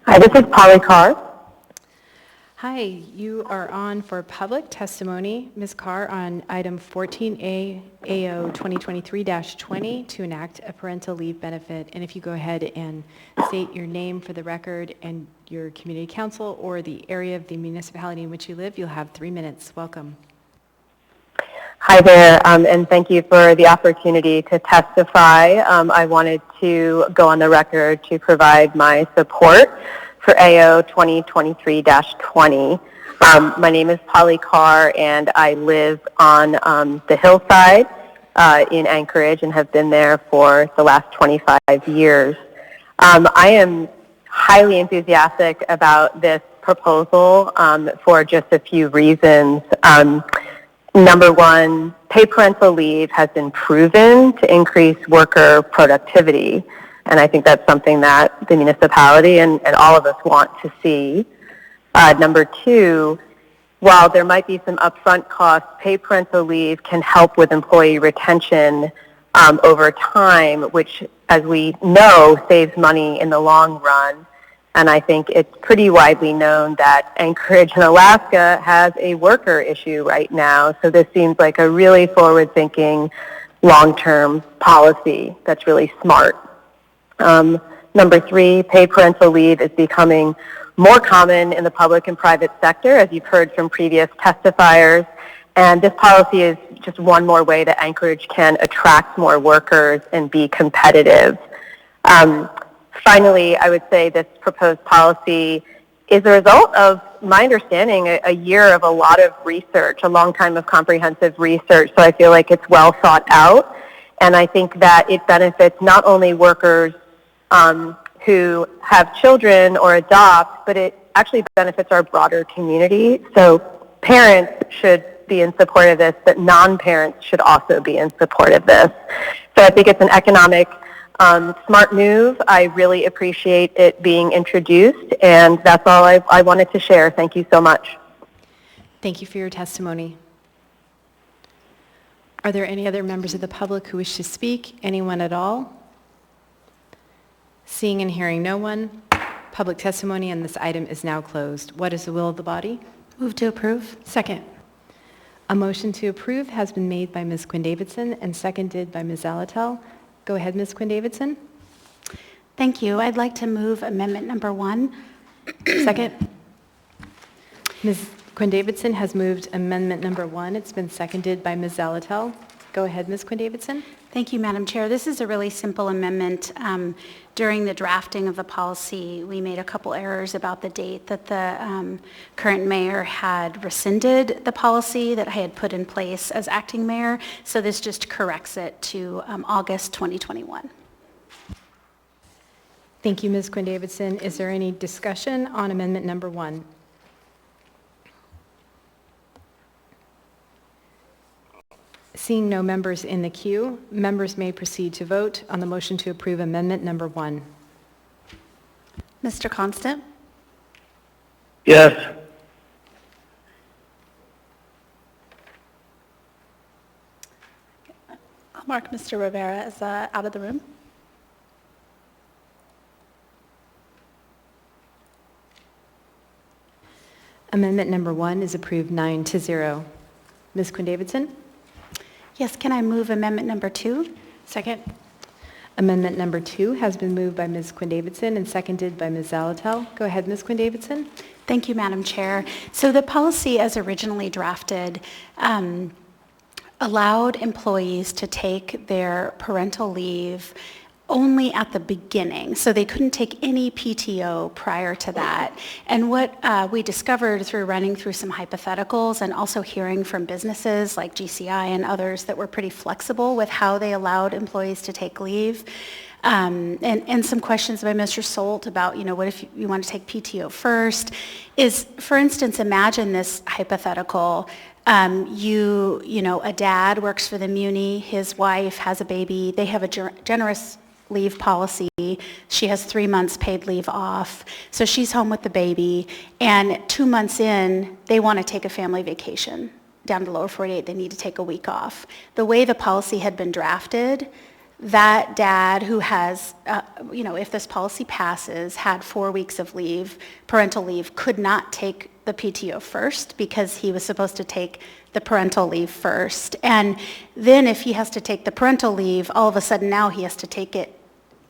Hi, this is Polly Carr. Hi, you are on for public testimony, Ms. Carr, on item 14A AO 2023-20 to enact a parental leave benefit. And if you go ahead and state your name for the record and your community council or the area of the municipality in which you live, you'll have 3 minutes. Welcome. Hi there, and thank you for the opportunity to testify. I wanted to go on the record to provide my support for AO 2023-20. My name is Polly Carr, and I live on the hillside in Anchorage and have been there for the last 25 years. I am highly enthusiastic about this proposal for just a few reasons. Number one, paid parental leave has been proven to increase worker productivity, and I think that's something that the municipality and all of us want to see. Number two, while there might be some upfront costs, paid parental leave can help with employee retention over time, which, as we know, saves money in the long run. And I think it's pretty widely known that Anchorage in Alaska has a worker issue right now. So this seems like a really forward-thinking, long-term policy that's really smart. Number three, paid parental leave is becoming more common in the public and private sector, as you've heard from previous testifiers. And this policy is just one more way that Anchorage can attract more workers and be competitive. Finally, I would say this proposed policy is a result of, my understanding, a year of a lot of research, a long time of comprehensive research, so I feel like it's well thought out. And I think that it benefits not only workers who have children or adopt, but it actually benefits our broader community. So parents should be in support of this, but non-parents should also be in support of this. So I think it's an economic smart move. I really appreciate it being introduced, and that's all I wanted to share. Thank you so much. Thank you for your testimony. Are there any other members of the public who wish to speak? Anyone at all? Seeing and hearing no one, public testimony on this item is now closed. What is the will of the body? Move to approve. Second. A motion to approve has been made by Ms. Quinn-Davidson and seconded by Ms. Zalatel. Go ahead, Ms. Quinn-Davidson. Thank you. I'd like to move amendment number 1. Second. Ms. Quinn-Davidson has moved amendment number 1. It's been seconded by Ms. Zalatel. Go ahead, Ms. Quinn-Davidson. Thank you, Madam Chair. This is a really simple amendment. During the drafting of the policy, we made a couple errors about the date that the current mayor had rescinded the policy that I had put in place as acting mayor. So this just corrects it to August 2021. Thank you, Ms. Quinn-Davidson. Is there any discussion on amendment number 1? Seeing no members in the queue, members may proceed to vote on the motion to approve amendment number 1. Mr. Constant? Yes. I'll mark Mr. Rivera as out of the room. Amendment number 1 is approved 9-0. Ms. Quinn-Davidson? Yes, can I move amendment number 2? Second. Amendment number 2 has been moved by Ms. Quinn-Davidson and seconded by Ms. Zalatel. Go ahead, Ms. Quinn-Davidson. Thank you, Madam Chair. So the policy as originally drafted allowed employees to take their parental leave only at the beginning, so they couldn't take any PTO prior to that. And what we discovered through running through some hypotheticals and also hearing from businesses like GCI and others that were pretty flexible with how they allowed employees to take leave, and some questions by Mr. Solt about, what if you want to take PTO first, is, for instance, imagine this hypothetical. A dad works for the Muni, his wife has a baby, they have a generous leave policy. She has 3 months paid leave off. So she's home with the baby, and 2 months in, they want to take a family vacation. Down to lower 48, they need to take a week off. The way the policy had been drafted, that dad who has, if this policy passes, had 4 weeks of leave, parental leave, could not take the PTO first because he was supposed to take the parental leave first. And then if he has to take the parental leave, all of a sudden now he has to take it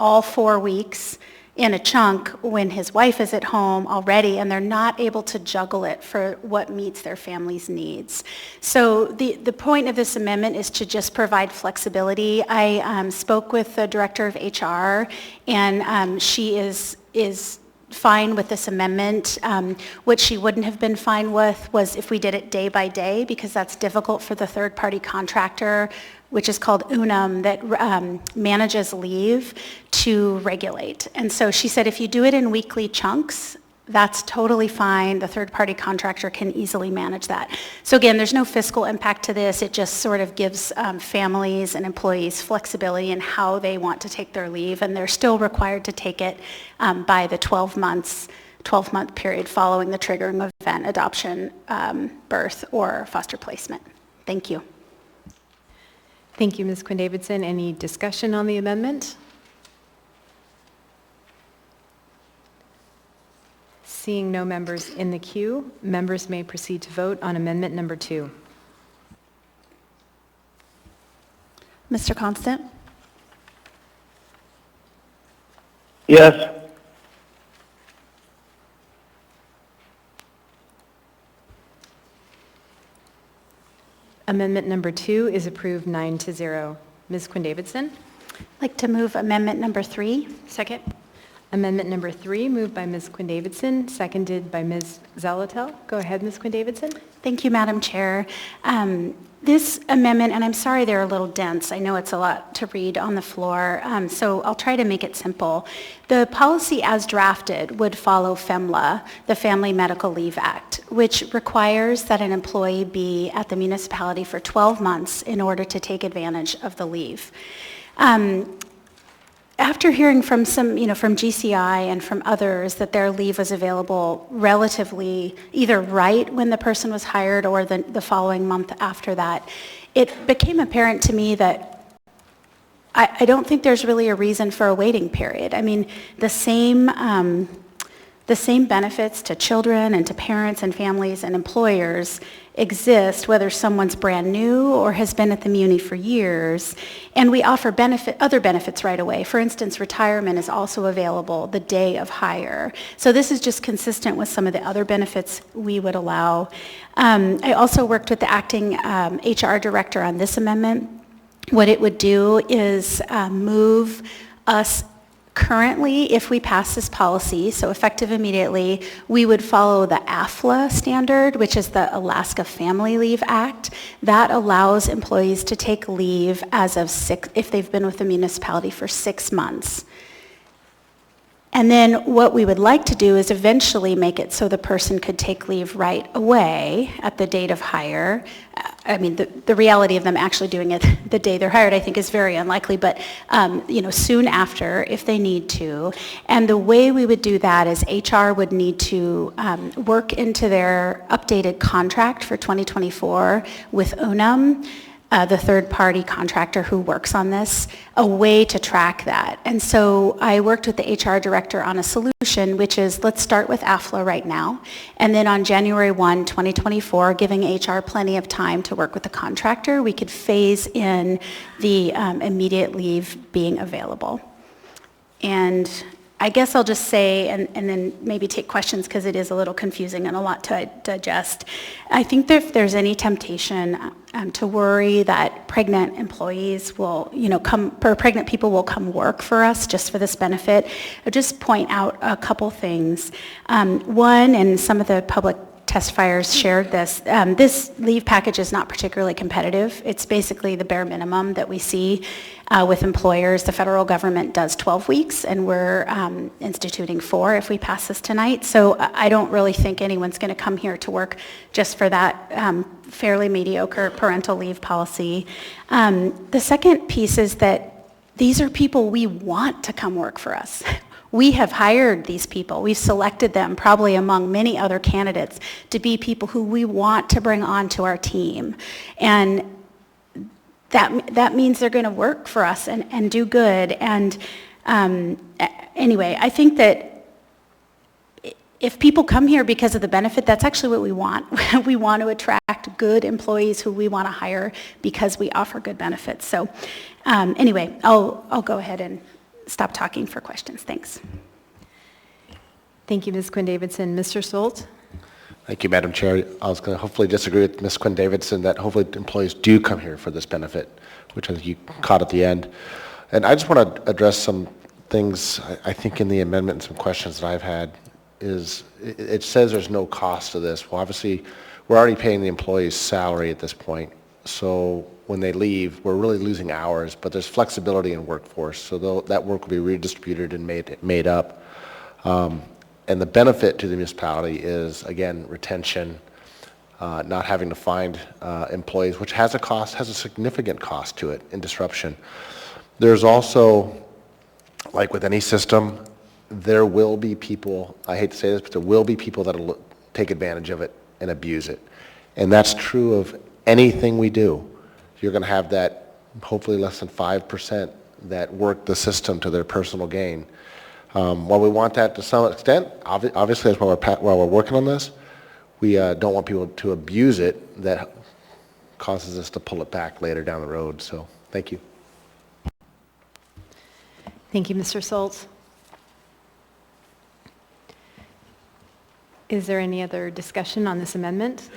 all 4 weeks in a chunk when his wife is at home already, and they're not able to juggle it for what meets their family's needs. So the point of this amendment is to just provide flexibility. I spoke with the director of HR, and she is fine with this amendment. What she wouldn't have been fine with was if we did it day by day, because that's difficult for the third-party contractor, which is called UNUM, that manages leave, to regulate. And so she said if you do it in weekly chunks, that's totally fine. The third-party contractor can easily manage that. So again, there's no fiscal impact to this. It just sort of gives families and employees flexibility in how they want to take their leave, and they're still required to take it by the 12-month period following the triggering event, adoption, birth, or foster placement. Thank you. Thank you, Ms. Quinn-Davidson. Any discussion on the amendment? Seeing no members in the queue, members may proceed to vote on amendment number 2. Mr. Constant? Yes. Amendment number 2 is approved 9-0. Ms. Quinn-Davidson? I'd like to move amendment number 3. Second. Amendment number 3, moved by Ms. Quinn-Davidson, seconded by Ms. Zalatel. Go ahead, Ms. Quinn-Davidson. Thank you, Madam Chair. This amendment, and I'm sorry they're a little dense. I know it's a lot to read on the floor, so I'll try to make it simple. The policy as drafted would follow FEMLA, the Family Medical Leave Act, which requires that an employee be at the municipality for 12 months in order to take advantage of the leave. After hearing from some, from GCI and from others that their leave was available relatively either right when the person was hired or the following month after that, it became apparent to me that I don't think there's really a reason for a waiting period. I mean, the same benefits to children and to parents and families and employers exist whether someone's brand new or has been at the Muni for years, and we offer other benefits right away. For instance, retirement is also available the day of hire. So this is just consistent with some of the other benefits we would allow. I also worked with the acting HR director on this amendment. What it would do is move us currently, if we pass this policy, so effective immediately, we would follow the AFLA standard, which is the Alaska Family Leave Act. That allows employees to take leave as of if they've been with the municipality for 6 months. And then what we would like to do is eventually make it so the person could take leave right away at the date of hire. I mean, the reality of them actually doing it the day they're hired, I think, is very unlikely, but soon after if they need to. And the way we would do that is HR would need to work into their updated contract for 2024 with Unum, the third-party contractor who works on this, a way to track that. And so I worked with the HR director on a solution, which is let's start with AFLA right now, and then on January 1, 2024, giving HR plenty of time to work with the contractor, we could phase in the immediate leave being available. And I guess I'll just say, and then maybe take questions because it is a little confusing and a lot to digest. I think that if there's any temptation to worry that pregnant employees will, pregnant people will come work for us just for this benefit, I'll just point out a couple things. One, and some of the public testifiers shared this, this leave package is not particularly competitive. It's basically the bare minimum that we see with employers. The federal government does 12 weeks, and we're instituting 4 if we pass this tonight. So I don't really think anyone's going to come here to work just for that fairly mediocre parental leave policy. The second piece is that these are people we want to come work for us. We have hired these people. We've selected them, probably among many other candidates, to be people who we want to bring onto our team. And that means they're going to work for us and do good. And anyway, I think that if people come here because of the benefit, that's actually what we want. We want to attract good employees who we want to hire because we offer good benefits. So anyway, I'll go ahead and stop talking for questions. Thanks. Thank you, Ms. Quinn-Davidson. Mr. Solt? Thank you, Madam Chair. I was going to hopefully disagree with Ms. Quinn-Davidson that hopefully employees do come here for this benefit, which I think you caught at the end. And I just want to address some things, I think, in the amendment and some questions that I've had is it says there's no cost to this. Well, obviously, we're already paying the employee's salary at this point. So when they leave, we're really losing hours, but there's flexibility in workforce. So that work will be redistributed and made up. And the benefit to the municipality is, again, retention, not having to find employees, which has a significant cost to it in disruption. There's also, like with any system, there will be people, I hate to say this, but there will be people that will take advantage of it and abuse it. And that's true of anything we do. You're going to have that, hopefully less than 5% that work the system to their personal gain. While we want that to some extent, obviously that's while we're working on this, we don't want people to abuse it that causes us to pull it back later down the road. So thank you. Thank you, Mr. Solt. Is there any other discussion on this amendment?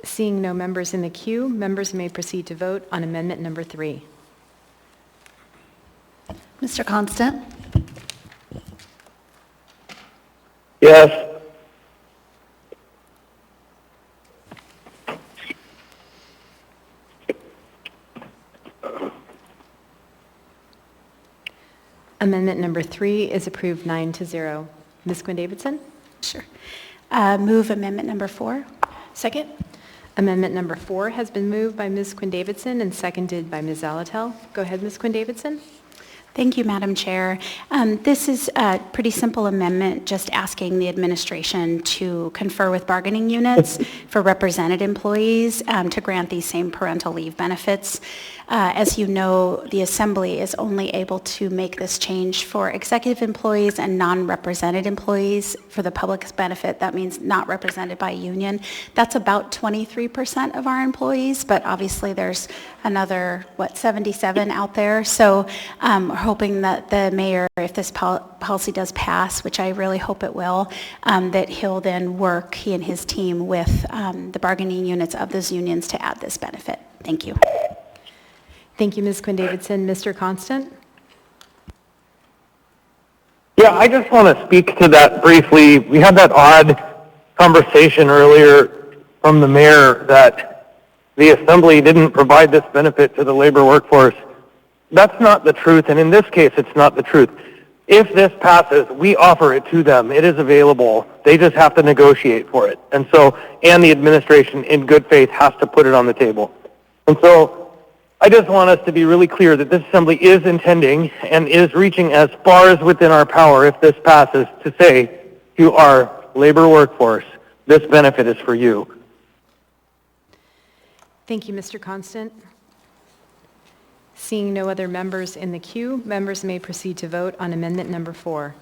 Seeing no members in the queue, members may proceed to vote on amendment number 3. Mr. Constant? Yes. Amendment number 3 is approved 9-0. Ms. Quinn Davidson? Sure. Move amendment number 4. Second? Amendment number 4 has been moved by Ms. Quinn Davidson and seconded by Ms. Zalatel. Go ahead, Ms. Quinn Davidson. Thank you, Madam Chair. This is a pretty simple amendment, just asking the administration to confer with bargaining units for represented employees to grant these same parental leave benefits. As you know, the Assembly is only able to make this change for executive employees and non-represented employees for the public's benefit. That means not represented by a union. That's about 23% of our employees, but obviously there's another, 77 out there. So we're hoping that the mayor, if this policy does pass, which I really hope it will, that he'll then work, he and his team, with the bargaining units of those unions to add this benefit. Thank you. Thank you, Ms. Quinn Davidson. Mr. Constant? Yeah, I just want to speak to that briefly. We had that odd conversation earlier from the mayor that the Assembly didn't provide this benefit to the labor workforce. That's not the truth, and in this case, it's not the truth. If this passes, we offer it to them. It is available. They just have to negotiate for it. And the administration, in good faith, has to put it on the table. And so I just want us to be really clear that this Assembly is intending and is reaching as far as within our power, if this passes, to say to our labor workforce, this benefit is for you. Thank you, Mr. Constant. Seeing no other members in the queue, members may proceed to vote on amendment number 4.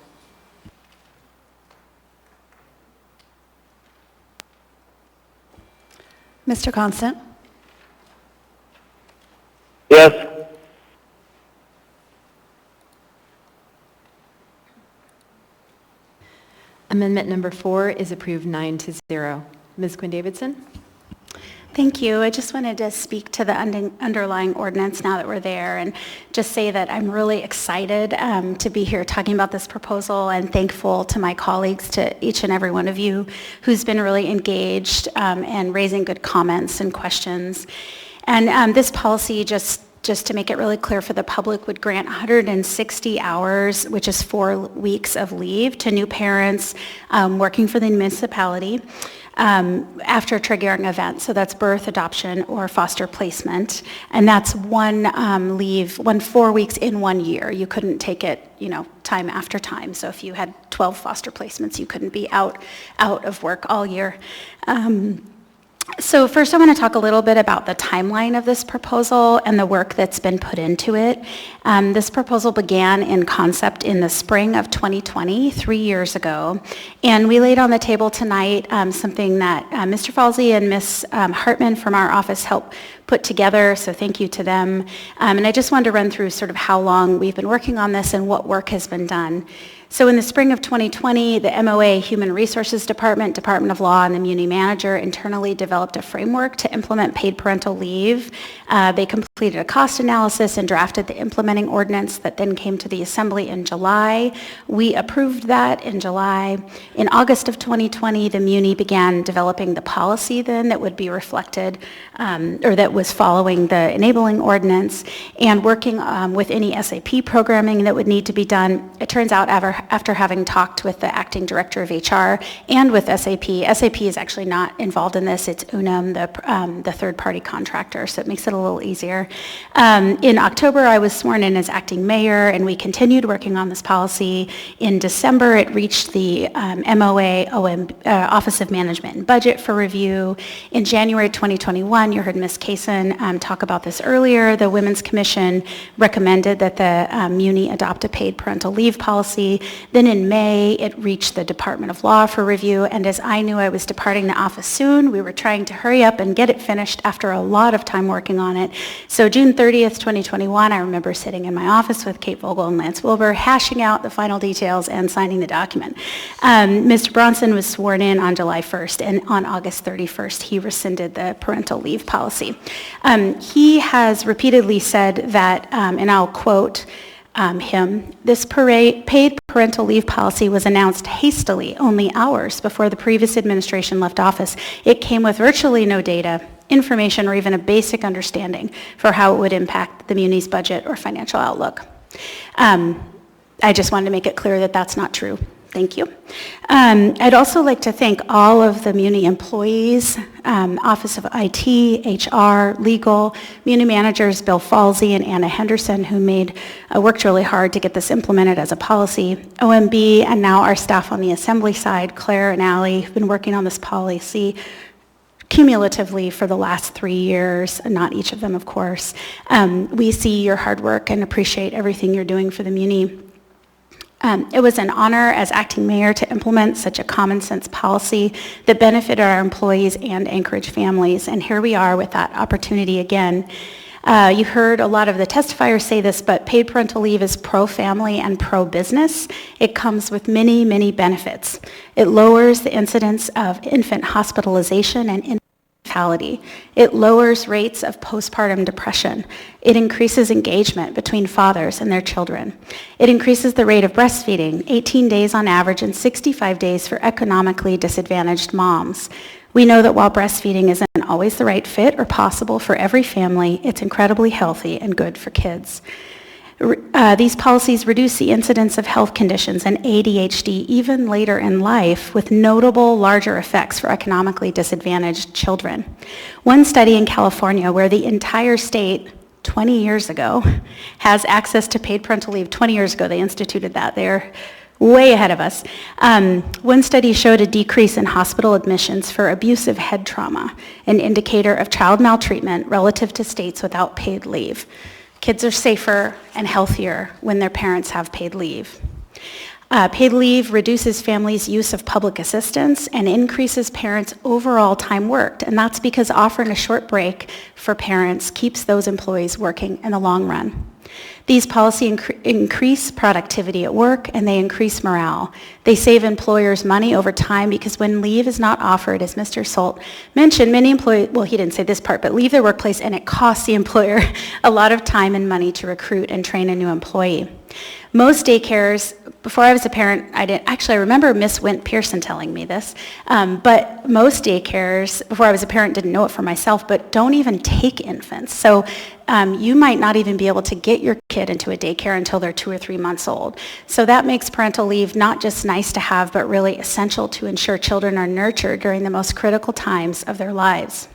Mr. Constant? Yes. Amendment number 4 is approved 9-0. Ms. Quinn Davidson? Thank you. I just wanted to speak to the underlying ordinance now that we're there and just say that I'm really excited to be here talking about this proposal and thankful to my colleagues, to each and every one of you who's been really engaged and raising good comments and questions. And this policy, just to make it really clear for the public, would grant 160 hours, which is 4 weeks of leave, to new parents working for the municipality after a triggering event. So that's birth, adoption, or foster placement. And that's one 4 weeks in 1 year. You couldn't take it, time after time. So if you had 12 foster placements, you couldn't be out of work all year. So first I want to talk a little bit about the timeline of this proposal and the work that's been put into it. This proposal began in concept in the spring of 2020, 3 years ago, and we laid on the table tonight something that Mr. Falsey and Ms. Hartman from our office helped put together, so thank you to them. And I just wanted to run through sort of how long we've been working on this and what work has been done. So in the spring of 2020, the MOA Human Resources Department, Department of Law, and the Muni Manager internally developed a framework to implement paid parental leave. They completed a cost analysis and drafted the implementing ordinance that then came to the Assembly in July. We approved that in July. In August of 2020, the Muni began developing the policy then that would be reflected, or that was following the enabling ordinance, and working with any SAP programming that would need to be done. It turns out after having talked with the acting director of HR and with SAP is actually not involved in this. It's Unum, the third-party contractor, so it makes it a little easier. In October, I was sworn in as acting mayor, and we continued working on this policy. In December, it reached the MOA Office of Management and Budget for review. In January 2021, you heard Ms. Kaysen talk about this earlier. The Women's Commission recommended that the Muni adopt a paid parental leave policy. Then in May, it reached the Department of Law for review, and as I knew I was departing the office soon, we were trying to hurry up and get it finished after a lot of time working on it. So June 30th, 2021, I remember sitting in my office with Kate Vogel and Lance Wilbur, hashing out the final details and signing the document. Mr. Bronson was sworn in on July 1st, and on August 31st, he rescinded the parental leave policy. He has repeatedly said that, and I'll quote him, "This paid parental leave policy was announced hastily only hours before the previous administration left office. It came with virtually no data, information, or even a basic understanding for how it would impact the Muni's budget or financial outlook." I just wanted to make it clear that that's not true. Thank you. I'd also like to thank all of the Muni employees, Office of IT, HR, Legal, Muni managers Bill Falsey and Anna Henderson, who worked really hard to get this implemented as a policy. OMB, and now our staff on the assembly side, Claire and Allie, have been working on this policy cumulatively for the last 3 years, not each of them, of course. We see your hard work and appreciate everything you're doing for the Muni. It was an honor as acting mayor to implement such a common sense policy that benefited our employees and Anchorage families, and here we are with that opportunity again. You heard a lot of the testifiers say this, but paid parental leave is pro-family and pro-business. It comes with many, many benefits. It lowers the incidence of infant hospitalization and mortality. It lowers rates of postpartum depression. It increases engagement between fathers and their children. It increases the rate of breastfeeding, 18 days on average and 65 days for economically disadvantaged moms. We know that while breastfeeding isn't always the right fit or possible for every family, it's incredibly healthy and good for kids. These policies reduce the incidence of health conditions and ADHD even later in life, with notable larger effects for economically disadvantaged children. One study in California where the entire state 20 years ago has access to paid parental leave. 20 years ago they instituted that. They're way ahead of us. One study showed a decrease in hospital admissions for abusive head trauma, an indicator of child maltreatment relative to states without paid leave. Kids are safer and healthier when their parents have paid leave. Paid leave reduces families' use of public assistance and increases parents' overall time worked, and that's because offering a short break for parents keeps those employees working in the long run. These policies increase productivity at work, and they increase morale. They save employers money over time because when leave is not offered, as Mr. Solt mentioned, many employees, well, he didn't say this part, but leave their workplace, and it costs the employer a lot of time and money to recruit and train a new employee. Most daycares, before I was a parent, I remember Miss Wint Pearson telling me this, but most daycares, before I was a parent, didn't know it for myself, but don't even take infants. So you might not even be able to get your kid into a daycare until they're 2 or 3 months old. So that makes parental leave not just nice to have, but really essential to ensure children are nurtured during the most critical times of their lives.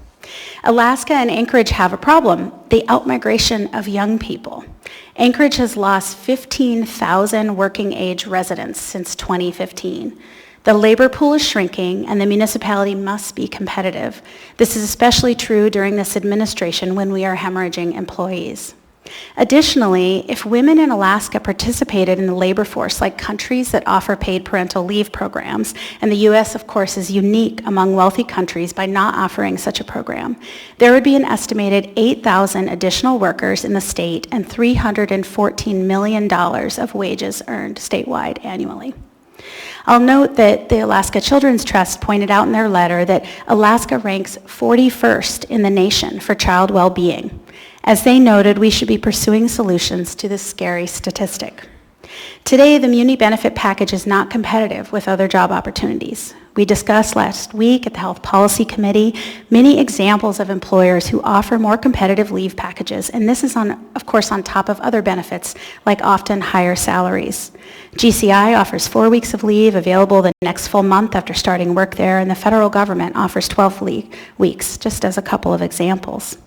Alaska and Anchorage have a problem, the outmigration of young people. Anchorage has lost 15,000 working age residents since 2015. The labor pool is shrinking, and the municipality must be competitive. This is especially true during this administration when we are hemorrhaging employees. Additionally, if women in Alaska participated in the labor force like countries that offer paid parental leave programs, and the U.S., of course, is unique among wealthy countries by not offering such a program, there would be an estimated 8,000 additional workers in the state and $314 million of wages earned statewide annually. I'll note that the Alaska Children's Trust pointed out in their letter that Alaska ranks 41st in the nation for child well-being. As they noted, we should be pursuing solutions to this scary statistic. Today, the Muni benefit package is not competitive with other job opportunities. We discussed last week at the Health Policy Committee many examples of employers who offer more competitive leave packages, and this is, of course, on top of other benefits like often higher salaries. GCI offers 4 weeks of leave available the next full month after starting work there, and the federal government offers 12 weeks, just as a couple of examples.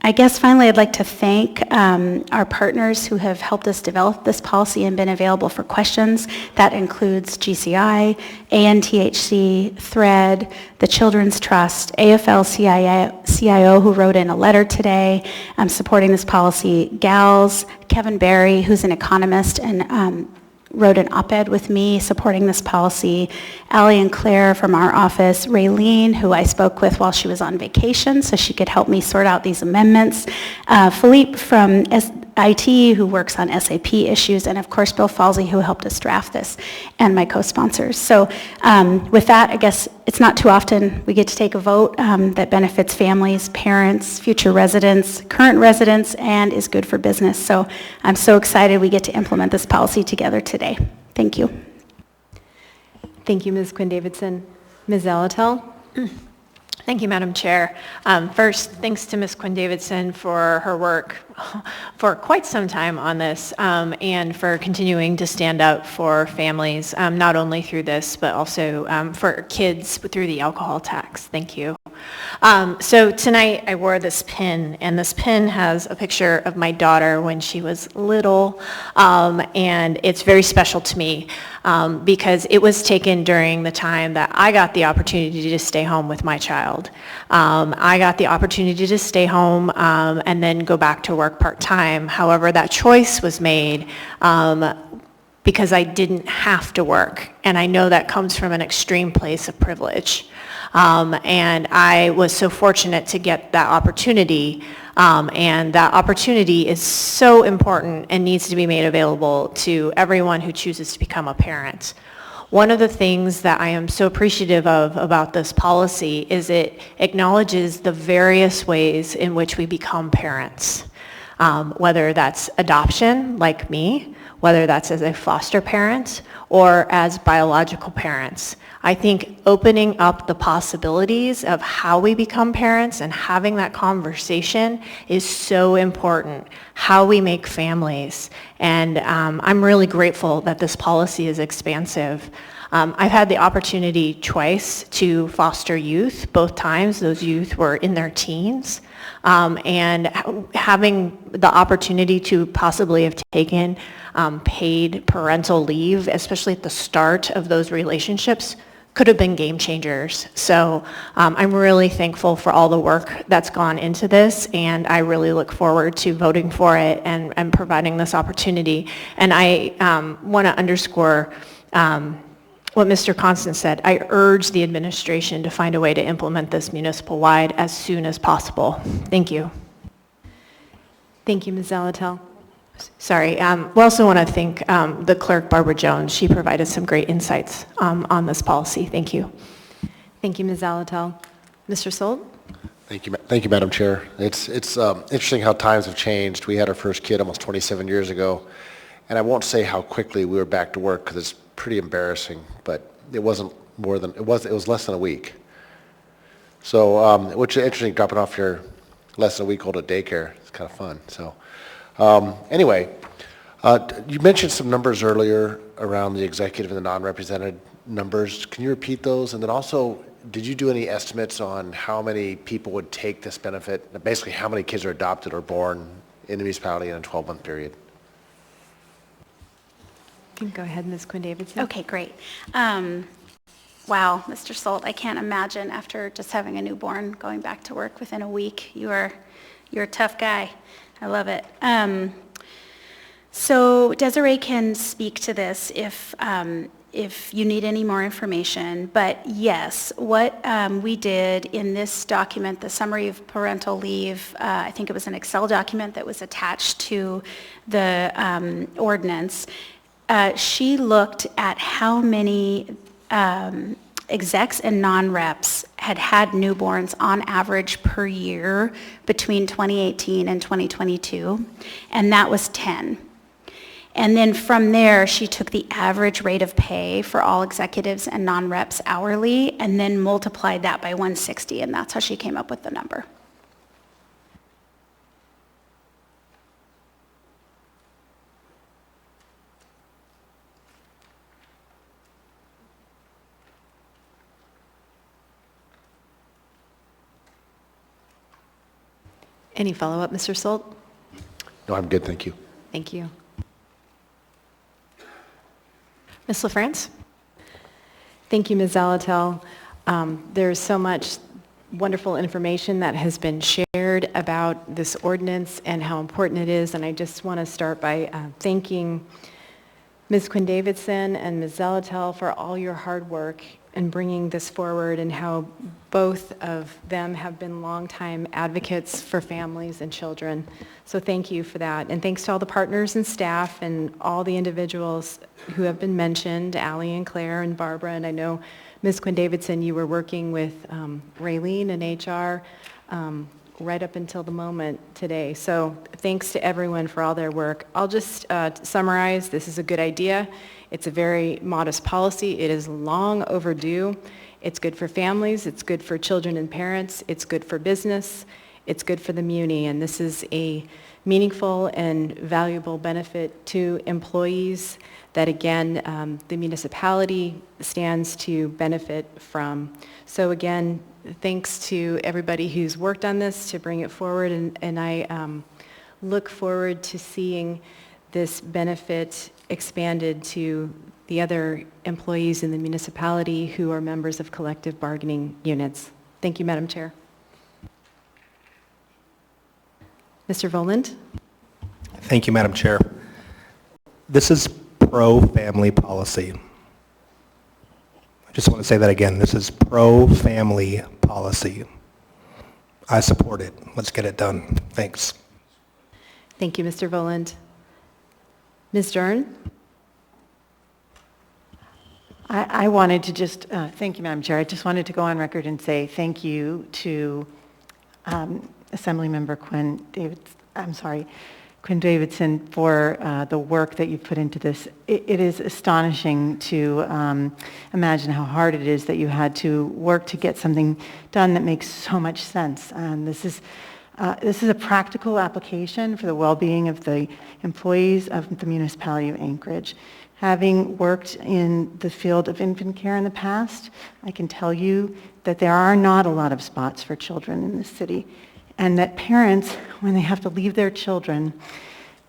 I guess finally I'd like to thank our partners who have helped us develop this policy and been available for questions. That includes GCI, ANTHC, THREAD, the Children's Trust, AFL-CIO who wrote in a letter today supporting this policy, GALS, Kevin Barry, who's an economist and wrote an op-ed with me supporting this policy, Allie and Claire from our office, Raylene, who I spoke with while she was on vacation so she could help me sort out these amendments, Philippe from IT, who works on SAP issues, and of course Bill Falsey, who helped us draft this, and my co-sponsors. So with that, I guess it's not too often we get to take a vote that benefits families, parents, future residents, current residents, and is good for business. So I'm so excited we get to implement this policy together today. Thank you. Thank you, Ms. Quinn Davidson. Ms. Zalatel? Thank you, Madam Chair. First, thanks to Ms. Quinn-Davidson for her work for quite some time on this and for continuing to stand up for families, not only through this, but also for kids through the alcohol tax. Thank you. So tonight I wore this pin, and this pin has a picture of my daughter when she was little, and it's very special to me because it was taken during the time that I got the opportunity to stay home with my child. I got the opportunity to stay home and then go back to work part-time. However, that choice was made because I didn't have to work, and I know that comes from an extreme place of privilege. And I was so fortunate to get that opportunity, and that opportunity is so important and needs to be made available to everyone who chooses to become a parent. One of the things that I am so appreciative of about this policy is it acknowledges the various ways in which we become parents, whether that's adoption, like me, whether that's as a foster parent or as biological parents. I think opening up the possibilities of how we become parents and having that conversation is so important, how we make families. And I'm really grateful that this policy is expansive. I've had the opportunity twice to foster youth. Both times those youth were in their teens. And having the opportunity to possibly have taken paid parental leave, especially at the start of those relationships, could have been game changers. So I'm really thankful for all the work that's gone into this, and I really look forward to voting for it and providing this opportunity. And I want to underscore what Mr. Constant said. I urge the administration to find a way to implement this municipal-wide as soon as possible. Thank you. Thank you, Ms. Zalatel. Sorry. We also want to thank the clerk, Barbara Jones. She provided some great insights on this policy. Thank you. Thank you, Ms. Zalatel. Mr. Solt? Thank you, Madam Chair. It's interesting how times have changed. We had our first kid almost 27 years ago, and I won't say how quickly we were back to work because it's pretty embarrassing, but it wasn't more than, it was less than a week. So, which is interesting, dropping off your less than a week old at daycare. It's kind of fun. So, anyway, you mentioned some numbers earlier around the executive and the non-represented numbers. Can you repeat those? And then also, did you do any estimates on how many people would take this benefit? Basically, how many kids are adopted or born in the municipality in a 12-month period? You can go ahead, Ms. Quinn-Davidson. Okay, great. Wow, Mr. Solt, I can't imagine after just having a newborn going back to work within a week. You're a tough guy. I love it. So Desiree can speak to this if you need any more information. But yes, what we did in this document, the summary of parental leave, I think it was an Excel document that was attached to the ordinance. She looked at how many execs and non-reps had newborns on average per year between 2018 and 2022, and that was 10. And then from there, she took the average rate of pay for all executives and non-reps hourly, and then multiplied that by 160, and that's how she came up with the number. Any follow-up, Mr. Solt? No, I'm good, thank you. Thank you. Ms. LaFrance? Thank you, Ms. Zalatel. There's so much wonderful information that has been shared about this ordinance and how important it is, and I just want to start by thanking Ms. Quinn-Davidson and Ms. Zalatel for all your hard work in bringing this forward, and how both of them have been longtime advocates for families and children. So thank you for that. And thanks to all the partners and staff and all the individuals who have been mentioned, Allie and Claire and Barbara. And I know, Ms. Quinn-Davidson, you were working with Raylene and HR right up until the moment today. So thanks to everyone for all their work. I'll just summarize. This is a good idea. It's a very modest policy. It is long overdue. It's good for families, it's good for children and parents, it's good for business, it's good for the muni, and this is a meaningful and valuable benefit to employees that, again, the municipality stands to benefit from. So again, thanks to everybody who's worked on this to bring it forward, and I look forward to seeing this benefit expanded to the other employees in the municipality who are members of collective bargaining units. Thank you, Madam Chair. Mr. Voland? Thank you, Madam Chair. This is pro-family policy. I just want to say that again. This is pro-family policy. I support it. Let's get it done. Thanks. Thank you, Mr. Voland. Ms. Dern? I wanted to just, thank you, Madam Chair. I just wanted to go on record and say thank you to Assemblymember Quinn Davidson for the work that you've put into this. It is astonishing to imagine how hard it is that you had to work to get something done that makes so much sense. This is a practical application for the well-being of the employees of the municipality of Anchorage. Having worked in the field of infant care in the past, I can tell you that there are not a lot of spots for children in this city, and that parents, when they have to leave their children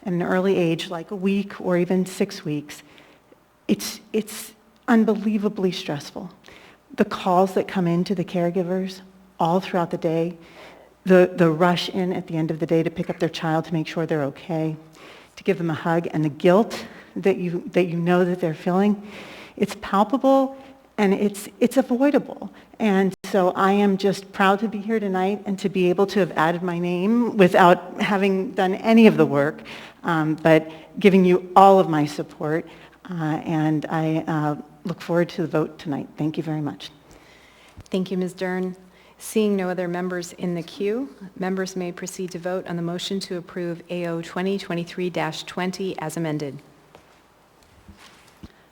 at an early age, like a week or even 6 weeks, it's unbelievably stressful. The calls that come in to the caregivers all throughout the day, the rush in at the end of the day to pick up their child to make sure they're okay, to give them a hug, and the guilt that you know that they're feeling, it's palpable and it's avoidable. And so I am just proud to be here tonight and to be able to have added my name without having done any of the work, but giving you all of my support. And I look forward to the vote tonight. Thank you very much. Thank you, Ms. Dern. Seeing no other members in the queue, members may proceed to vote on the motion to approve AO 2023-20 as amended.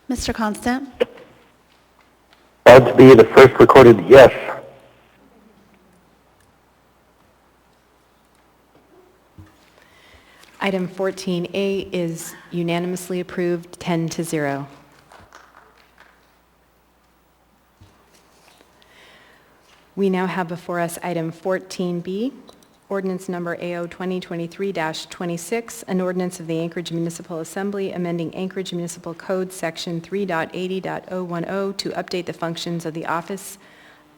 Mr. Constant? Proud to be the first recorded yes. Item 14A is unanimously approved, 10-0. We now have before us item 14B, ordinance number AO 2023-26, an ordinance of the Anchorage Municipal Assembly amending Anchorage Municipal Code Section 3.80.010 to update the functions of the Office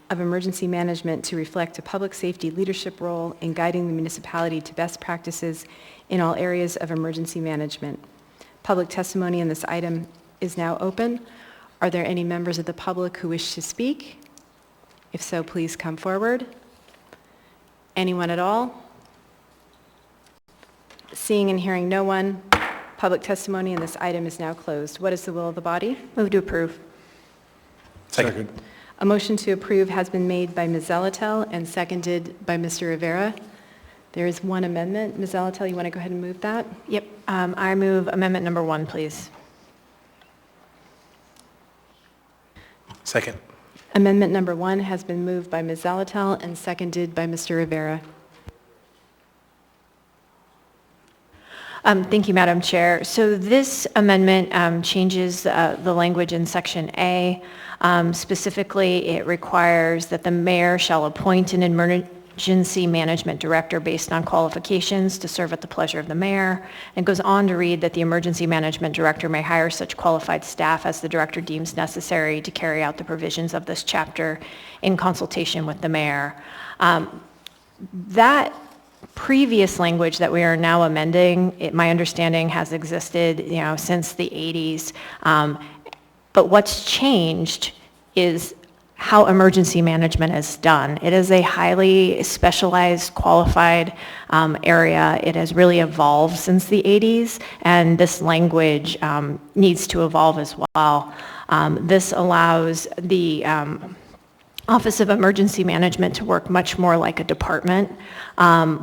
of Emergency Management to reflect a public safety leadership role in guiding the municipality to best practices in all areas of emergency management. Public testimony on this item is now open. Are there any members of the public who wish to speak? If so, please come forward. Anyone at all? Seeing and hearing no one, public testimony on this item is now closed. What is the will of the body? Move to approve. Second. A motion to approve has been made by Ms. Zalatel and seconded by Mr. Rivera. There is one amendment. Ms. Zalatel, you want to go ahead and move that? Yep. I move amendment number 1, please. Second. Amendment number 1 has been moved by Ms. Zalatel and seconded by Mr. Rivera. Thank you, Madam Chair. So this amendment changes the language in Section A. Specifically, it requires that the mayor shall appoint an emergency management director based on qualifications to serve at the pleasure of the mayor, and goes on to read that the emergency management director may hire such qualified staff as the director deems necessary to carry out the provisions of this chapter in consultation with the mayor. That previous language that we are now amending, my understanding has existed, since the 80s. But what's changed is how emergency management is done. It is a highly specialized, qualified area. It has really evolved since the 80s, and this language needs to evolve as well. This allows the Office of Emergency Management to work much more like a department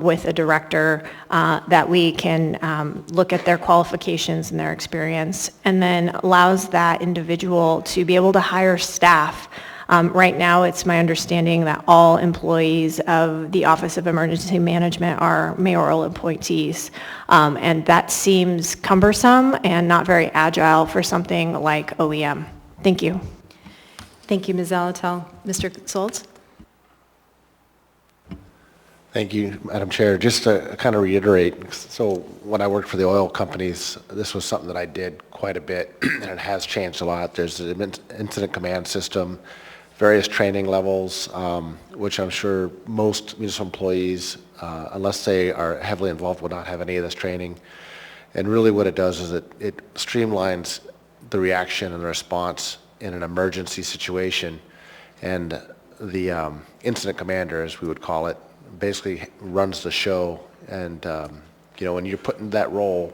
with a director that we can look at their qualifications and their experience, and then allows that individual to be able to hire staff Right now, it's my understanding that all employees of the Office of Emergency Management are mayoral appointees. And that seems cumbersome and not very agile for something like OEM. Thank you. Thank you, Ms. Zalatel. Mr. Soltz? Thank you, Madam Chair. Just to kind of reiterate, so when I worked for the oil companies, this was something that I did quite a bit, and it has changed a lot. There's an incident command system, various training levels, which I'm sure most municipal employees, unless they are heavily involved, will not have any of this training. And really what it does is it streamlines the reaction and the response in an emergency situation. And the incident commander, as we would call it, basically runs the show. And when you're put in that role,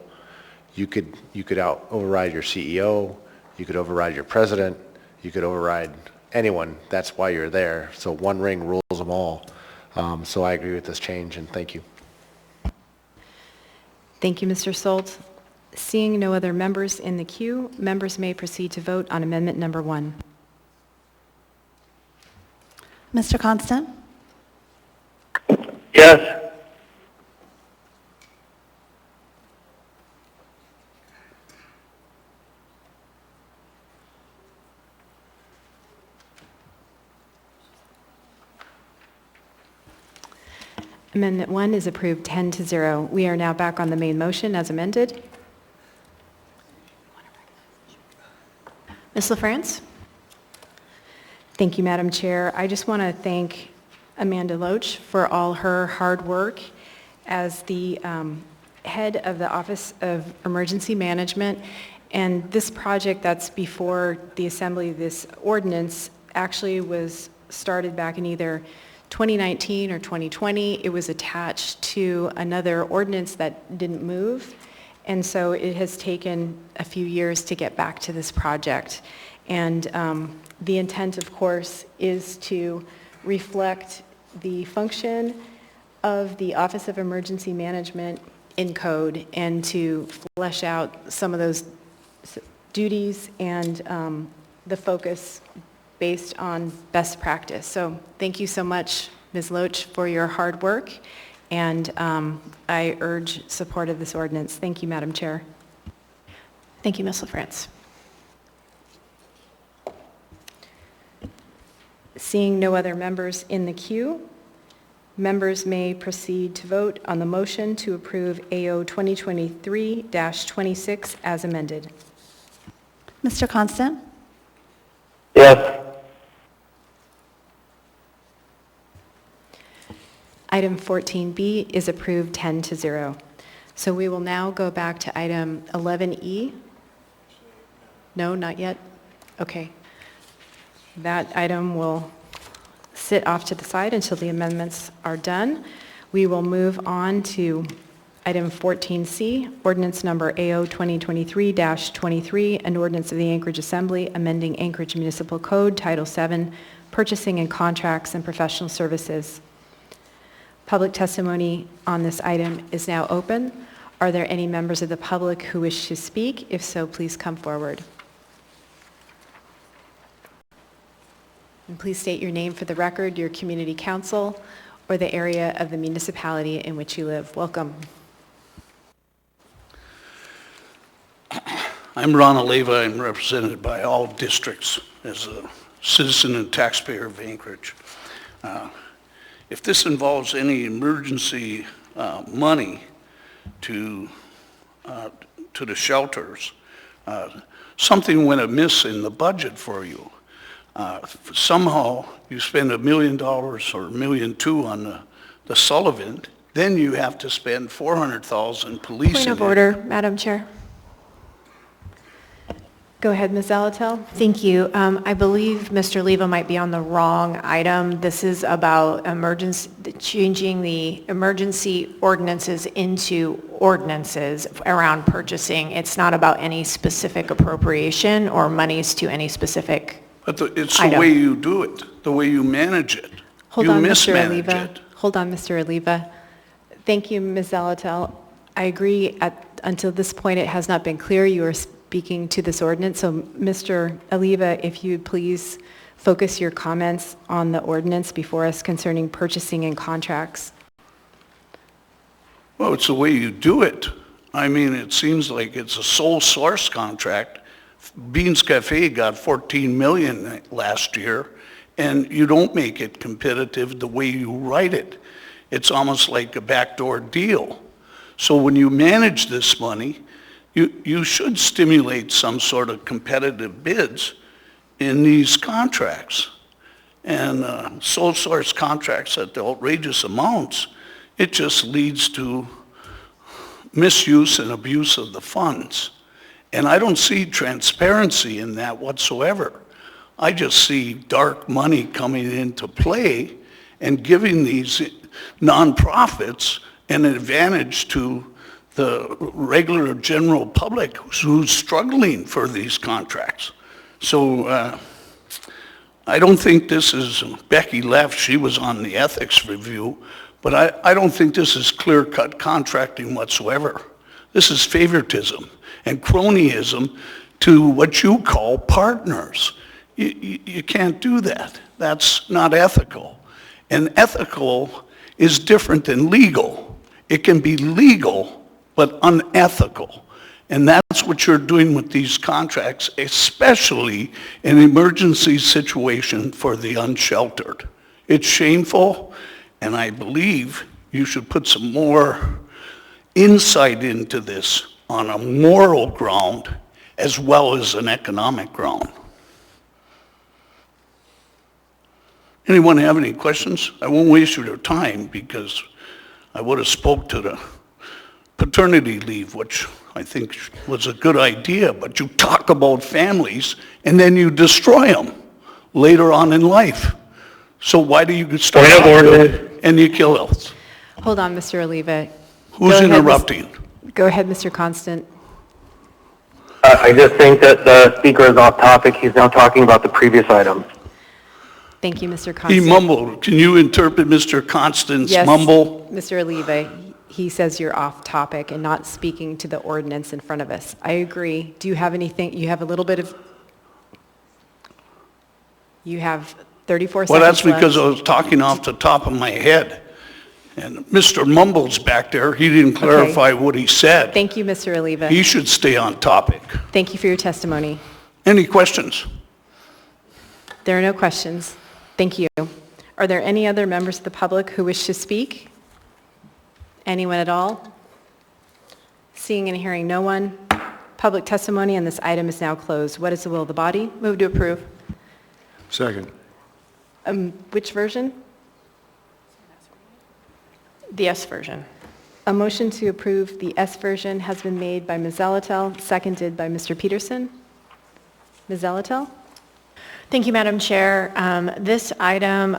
you could override your CEO, you could override your president, you could override anyone. That's why you're there. So one ring rules them all. So I agree with this change, and thank you. Thank you, Mr. Soltz. Seeing no other members in the queue, members may proceed to vote on amendment number 1. Mr. Constant? Yes. Amendment 1 is approved 10-0. We are now back on the main motion as amended. Ms. LaFrance? Thank you, Madam Chair. I just want to thank Amanda Loach for all her hard work as the head of the Office of Emergency Management. And this project that's before the Assembly, this ordinance, actually was started back in either 2019 or 2020. It was attached to another ordinance that didn't move. And so it has taken a few years to get back to this project. And the intent, of course, is to reflect the function of the Office of Emergency Management in code and to flesh out some of those duties and the focus based on best practice. So thank you so much, Ms. Loach, for your hard work. And I urge support of this ordinance. Thank you, Madam Chair. Thank you, Ms. LaFrance. Seeing no other members in the queue, members may proceed to vote on the motion to approve AO 2023-26 as amended. Mr. Constant? Yes. Item 14B is approved 10-0. So we will now go back to item 11E. No, not yet? Okay. That item will sit off to the side until the amendments are done. We will move on to item 14C, ordinance number AO 2023-23, an ordinance of the Anchorage Assembly amending Anchorage Municipal Code, Title 7, Purchasing and Contracts and Professional Services. Public testimony on this item is now open. Are there any members of the public who wish to speak? If so, please come forward. And please state your name for the record, your community council, or the area of the municipality in which you live. Welcome. I'm Ron Oliva. I'm represented by all districts as a citizen and taxpayer of Anchorage. If this involves any emergency money to the shelters, something went amiss in the budget for you. Somehow you spend $1 million or $1.2 million on the Sullivan, then you have to spend $400,000 policing. Point of order, Madam Chair. Go ahead, Ms. Zalatel. Thank you. I believe Mr. Leva might be on the wrong item. This is about changing the emergency ordinances into ordinances around purchasing. It's not about any specific appropriation or monies to any specific But it's item. the way you do it, the way you manage it. Hold you on, Mr. mismanage Oliva. it. Hold on, Mr. Oliva. Thank you, Ms. Zalatel. I agree. Until this point, it has not been clear you are speaking to this ordinance. So, Mr. Oliva, if you'd please focus your comments on the ordinance before us concerning purchasing and contracts. Well, it's the way you do it. I mean, it seems like it's a sole source contract. Beans Cafe got 14 million last year, and you don't make it competitive the way you write it. It's almost like a backdoor deal. So when you manage this money, you should stimulate some sort of competitive bids in these contracts. And sole source contracts at the outrageous amounts, it just leads to misuse and abuse of the funds. And I don't see transparency in that whatsoever. I just see dark money coming into play and giving these nonprofits an advantage to the regular general public who's struggling for these contracts. So I don't think this is, Becky left, she was on the ethics review, but I don't think this is clear-cut contracting whatsoever. This is favoritism and cronyism to what you call partners. You can't do that. That's not ethical. And ethical is different than legal. It can be legal, but unethical. And that's what you're doing with these contracts, especially in an emergency situation for the unsheltered. It's shameful, and I believe you should put some more insight into this on a moral ground as well as an economic ground. Anyone have any questions? I won't waste your time because I would have spoke to the paternity leave, which I think was a good idea, but you talk about families and then you destroy them later on in life. So why do you start and you kill else? Hold on, Mr. Oliva. Who's interrupting? Go ahead, Mr. Constant. I just think that the speaker is off topic. He's now talking about the previous item. Thank you, Mr. Constant. He mumbled. Can you interpret Mr. Constant's mumble? Yes, Mr. Oliva, he says you're off topic and not speaking to the ordinance in front of us. I agree. Do you have anything, you have a little bit of, you have 34 seconds Well, that's because left. I was talking off the top of my head. And Mr. Mumble's back there. He didn't clarify what he said. Thank you, Mr. Oliva. He should stay on topic. Thank you for your testimony. Any questions? There are no questions. Thank you. Are there any other members of the public who wish to speak? Anyone at all? Seeing and hearing no one, public testimony on this item is now closed. What is the will of the body? Move to approve. Second. Which version? The S version. A motion to approve the S version has been made by Ms. Zalatel, seconded by Mr. Peterson. Ms. Zalatel? Thank you, Madam Chair. This item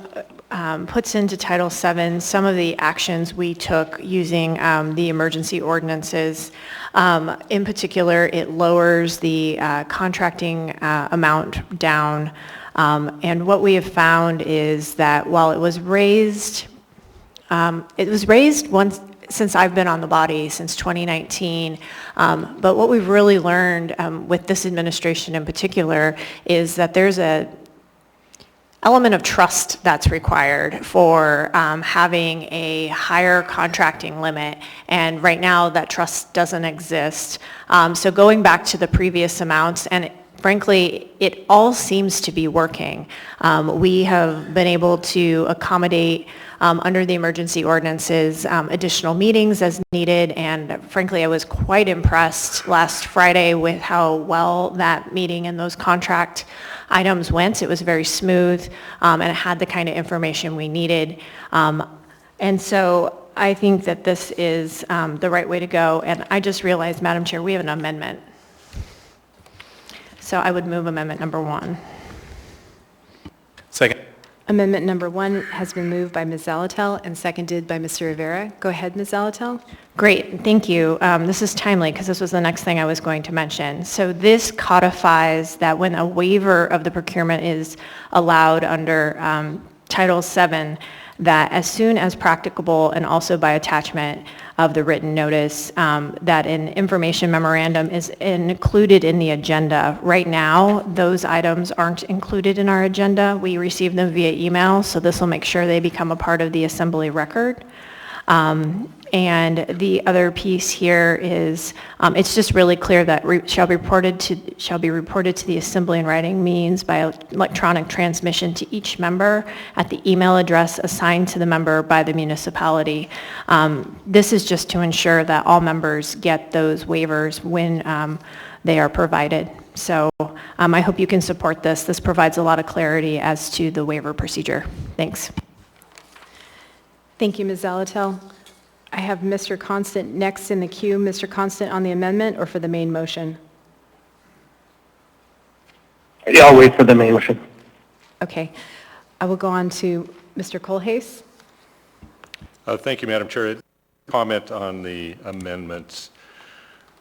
puts into Title VII some of the actions we took using the emergency ordinances. In particular, it lowers the contracting amount down. And what we have found is that while it was raised once since I've been on the body, since 2019. But what we've really learned with this administration in particular is that there's a element of trust that's required for having a higher contracting limit, and right now that trust doesn't exist. So going back to the previous amounts, and frankly, it all seems to be working. We have been able to accommodate under the emergency ordinances additional meetings as needed, and frankly, I was quite impressed last Friday with how well that meeting and those contract items went. It was very smooth, and it had the kind of information we needed. And so I think that this is the right way to go, and I just realized, Madam Chair, we have an amendment. So I would move amendment number 1. Second. Amendment number 1 has been moved by Ms. Zalatel and seconded by Mr. Rivera. Go ahead, Ms. Zalatel. Great, thank you. This is timely because this was the next thing I was going to mention. So this codifies that when a waiver of the procurement is allowed under Title VII, that as soon as practicable and also by attachment, of the written notice, that an information memorandum is included in the agenda. Right now, those items aren't included in our agenda. We receive them via email, so this will make sure they become a part of the assembly record. And the other piece here is, it's just really clear that shall be reported to the assembly in writing means by electronic transmission to each member at the email address assigned to the member by the municipality. This is just to ensure that all members get those waivers when they are provided. So I hope you can support this. This provides a lot of clarity as to the waiver procedure. Thanks. Thank you, Ms. Zalatel. I have Mr. Constant next in the queue. Mr. Constant, on the amendment or for the main motion? Yeah, I'll wait for the main motion. Okay. I will go on to Mr. Colhase. Thank you, Madam Chair. Comment on the amendments.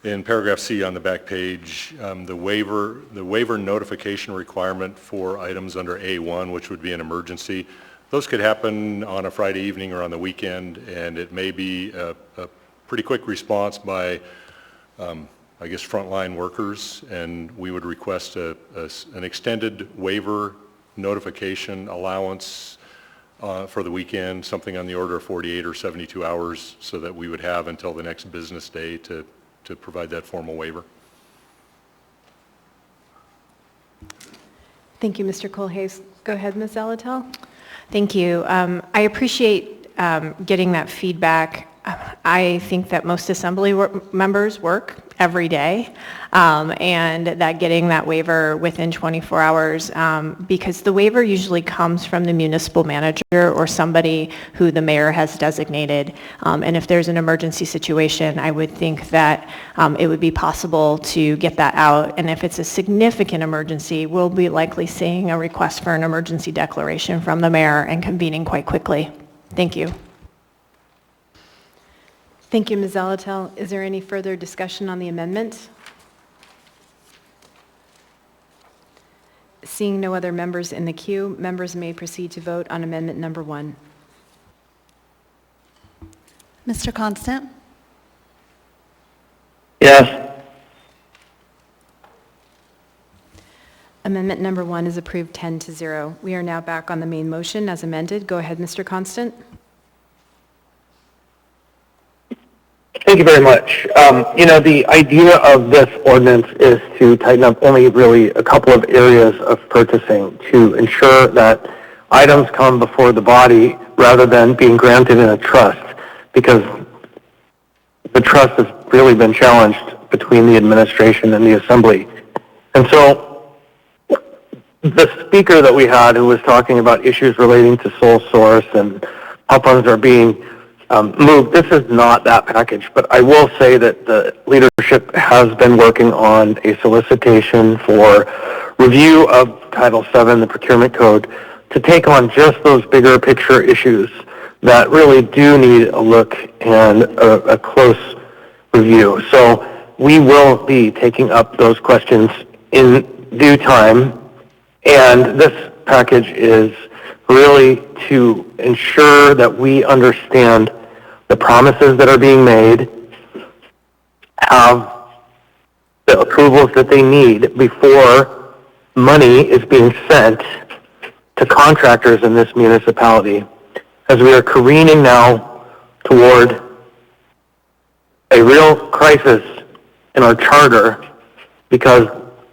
In paragraph C on the back page, the waiver notification requirement for items under A1, which would be an emergency, those could happen on a Friday evening or on the weekend, and it may be a pretty quick response by, I guess, frontline workers, and we would request an extended waiver notification allowance for the weekend, something on the order of 48 or 72 hours, so that we would have until the next business day to provide that formal waiver. Thank you, Mr. Colhase. Go ahead, Ms. Zalatel. Thank you. I appreciate getting that feedback. I think that most assembly members work every day, and that getting that waiver within 24 hours, because the waiver usually comes from the municipal manager or somebody who the mayor has designated. And if there's an emergency situation, I would think that it would be possible to get that out. And if it's a significant emergency, we'll be likely seeing a request for an emergency declaration from the mayor and convening quite quickly. Thank you. Thank you, Ms. Zalatel. Is there any further discussion on the amendment? Seeing no other members in the queue, members may proceed to vote on amendment number 1. Mr. Constant? Yes. Amendment number 1 is approved 10-0. We are now back on the main motion as amended. Go ahead, Mr. Constant. Thank you very much. The idea of this ordinance is to tighten up only really a couple of areas of purchasing to ensure that items come before the body rather than being granted in a trust, because the trust has really been challenged between the administration and the assembly. And so the speaker that we had who was talking about issues relating to sole source and how funds are being moved, this is not that package, but I will say that the leadership has been working on a solicitation for review of Title VII, the procurement code, to take on just those bigger picture issues that really do need a look and a close review. So we will be taking up those questions in due time, and this package is really to ensure that we understand the promises that are being made, have the approvals that they need before money is being sent to contractors in this municipality, as we are careening now toward a real crisis in our charter because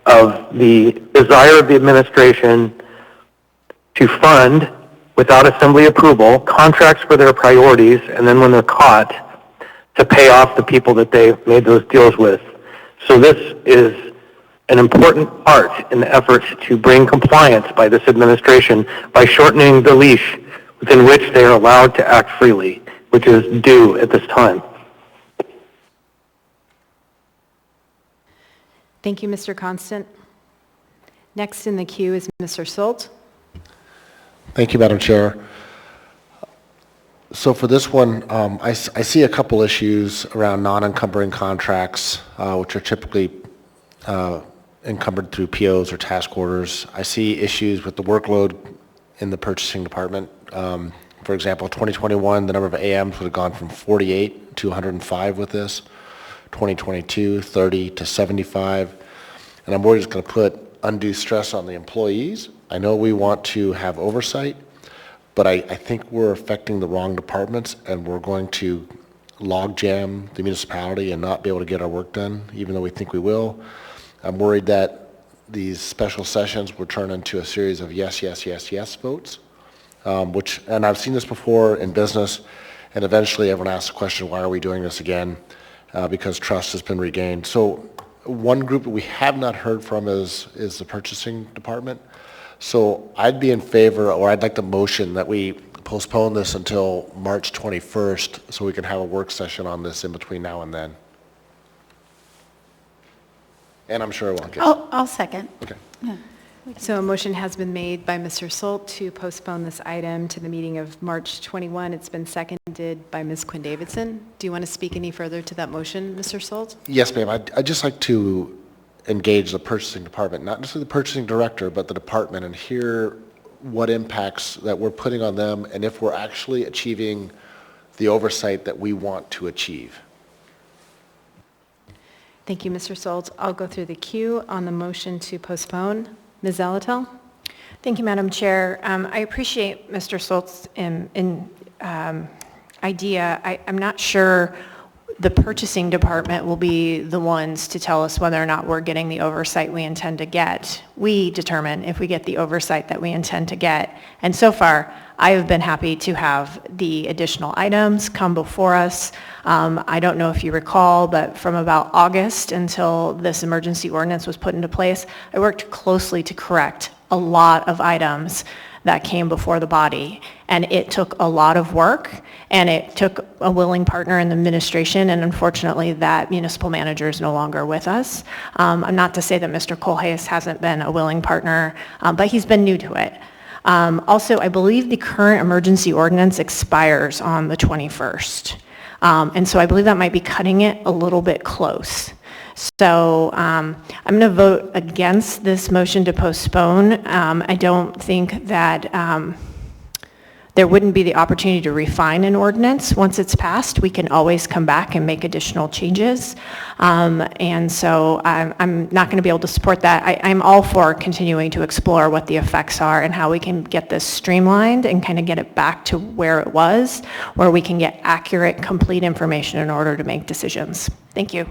of the desire of the administration to fund, without assembly approval, contracts for their priorities, and then when they're caught, to pay off the people that they made those deals with. So this is an important part in the efforts to bring compliance by this administration by shortening the leash within which they are allowed to act freely, which is due at this time. Thank you, Mr. Constant. Next in the queue is Mr. Solt. Thank you, Madam Chair. So for this one, I see a couple issues around non-encumbering contracts, which are typically encumbered through POs or task orders. I see issues with the workload in the purchasing department For example, 2021, the number of AMs would have gone from 48 to 105 with this. 2022, 30 to 75. And I'm worried it's going to put undue stress on the employees. I know we want to have oversight, but I think we're affecting the wrong departments, and we're going to logjam the municipality and not be able to get our work done, even though we think we will. I'm worried that these special sessions will turn into a series of yes, yes, yes, yes votes, and I've seen this before in business, and eventually everyone asks the question, why are we doing this again? Because trust has been regained. So one group that we have not heard from is the purchasing department. So I'd be in favor, or I'd like to motion that we postpone this until March 21st so we can have a work session on this in between now and then. And I'm sure it won't get. I'll second. Okay. Yeah. So a motion has been made by Mr. Solt to postpone this item to the meeting of March 21. It's been seconded by Ms. Quinn Davidson. Do you want to speak any further to that motion, Mr. Solt? Yes, ma'am. I'd just like to engage the purchasing department, not necessarily the purchasing director, but the department, and hear what impacts that we're putting on them and if we're actually achieving the oversight that we want to achieve. Thank you, Mr. Solt. I'll go through the queue on the motion to postpone. Ms. Zalatel? Thank you, Madam Chair. I appreciate Mr. Solt's idea. I'm not sure the purchasing department will be the ones to tell us whether or not we're getting the oversight we intend to get. We determine if we get the oversight that we intend to get. And so far, I have been happy to have the additional items come before us. I don't know if you recall, but from about August until this emergency ordinance was put into place, I worked closely to correct a lot of items that came before the body. And it took a lot of work, and it took a willing partner in the administration, and unfortunately that municipal manager is no longer with us. I'm not to say that Mr. Kohlhase hasn't been a willing partner, but he's been new to it. Also, I believe the current emergency ordinance expires on the 21st. And so I believe that might be cutting it a little bit close. So I'm going to vote against this motion to postpone. I don't think that there wouldn't be the opportunity to refine an ordinance. Once it's passed, we can always come back and make additional changes. And so I'm not going to be able to support that. I'm all for continuing to explore what the effects are and how we can get this streamlined and kind of get it back to where it was, where we can get accurate, complete information in order to make decisions. Thank you.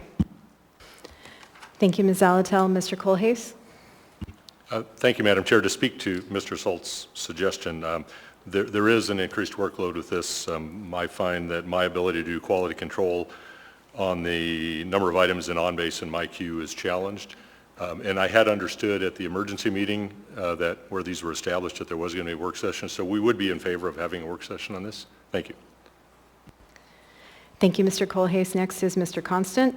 Thank you, Ms. Zalatel. Mr. Kohlhase? Thank you, Madam Chair. To speak to Mr. Solt's suggestion, there is an increased workload with this. I find that my ability to do quality control on the number of items in OnBase and my queue is challenged. And I had understood at the emergency meeting that where these were established that there was going to be a work session. So we would be in favor of having a work session on this. Thank you. Thank you, Mr. Kohlhase. Next is Mr. Constant.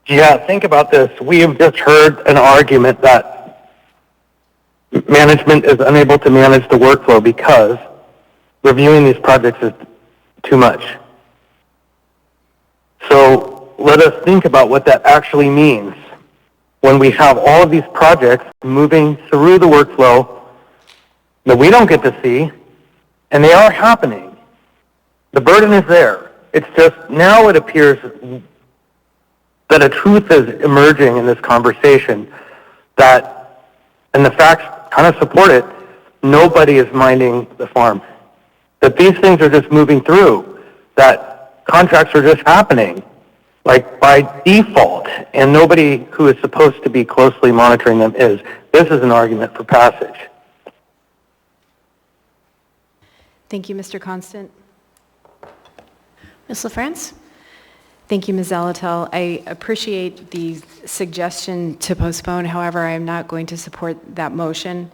Yeah, think about this. We have just heard an argument that management is unable to manage the workflow because reviewing these projects is too much. So let us think about what that actually means when we have all of these projects moving through the workflow that we don't get to see, and they are happening. The burden is there. It's just now it appears that a truth is emerging in this conversation that, and the facts kind of support it, nobody is minding the farm. That these things are just moving through, that contracts are just happening, like by default, and nobody who is supposed to be closely monitoring them is. This is an argument for passage. Thank you, Mr. Constant. Ms. LaFrance? Thank you, Ms. Zalatel. I appreciate the suggestion to postpone. However, I am not going to support that motion.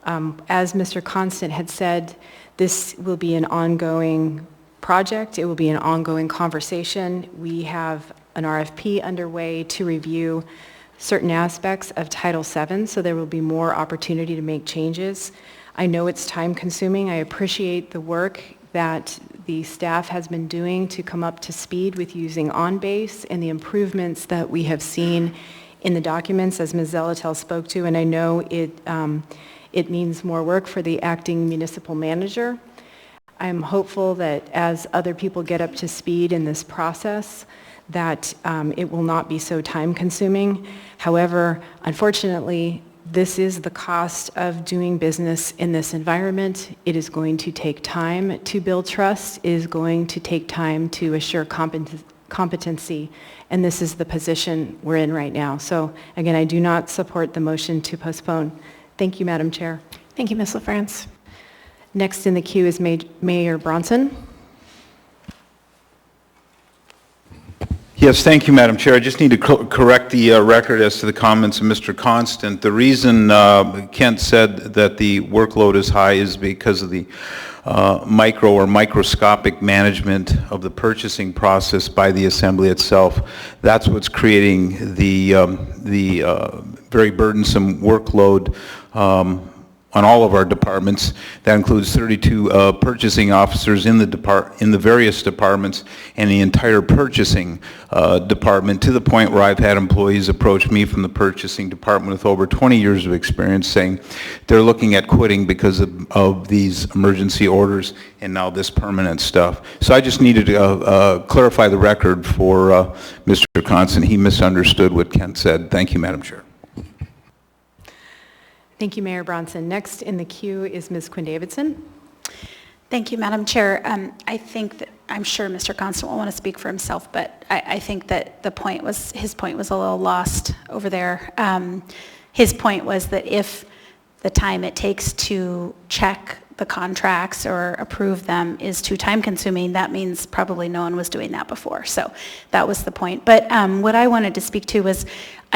As Mr. Constant had said, this will be an ongoing project. It will be an ongoing conversation. We have an RFP underway to review certain aspects of Title VII, so there will be more opportunity to make changes. I know it's time-consuming. I appreciate the work that the staff has been doing to come up to speed with using OnBase and the improvements that we have seen in the documents, as Ms. Zalatel spoke to, and I know It means more work for the acting municipal manager. I'm hopeful that as other people get up to speed in this process, that it will not be so time-consuming. However, unfortunately, this is the cost of doing business in this environment. It is going to take time to build trust. It is going to take time to assure competency, and this is the position we're in right now. So again, I do not support the motion to postpone. Thank you, Madam Chair. Thank you, Ms. LaFrance. Next in the queue is Mayor Bronson. Yes, thank you, Madam Chair. I just need to correct the record as to the comments of Mr. Constant. The reason Kent said that the workload is high is because of the micro or microscopic management of the purchasing process by the Assembly itself. That's what's creating the very burdensome workload on all of our departments. That includes 32 purchasing officers in the various departments and the entire purchasing department, to the point where I've had employees approach me from the purchasing department with over 20 years of experience saying they're looking at quitting because of these emergency orders and now this permanent stuff. So I just needed to clarify the record for Mr. Constant. He misunderstood what Kent said. Thank you, Madam Chair. Thank you, Mayor Bronson. Next in the queue is Ms. Quinn Davidson. Thank you, Madam Chair. I think that, I'm sure Mr. Constant will want to speak for himself, but I think that his point was a little lost over there. His point was that if the time it takes to check the contracts or approve them is too time consuming, that means probably no one was doing that before. So that was the point. But what I wanted to speak to was,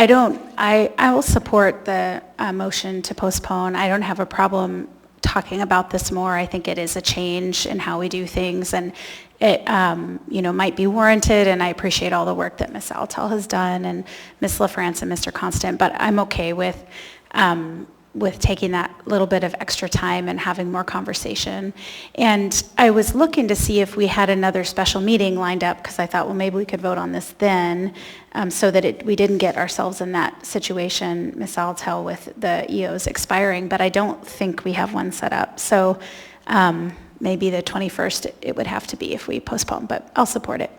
I will support the motion to postpone. I don't have a problem talking about this more. I think it is a change in how we do things, and it might be warranted, and I appreciate all the work that Ms. Altel has done and Ms. LaFrance and Mr. Constant, but I'm okay with taking that little bit of extra time and having more conversation. And I was looking to see if we had another special meeting lined up, because I thought, well, maybe we could vote on this then, so that we didn't get ourselves in that situation, Ms. Altel, with the EOs expiring, but I don't think we have one set up. So maybe the 21st it would have to be if we postpone, but I'll support it.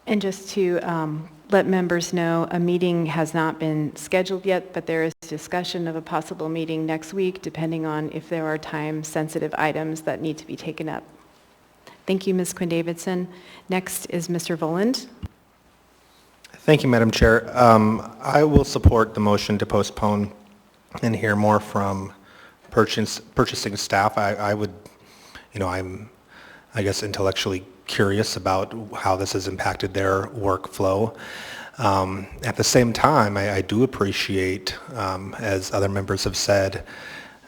And just to let members know, a meeting has not been scheduled yet, but there is discussion of a possible meeting next week, depending on if there are time-sensitive items that need to be taken up. Thank you, Ms. Quinn Davidson. Next is Mr. Voland. Thank you, Madam Chair. I will support the motion to postpone and hear more from purchasing staff. I'm, I guess, intellectually curious about how this has impacted their workflow. At the same time, I do appreciate, as other members have said,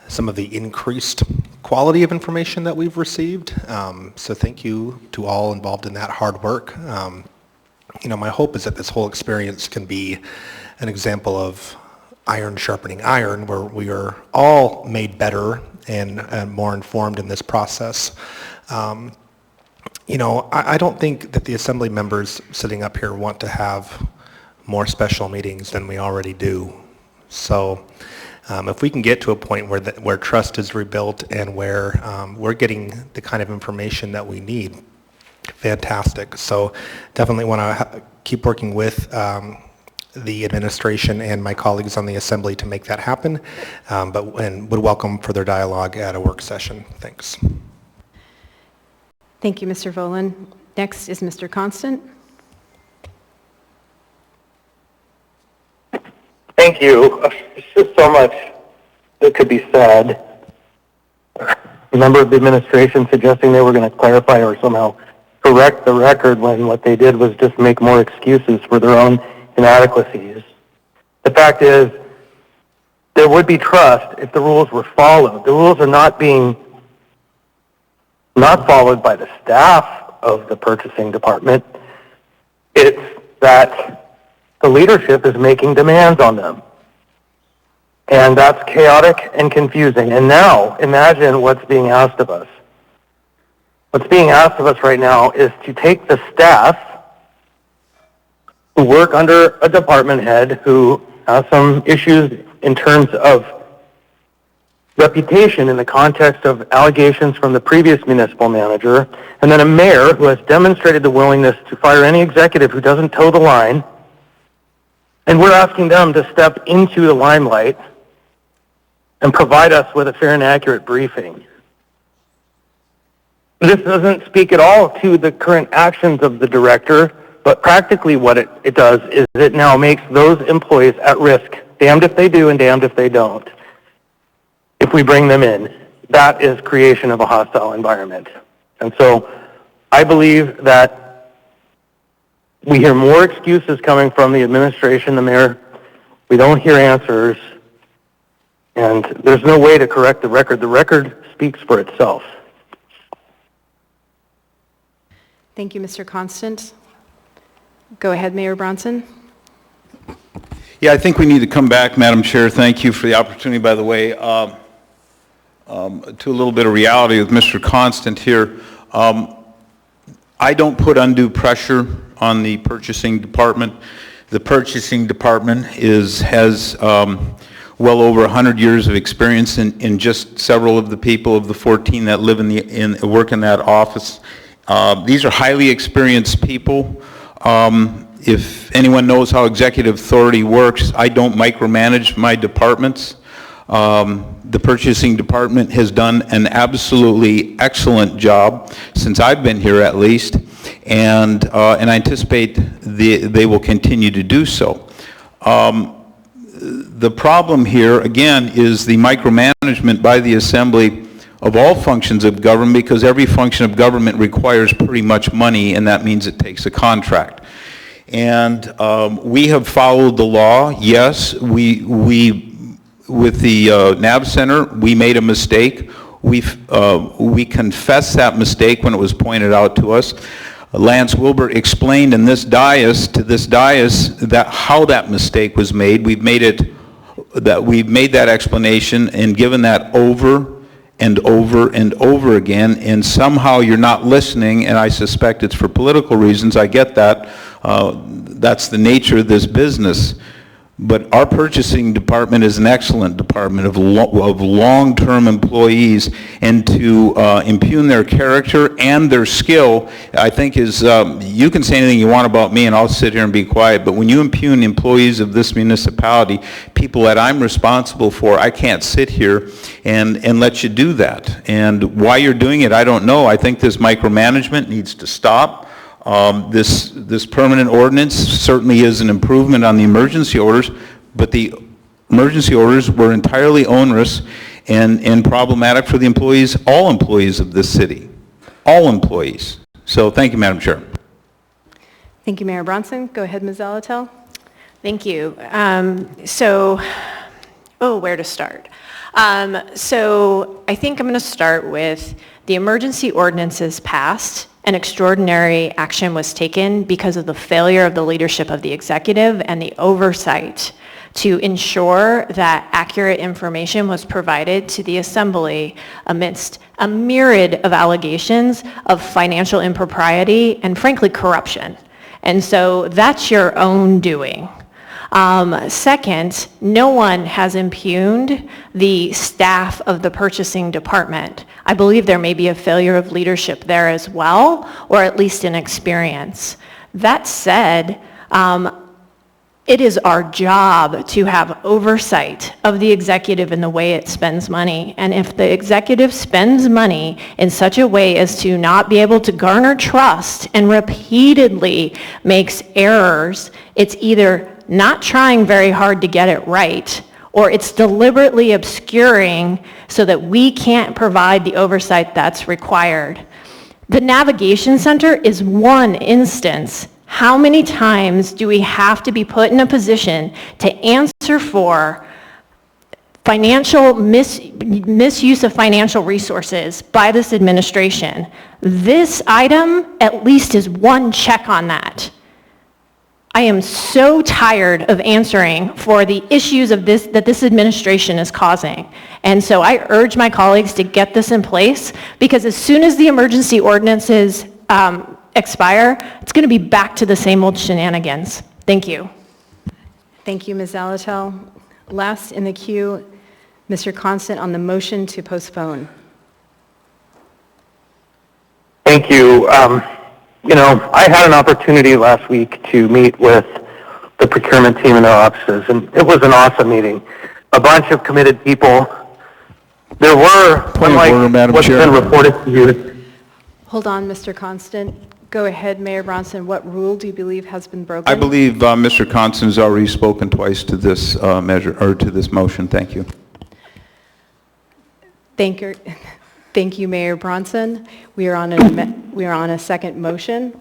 some of the increased quality of information that we've received. So thank you to all involved in that hard work. My hope is that this whole experience can be an example of iron sharpening iron, where we are all made better and more informed in this process. I don't think that the Assembly members sitting up here want to have more special meetings than we already do. So if we can get to a point where trust is rebuilt and where we're getting the kind of information that we need, fantastic. So definitely want to keep working with the administration and my colleagues on the Assembly to make that happen, and would welcome further dialogue at a work session. Thanks. Thank you, Mr. Voland. Next is Mr. Constant. Thank you. There's just so much that could be said. A member of the administration suggesting they were going to clarify or somehow correct the record when what they did was just make more excuses for their own inadequacies. The fact is, there would be trust if the rules were followed. The rules are not followed by the staff of the purchasing department. It's that the leadership is making demands on them. And that's chaotic and confusing. And now, imagine what's being asked of us. What's being asked of us right now is to take the staff who work under a department head who has some issues in terms of reputation in the context of allegations from the previous municipal manager, and then a mayor who has demonstrated the willingness to fire any executive who doesn't toe the line, and we're asking them to step into the limelight and provide us with a fair and accurate briefing. This doesn't speak at all to the current actions of the director, but practically what it does is it now makes those employees at risk, damned if they do and damned if they don't. If we bring them in, that is creation of a hostile environment. And so I believe that we hear more excuses coming from the administration, the mayor. We don't hear answers, and there's no way to correct the record. The record speaks for itself. Thank you, Mr. Constant. Go ahead, Mayor Bronson. Yeah, I think we need to come back, Madam Chair. Thank you for the opportunity, by the way, to a little bit of reality with Mr. Constant here. I don't put undue pressure on the purchasing department. The purchasing department has well over 100 years of experience in just several of the people of the 14 that live work in that office. These are highly experienced people. If anyone knows how executive authority works, I don't micromanage my departments. The purchasing department has done an absolutely excellent job since I've been here, at least, and I anticipate they will continue to do so. The problem here, again, is the micromanagement by the Assembly of all functions of government, because every function of government requires pretty much money, and that means it takes a contract. And we have followed the law. Yes, we with the NAB Center, we made a mistake. We confessed that mistake when it was pointed out to us. Lance Wilbur explained in this dais that how that mistake was made. We've made that explanation and given that over and over and over again, and somehow you're not listening, and I suspect it's for political reasons. I get that. That's the nature of this business. But our purchasing department is an excellent department of long-term employees, and to impugn their character and their skill, I think is, you can say anything you want about me and I'll sit here and be quiet, but when you impugn employees of this municipality, people that I'm responsible for, I can't sit here and let you do that. And why you're doing it, I don't know. I think this micromanagement needs to stop. This permanent ordinance certainly is an improvement on the emergency orders, but the emergency orders were entirely onerous and problematic for the employees, all employees of this city, all employees. So thank you, Madam Chair. Thank you, Mayor Bronson. Go ahead, Ms. Zalatel. Thank you. Where to start? So I think I'm going to start with the emergency ordinances passed. An extraordinary action was taken because of the failure of the leadership of the executive and the oversight to ensure that accurate information was provided to the Assembly amidst a myriad of allegations of financial impropriety and, frankly, corruption. And so that's your own doing. Second, no one has impugned the staff of the purchasing department. I believe there may be a failure of leadership there as well, or at least an experience. That said, it is our job to have oversight of the executive in the way it spends money. And if the executive spends money in such a way as to not be able to garner trust and repeatedly makes errors, it's either not trying very hard to get it right, or it's deliberately obscuring so that we can't provide the oversight that's required. The Navigation Center is one instance. How many times do we have to be put in a position to answer for financial misuse of financial resources by this administration? This item at least is one check on that. I am so tired of answering for the issues of that this administration is causing. And so I urge my colleagues to get this in place, because as soon as the emergency ordinances expire, it's going to be back to the same old shenanigans. Thank you. Thank you, Ms. Zalatel. Last in the queue, Mr. Constant, on the motion to postpone. Thank you. I had an opportunity last week to meet with the procurement team in their offices, and it was an awesome meeting. A bunch of committed people. There were, unlike what's been reported to you. Hold on, Mr. Constant. Go ahead, Mayor Bronson. What rule do you believe has been broken? I believe Mr. Constant has already spoken twice to this measure, or to this motion. Thank you. Thank you, Mayor Bronson. We are on a second motion.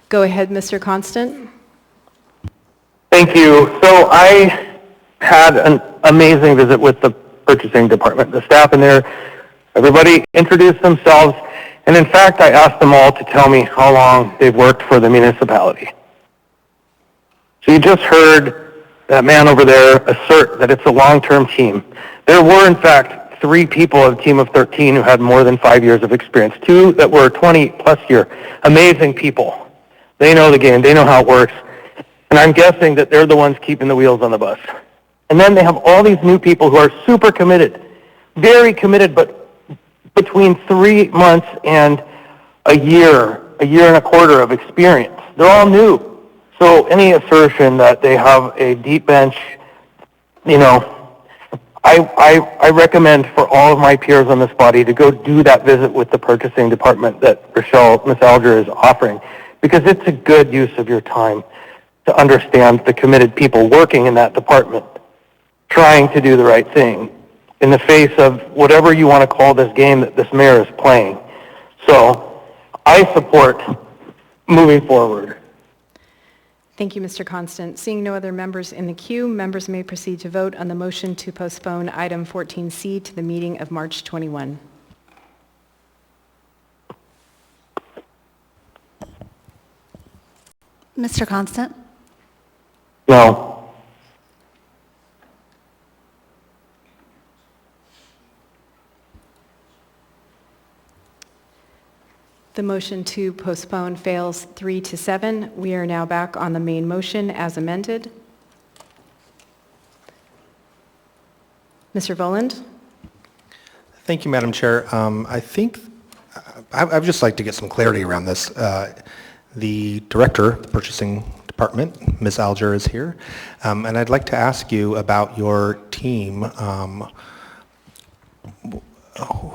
Go ahead, Mr. Constant. Thank you. So I had an amazing visit with the purchasing department. The staff in there, everybody introduced themselves, and in fact, I asked them all to tell me how long they've worked for the municipality. So you just heard that man over there assert that it's a long-term team. There were, in fact, 3 people of a team of 13 who had more than 5 years of experience, 2 that were 20-plus year. Amazing people. They know the game. They know how it works. And I'm guessing that they're the ones keeping the wheels on the bus. And then they have all these new people who are super committed, very committed, but between 3 months and a year and a quarter of experience. They're all new. So any assertion that they have a deep bench, I recommend for all of my peers on this body to go do that visit with the purchasing department that Miss Alger is offering, because it's a good use of your time to understand the committed people working in that department, trying to do the right thing in the face of whatever you want to call this game that this mayor is playing. So I support moving forward. Thank you, Mr. Constant. Seeing no other members in the queue, members may proceed to vote on the motion to postpone item 14C to the meeting of March 21. Mr. Constant? No. The motion to postpone fails 3-7. We are now back on the main motion as amended. Mr. Voland? Thank you, Madam Chair. I think I would just like to get some clarity around this. The director of the purchasing department, Ms. Alger, is here, and I'd like to ask you about your team.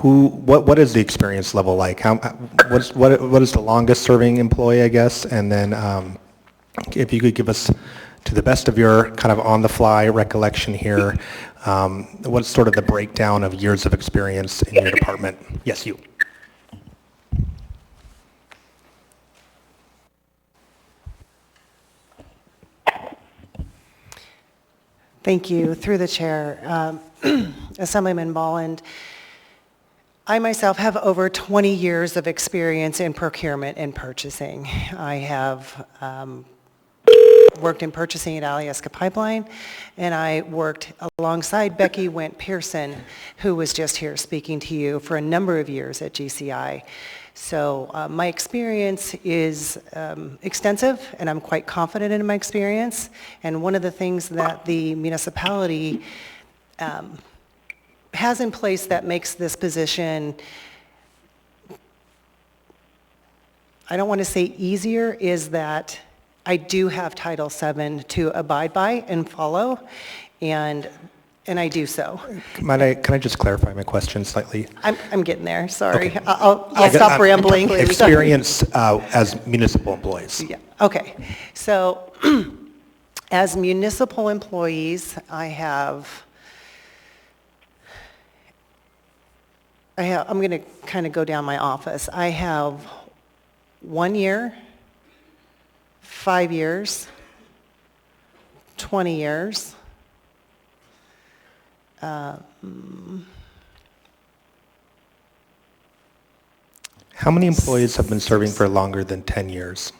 What is the experience level like? What is the longest serving employee, I guess? And then if you could give us, to the best of your kind of on the fly recollection here, what's sort of the breakdown of years of experience in your department? Yes, you. Thank you. Through the chair, Assemblyman Bolland, I myself have over 20 years of experience in procurement and purchasing. I have worked in purchasing at Alyeska Pipeline, and I worked alongside Becky Went-Pearson, who was just here speaking to you, for a number of years at GCI. So my experience is extensive, and I'm quite confident in my experience. And one of the things that the municipality has in place that makes this position, I don't want to say easier, is that I do have Title VII to abide by and follow, and I do so. Can I just clarify my question slightly? I'm getting there, sorry. Okay. I'll stop rambling. Experience as municipal employees. Yeah. Okay, so as municipal employees, I'm going to kind of go down my office. I have 1 year, 5 years, 20 years, how many employees have been serving for longer than 10 years?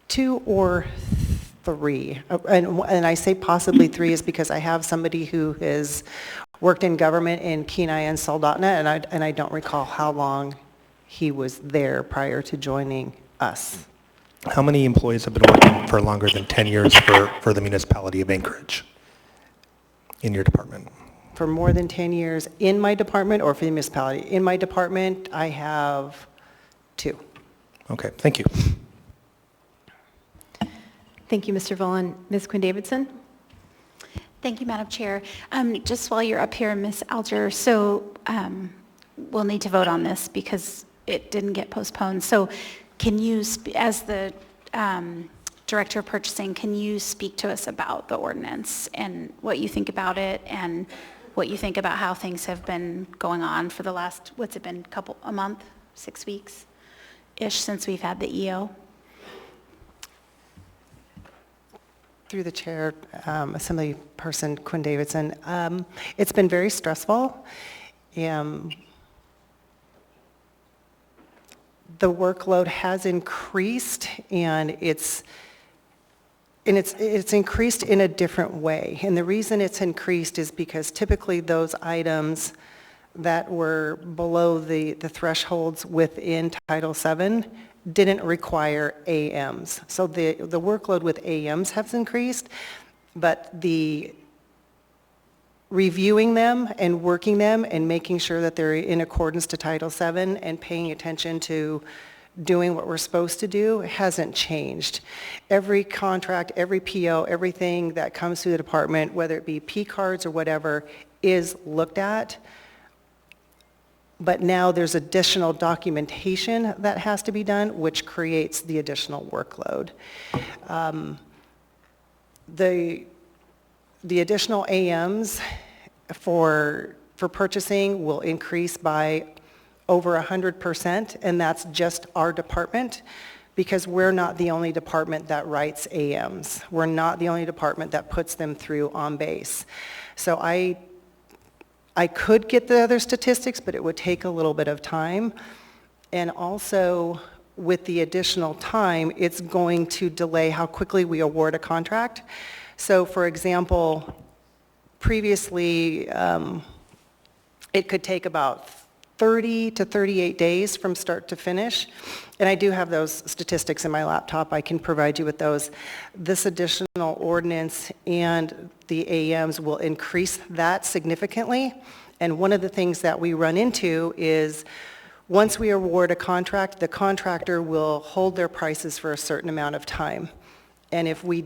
Two or three. And I say possibly 3 is because I have somebody who has worked in government in Kenai and Soldotna, and I don't recall how long he was there prior to joining us. How many employees have been working for longer than 10 years for the municipality of Anchorage in your department? For more than 10 years in my department or for the municipality? In my department, I have 2. Okay, thank you. Thank you, Mr. Volin. Ms. Quinn Davidson? Thank you, Madam Chair. Just while you're up here, Ms. Alger, so we'll need to vote on this because it didn't get postponed. So can you, as the Director of Purchasing, can you speak to us about the ordinance and what you think about it and what you think about how things have been going on for the last, what's it been, a month, 6 weeks-ish since we've had the EO? Through the chair, Assemblyperson Quinn Davidson, it's been very stressful. The workload has increased, and it's increased in a different way. And the reason it's increased is because typically those items that were below the thresholds within Title VII didn't require AMs. So the workload with AMs has increased, but the reviewing them and working them and making sure that they're in accordance to Title VII and paying attention to doing what we're supposed to do hasn't changed. Every contract, every PO, everything that comes through the department, whether it be P cards or whatever, is looked at. But now there's additional documentation that has to be done, which creates the additional workload. The additional AMs for purchasing will increase by over 100%, and that's just our department, because we're not the only department that writes AMs. We're not the only department that puts them through OnBase. So I could get the other statistics, but it would take a little bit of time. And also, with the additional time, it's going to delay how quickly we award a contract. So, for example, previously, it could take about 30 to 38 days from start to finish. And I do have those statistics in my laptop. I can provide you with those. This additional ordinance and the AMs will increase that significantly. And one of the things that we run into is once we award a contract, the contractor will hold their prices for a certain amount of time. And if we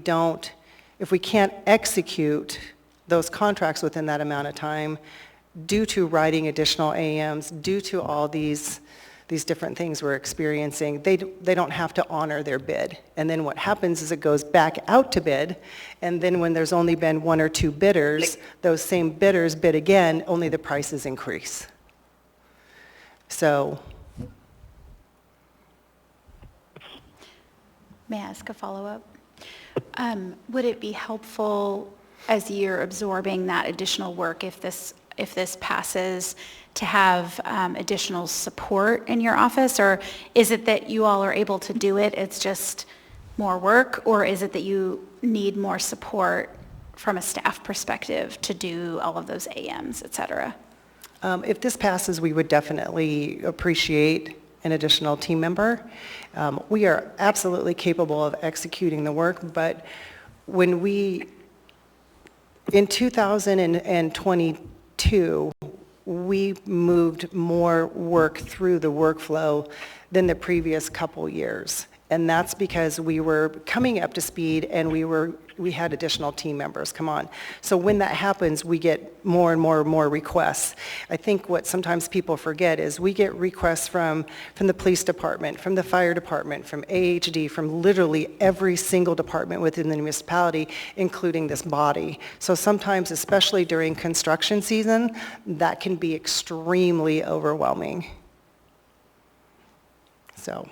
can't execute those contracts within that amount of time, due to writing additional AMs, due to all these different things we're experiencing, they don't have to honor their bid. And then what happens is it goes back out to bid, and then when there's only been 1 or 2 bidders, those same bidders bid again, only the prices increase. So. May I ask a follow-up? Would it be helpful as you're absorbing that additional work, if this passes, to have additional support in your office? Or is it that you all are able to do it, it's just more work? Or is it that you need more support from a staff perspective to do all of those AMs, et cetera? If this passes, we would definitely appreciate an additional team member. We are absolutely capable of executing the work, but when in 2022, we moved more work through the workflow than the previous couple years. And that's because we were coming up to speed and we had additional team members come on. So when that happens, we get more and more requests. I think what sometimes people forget is we get requests from the police department, from the fire department, from AHD, from literally every single department within the municipality, including this body. So sometimes, especially during construction season, that can be extremely overwhelming. So.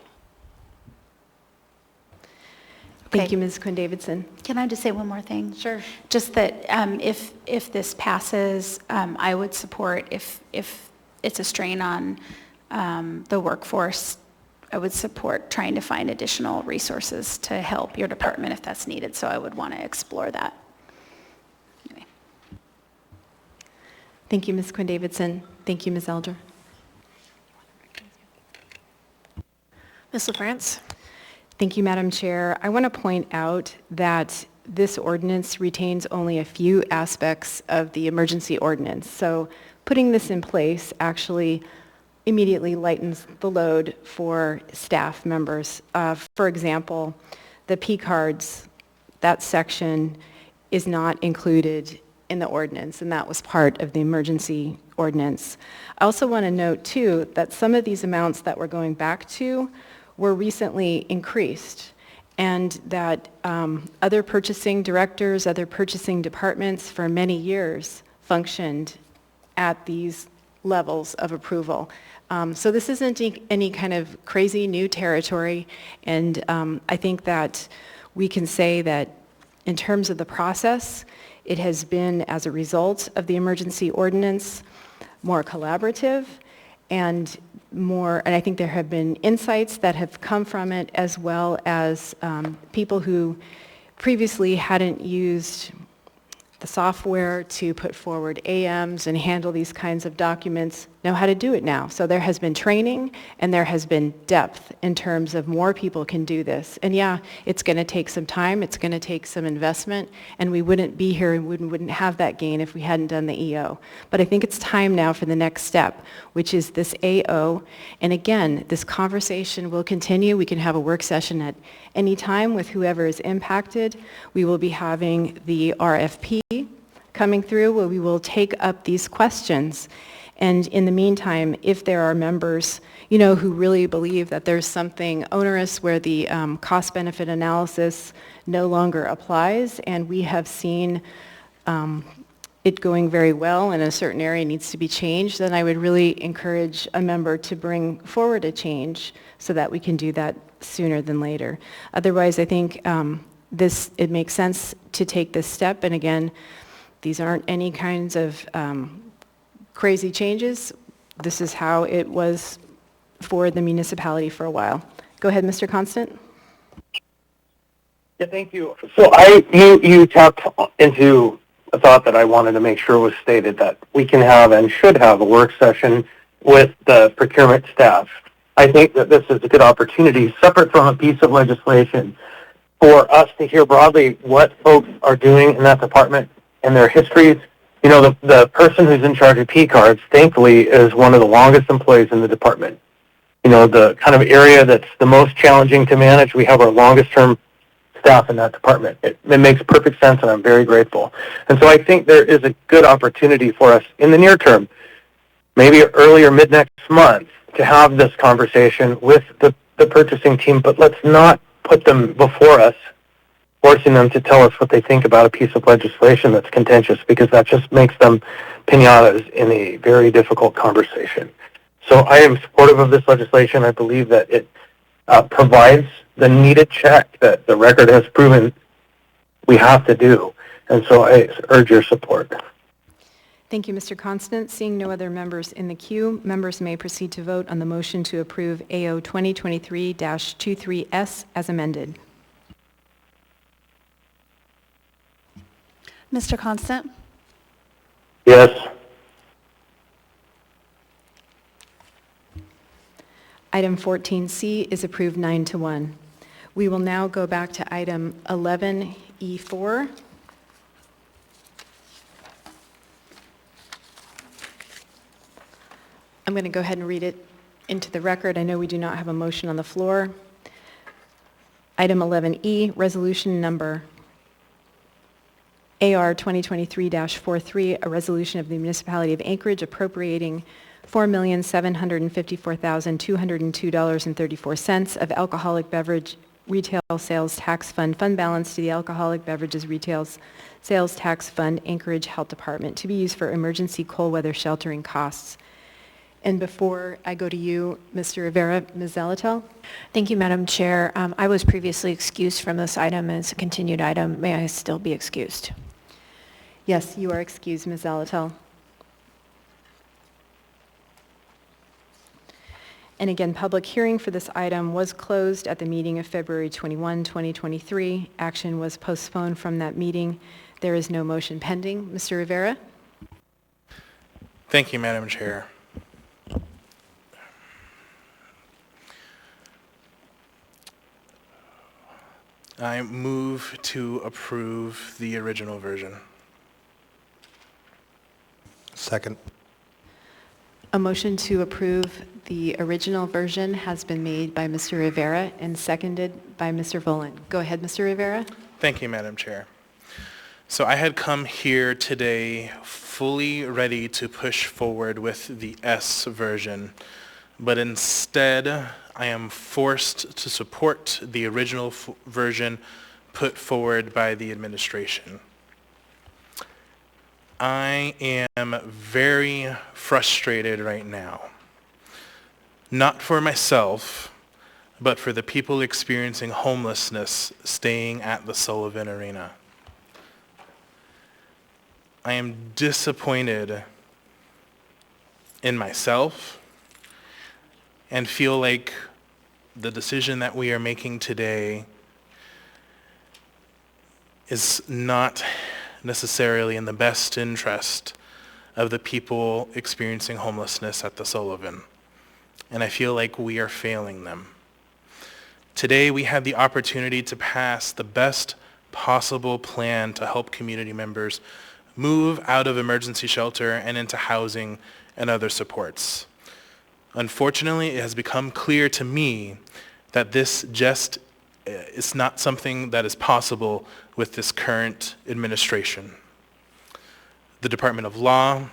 Thank you, Ms. Quinn Davidson. Can I just say one more thing? Sure. Just that if this passes, I would support, if it's a strain on the workforce, I would support trying to find additional resources to help your department if that's needed. So I would want to explore that. Anyway. Thank you, Ms. Quinn Davidson. Thank you, Ms. Elder. Ms. LaFrance? Thank you, Madam Chair. I want to point out that this ordinance retains only a few aspects of the emergency ordinance. So putting this in place actually immediately lightens the load for staff members. For example, the P cards, that section is not included in the ordinance, and that was part of the emergency ordinance. I also want to note, too, that some of these amounts that we're going back to were recently increased, and that other purchasing directors, other purchasing departments for many years functioned at these levels of approval. So this isn't any kind of crazy new territory, and I think that we can say that in terms of the process, it has been, as a result of the emergency ordinance, more collaborative and I think there have been insights that have come from it, as well as people who previously hadn't used the software to put forward AMs and handle these kinds of documents know how to do it now. So there has been training and there has been depth in terms of more people can do this. And yeah, it's going to take some time, it's going to take some investment, and we wouldn't be here and wouldn't have that gain if we hadn't done the EO. But I think it's time now for the next step, which is this AO. And again, this conversation will continue. We can have a work session at any time with whoever is impacted. We will be having the RFP coming through where we will take up these questions. And in the meantime, if there are members, who really believe that there's something onerous where the cost-benefit analysis no longer applies, and we have seen it going very well and a certain area needs to be changed, then I would really encourage a member to bring forward a change so that we can do that sooner than later. Otherwise, I think it makes sense to take this step. And again, these aren't any kinds of crazy changes. This is how it was for the municipality for a while. Go ahead, Mr. Constant. Yeah, thank you. So you tapped into a thought that I wanted to make sure was stated, that we can have and should have a work session with the procurement staff. I think that this is a good opportunity, separate from a piece of legislation, for us to hear broadly what folks are doing in that department and their histories. The person who's in charge of P cards, thankfully, is one of the longest employees in the department. The kind of area that's the most challenging to manage, we have our longest term staff in that department. It makes perfect sense, and I'm very grateful. And so I think there is a good opportunity for us in the near term, maybe early or mid next month, to have this conversation with the purchasing team, but let's not put them before us, forcing them to tell us what they think about a piece of legislation that's contentious, because that just makes them piñatas in a very difficult conversation. So I am supportive of this legislation. I believe that it provides the needed check that the record has proven we have to do. And so I urge your support. Thank you, Mr. Constant. Seeing no other members in the queue, members may proceed to vote on the motion to approve AO 2023-23S as amended. Mr. Constant? Yes. Item 14C is approved 9-1. We will now go back to item 11E4. I'm going to go ahead and read it into the record. I know we do not have a motion on the floor. Item 11E, resolution number AR 2023-43, a resolution of the Municipality of Anchorage appropriating $4,754,202.34 of alcoholic beverage retail sales tax fund balance to the Alcoholic Beverages Retail Sales Tax Fund, Anchorage Health Department, to be used for emergency cold weather sheltering costs. And before I go to you, Mr. Rivera, Ms. Zalatel. Thank you, Madam Chair. I was previously excused from this item, and it's a continued item. May I still be excused? Yes, you are excused, Ms. Zalatel. And again, public hearing for this item was closed at the meeting of February 21, 2023. Action was postponed from that meeting. There is no motion pending. Mr. Rivera? Thank you, Madam Chair. I move to approve the original version. Second. A motion to approve the original version has been made by Mr. Rivera and seconded by Mr. Volin. Go ahead, Mr. Rivera. Thank you, Madam Chair. So I had come here today fully ready to push forward with the S version, but instead I am forced to support the original version put forward by the administration. I am very frustrated right now, not for myself, but for the people experiencing homelessness staying at the Sullivan Arena. I am disappointed in myself and feel like the decision that we are making today is not necessarily in the best interest of the people experiencing homelessness at the Sullivan. And I feel like we are failing them. Today we have the opportunity to pass the best possible plan to help community members move out of emergency shelter and into housing and other supports. Unfortunately, it has become clear to me that this just is not something that is possible with this current administration. The Department of Law,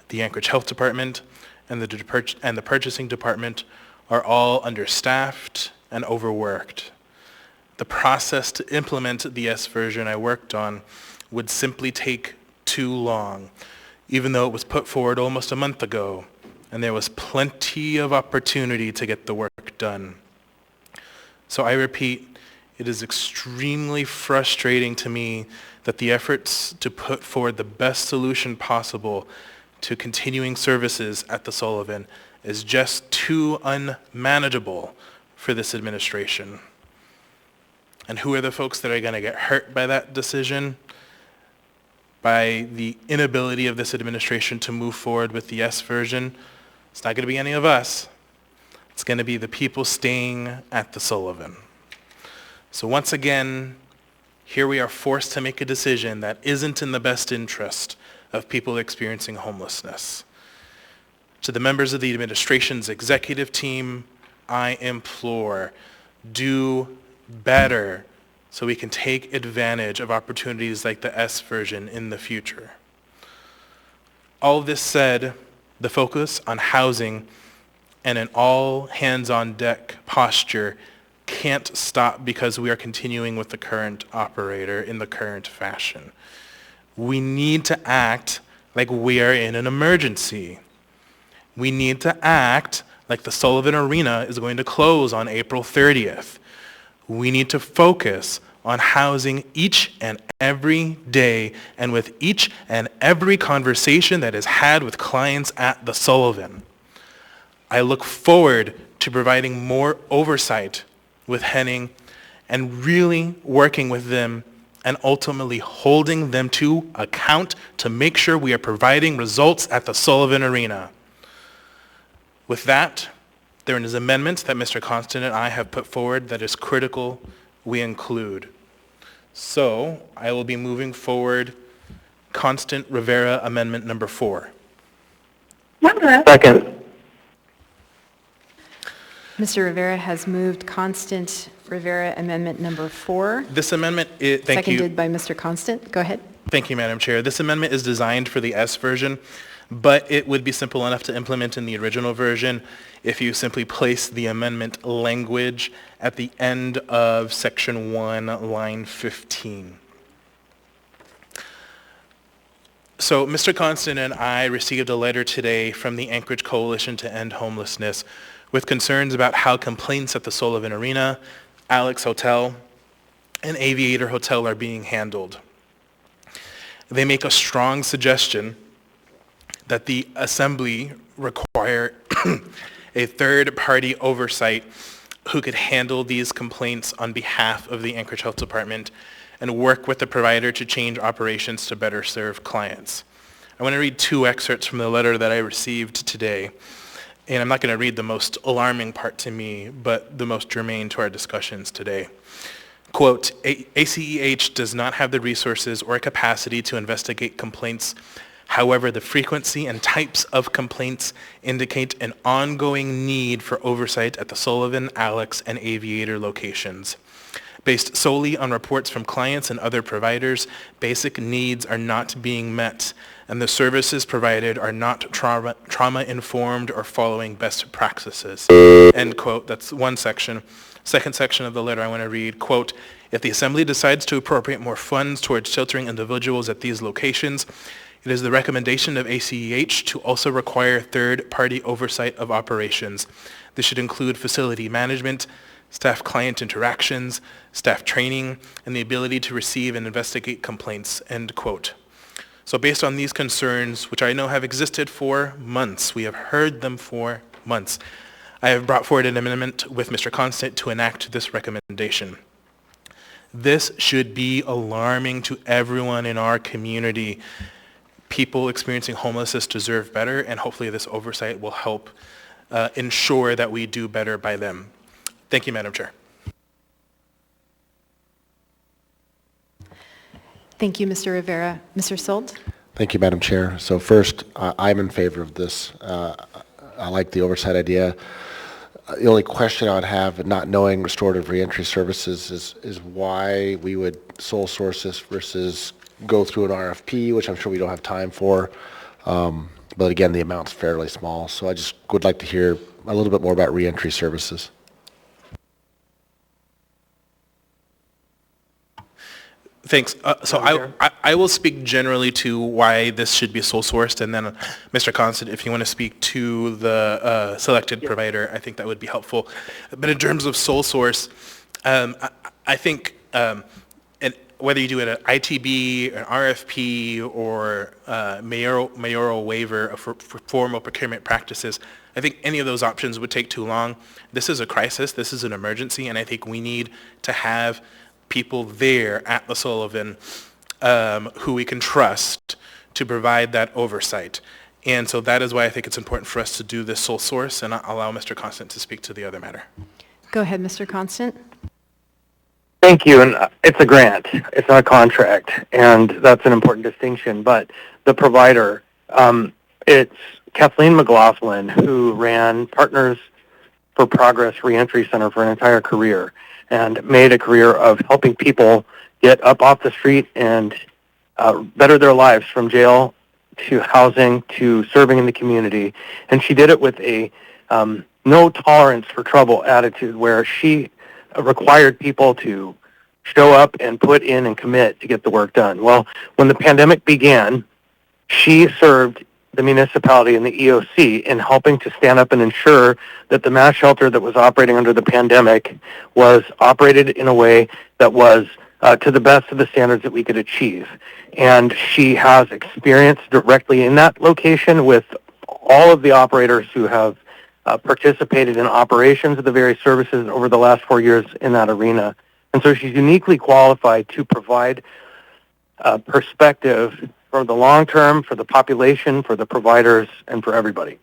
the Anchorage Health Department, and the Purchasing Department are all understaffed and overworked. The process to implement the S version I worked on would simply take too long, even though it was put forward almost a month ago, and there was plenty of opportunity to get the work done. So I repeat, it is extremely frustrating to me that the efforts to put forward the best solution possible to continuing services at the Sullivan is just too unmanageable for this administration. And who are the folks that are going to get hurt by that decision? By the inability of this administration to move forward with the S version? It's not going to be any of us. It's going to be the people staying at the Sullivan. So once again, here we are forced to make a decision that isn't in the best interest of people experiencing homelessness. To the members of the administration's executive team, I implore, do better so we can take advantage of opportunities like the S version in the future. All of this said, the focus on housing and an all-hands-on-deck posture can't stop because we are continuing with the current operator in the current fashion. We need to act like we are in an emergency. We need to act like the Sullivan Arena is going to close on April 30th. We need to focus on housing each and every day and with each and every conversation that is had with clients at the Sullivan. I look forward to providing more oversight with Henning and really working with them and ultimately holding them to account to make sure we are providing results at the Sullivan Arena. With that, there is an amendment that Mr. Constant and I have put forward that is critical we include. So I will be moving forward Constant Rivera Amendment number 4. Second. Mr. Rivera has moved Constant Rivera Amendment number 4. This amendment is, thank you. Seconded by Mr. Constant. Go ahead. Thank you, Madam Chair. This amendment is designed for the S version, but it would be simple enough to implement in the original version if you simply place the amendment language at the end of section 1, line 15. So Mr. Constant and I received a letter today from the Anchorage Coalition to End Homelessness with concerns about how complaints at the Sullivan Arena, Alex Hotel, and Aviator Hotel are being handled. They make a strong suggestion that the assembly require a third-party oversight who could handle these complaints on behalf of the Anchorage Health Department and work with the provider to change operations to better serve clients. I want to read 2 excerpts from the letter that I received today. And I'm not going to read the most alarming part to me, but the most germane to our discussions today. Quote, ACEH does not have the resources or capacity to investigate complaints. However, the frequency and types of complaints indicate an ongoing need for oversight at the Sullivan, Alex, and Aviator locations. Based solely on reports from clients and other providers, basic needs are not being met, and the services provided are not trauma-informed or following best practices. End quote. That's one section. Second section of the letter I want to read, quote, if the Assembly decides to appropriate more funds towards sheltering individuals at these locations, it is the recommendation of ACEH to also require third-party oversight of operations. This should include facility management, staff-client interactions, staff training, and the ability to receive and investigate complaints, end quote. So based on these concerns, which I know have existed for months, we have heard them for months, I have brought forward an amendment with Mr. Constant to enact this recommendation. This should be alarming to everyone in our community. People experiencing homelessness deserve better, and hopefully this oversight will help ensure that we do better by them. Thank you, Madam Chair. Thank you, Mr. Rivera. Mr. Solt? Thank you, Madam Chair. So first, I'm in favor of this. I like the oversight idea. The only question I would have, not knowing restorative reentry services, is why we would sole source this versus go through an RFP, which I'm sure we don't have time for. But again, the amount's fairly small. So I just would like to hear a little bit more about reentry services. Thanks. So I will speak generally to why this should be sole sourced, and then Mr. Constant, if you want to speak to the selected provider, I think that would be helpful. But in terms of sole source, I think whether you do it at ITB, an RFP, or mayoral waiver for formal procurement practices, I think any of those options would take too long. This is a crisis. This is an emergency, and I think we need to have people there at the Sullivan who we can trust to provide that oversight. And so that is why I think it's important for us to do this sole source, and I'll allow Mr. Constant to speak to the other matter. Go ahead, Mr. Constant. Thank you, and it's a grant. It's not a contract, and that's an important distinction. But the provider, it's Kathleen McLaughlin, who ran Partners for Progress Reentry Center for an entire career, and made a career of helping people get up off the street and better their lives from jail to housing to serving in the community. And she did it with a no tolerance for trouble attitude, where she required people to show up and put in and commit to get the work done. Well, when the pandemic began, she served the municipality and the EOC in helping to stand up and ensure that the mass shelter that was operating under the pandemic was operated in a way that was to the best of the standards that we could achieve. And she has experience directly in that location with all of the operators who have participated in operations of the various services over the last 4 years in that arena. And so she's uniquely qualified to provide perspective for the long term, for the population, for the providers, and for everybody.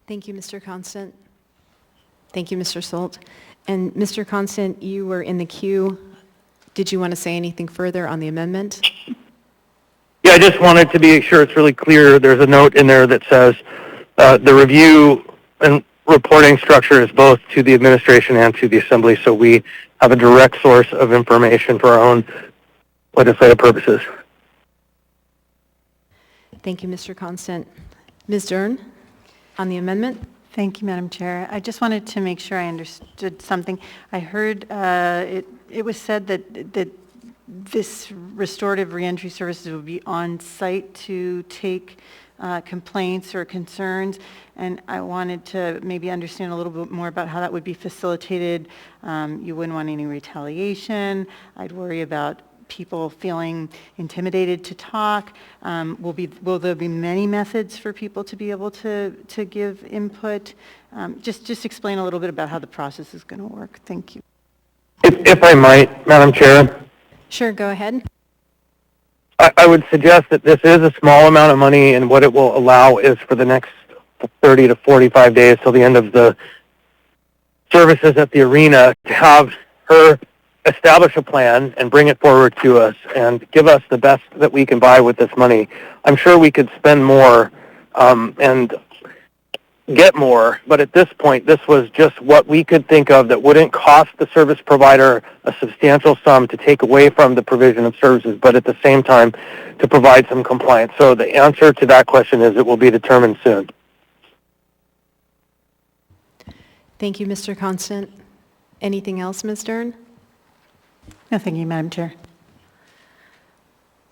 Thank you, Mr. Constant. Thank you, Mr. Solt. And Mr. Constant, you were in the queue. Did you want to say anything further on the amendment? Yeah, I just wanted to be sure it's really clear. There's a note in there that says the review and reporting structure is both to the administration and to the Assembly, so we have a direct source of information for our own legislative purposes. Thank you, Mr. Constant. Ms. Dern, on the amendment? Thank you, Madam Chair. I just wanted to make sure I understood something. I heard it was said that this restorative reentry services would be on site to take complaints or concerns, and I wanted to maybe understand a little bit more about how that would be facilitated. You wouldn't want any retaliation. I'd worry about people feeling intimidated to talk. Will there be many methods for people to be able to give input? Just explain a little bit about how the process is going to work. Thank you. If I might, Madam Chair. Sure, go ahead. I would suggest that this is a small amount of money, and what it will allow is for the next 30 to 45 days till the end of the services at the arena to have her establish a plan and bring it forward to us and give us the best that we can buy with this money. I'm sure we could spend more and get more, but at this point, this was just what we could think of that wouldn't cost the service provider a substantial sum to take away from the provision of services, but at the same time to provide some compliance. So the answer to that question is it will be determined soon. Thank you, Mr. Constant. Anything else, Ms. Dern? No, thank you, Madam Chair.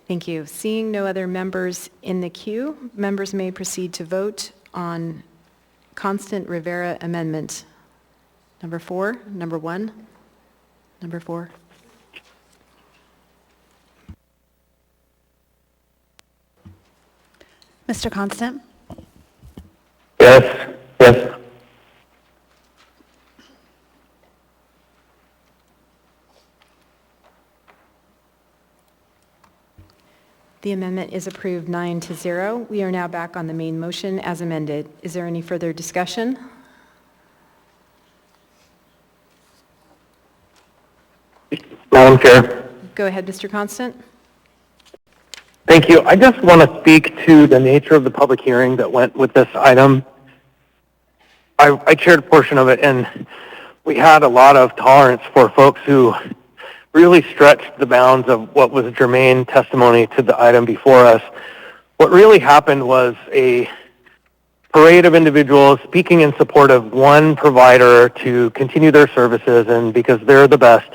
Thank you. Seeing no other members in the queue, members may proceed to vote on Constant Rivera amendment. Number 4, number 1, number 4. Mr. Constant? Yes. Yes. The amendment is approved 9-0. We are now back on the main motion as amended. Is there any further discussion? Madam Chair. Go ahead, Mr. Constant. Thank you. I just want to speak to the nature of the public hearing that went with this item. I chaired a portion of it, and we had a lot of tolerance for folks who really stretched the bounds of what was germane testimony to the item before us. What really happened was a parade of individuals speaking in support of one provider to continue their services and because they're the best.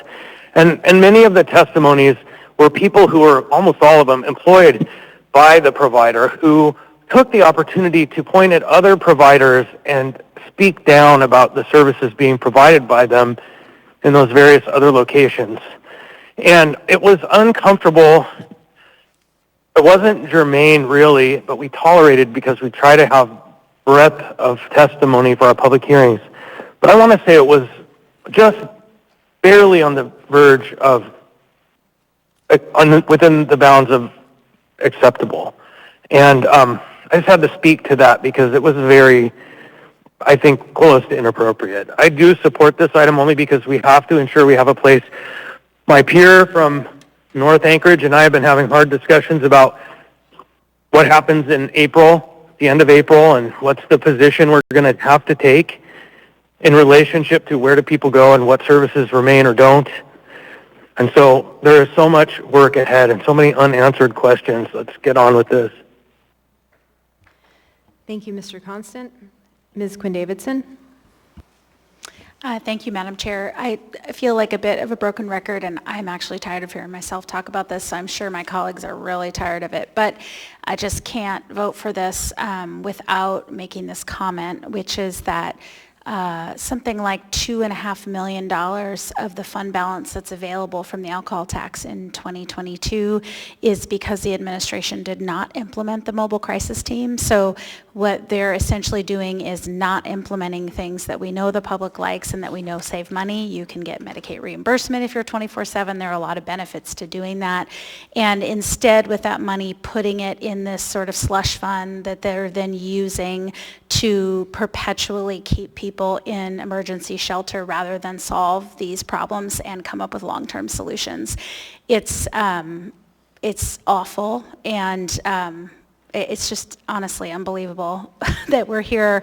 And many of the testimonies were people who were, almost all of them, employed by the provider who took the opportunity to point at other providers and speak down about the services being provided by them in those various other locations. And it was uncomfortable. It wasn't germane, really, but we tolerated because we try to have breadth of testimony for our public hearings. But I want to say it was just barely on the verge of, within the bounds of acceptable. And I just had to speak to that because it was very, I think, close to inappropriate. I do support this item only because we have to ensure we have a place. My peer from North Anchorage and I have been having hard discussions about what happens in April, the end of April, and what's the position we're going to have to take in relationship to where do people go and what services remain or don't. And so there is so much work ahead and so many unanswered questions. Let's get on with this. Thank you, Mr. Constant. Ms. Quinn-Davidson? Thank you, Madam Chair. I feel like a bit of a broken record, and I'm actually tired of hearing myself talk about this, so I'm sure my colleagues are really tired of it. But I just can't vote for this without making this comment, which is that something like $2.5 million of the fund balance that's available from the alcohol tax in 2022 is because the administration did not implement the mobile crisis team. So what they're essentially doing is not implementing things that we know the public likes and that we know save money. You can get Medicaid reimbursement if you're 24/7. There are a lot of benefits to doing that. And instead, with that money, putting it in this sort of slush fund that they're then using to perpetually keep people in emergency shelter rather than solve these problems and come up with long-term solutions. It's awful, and it's just honestly unbelievable that we're here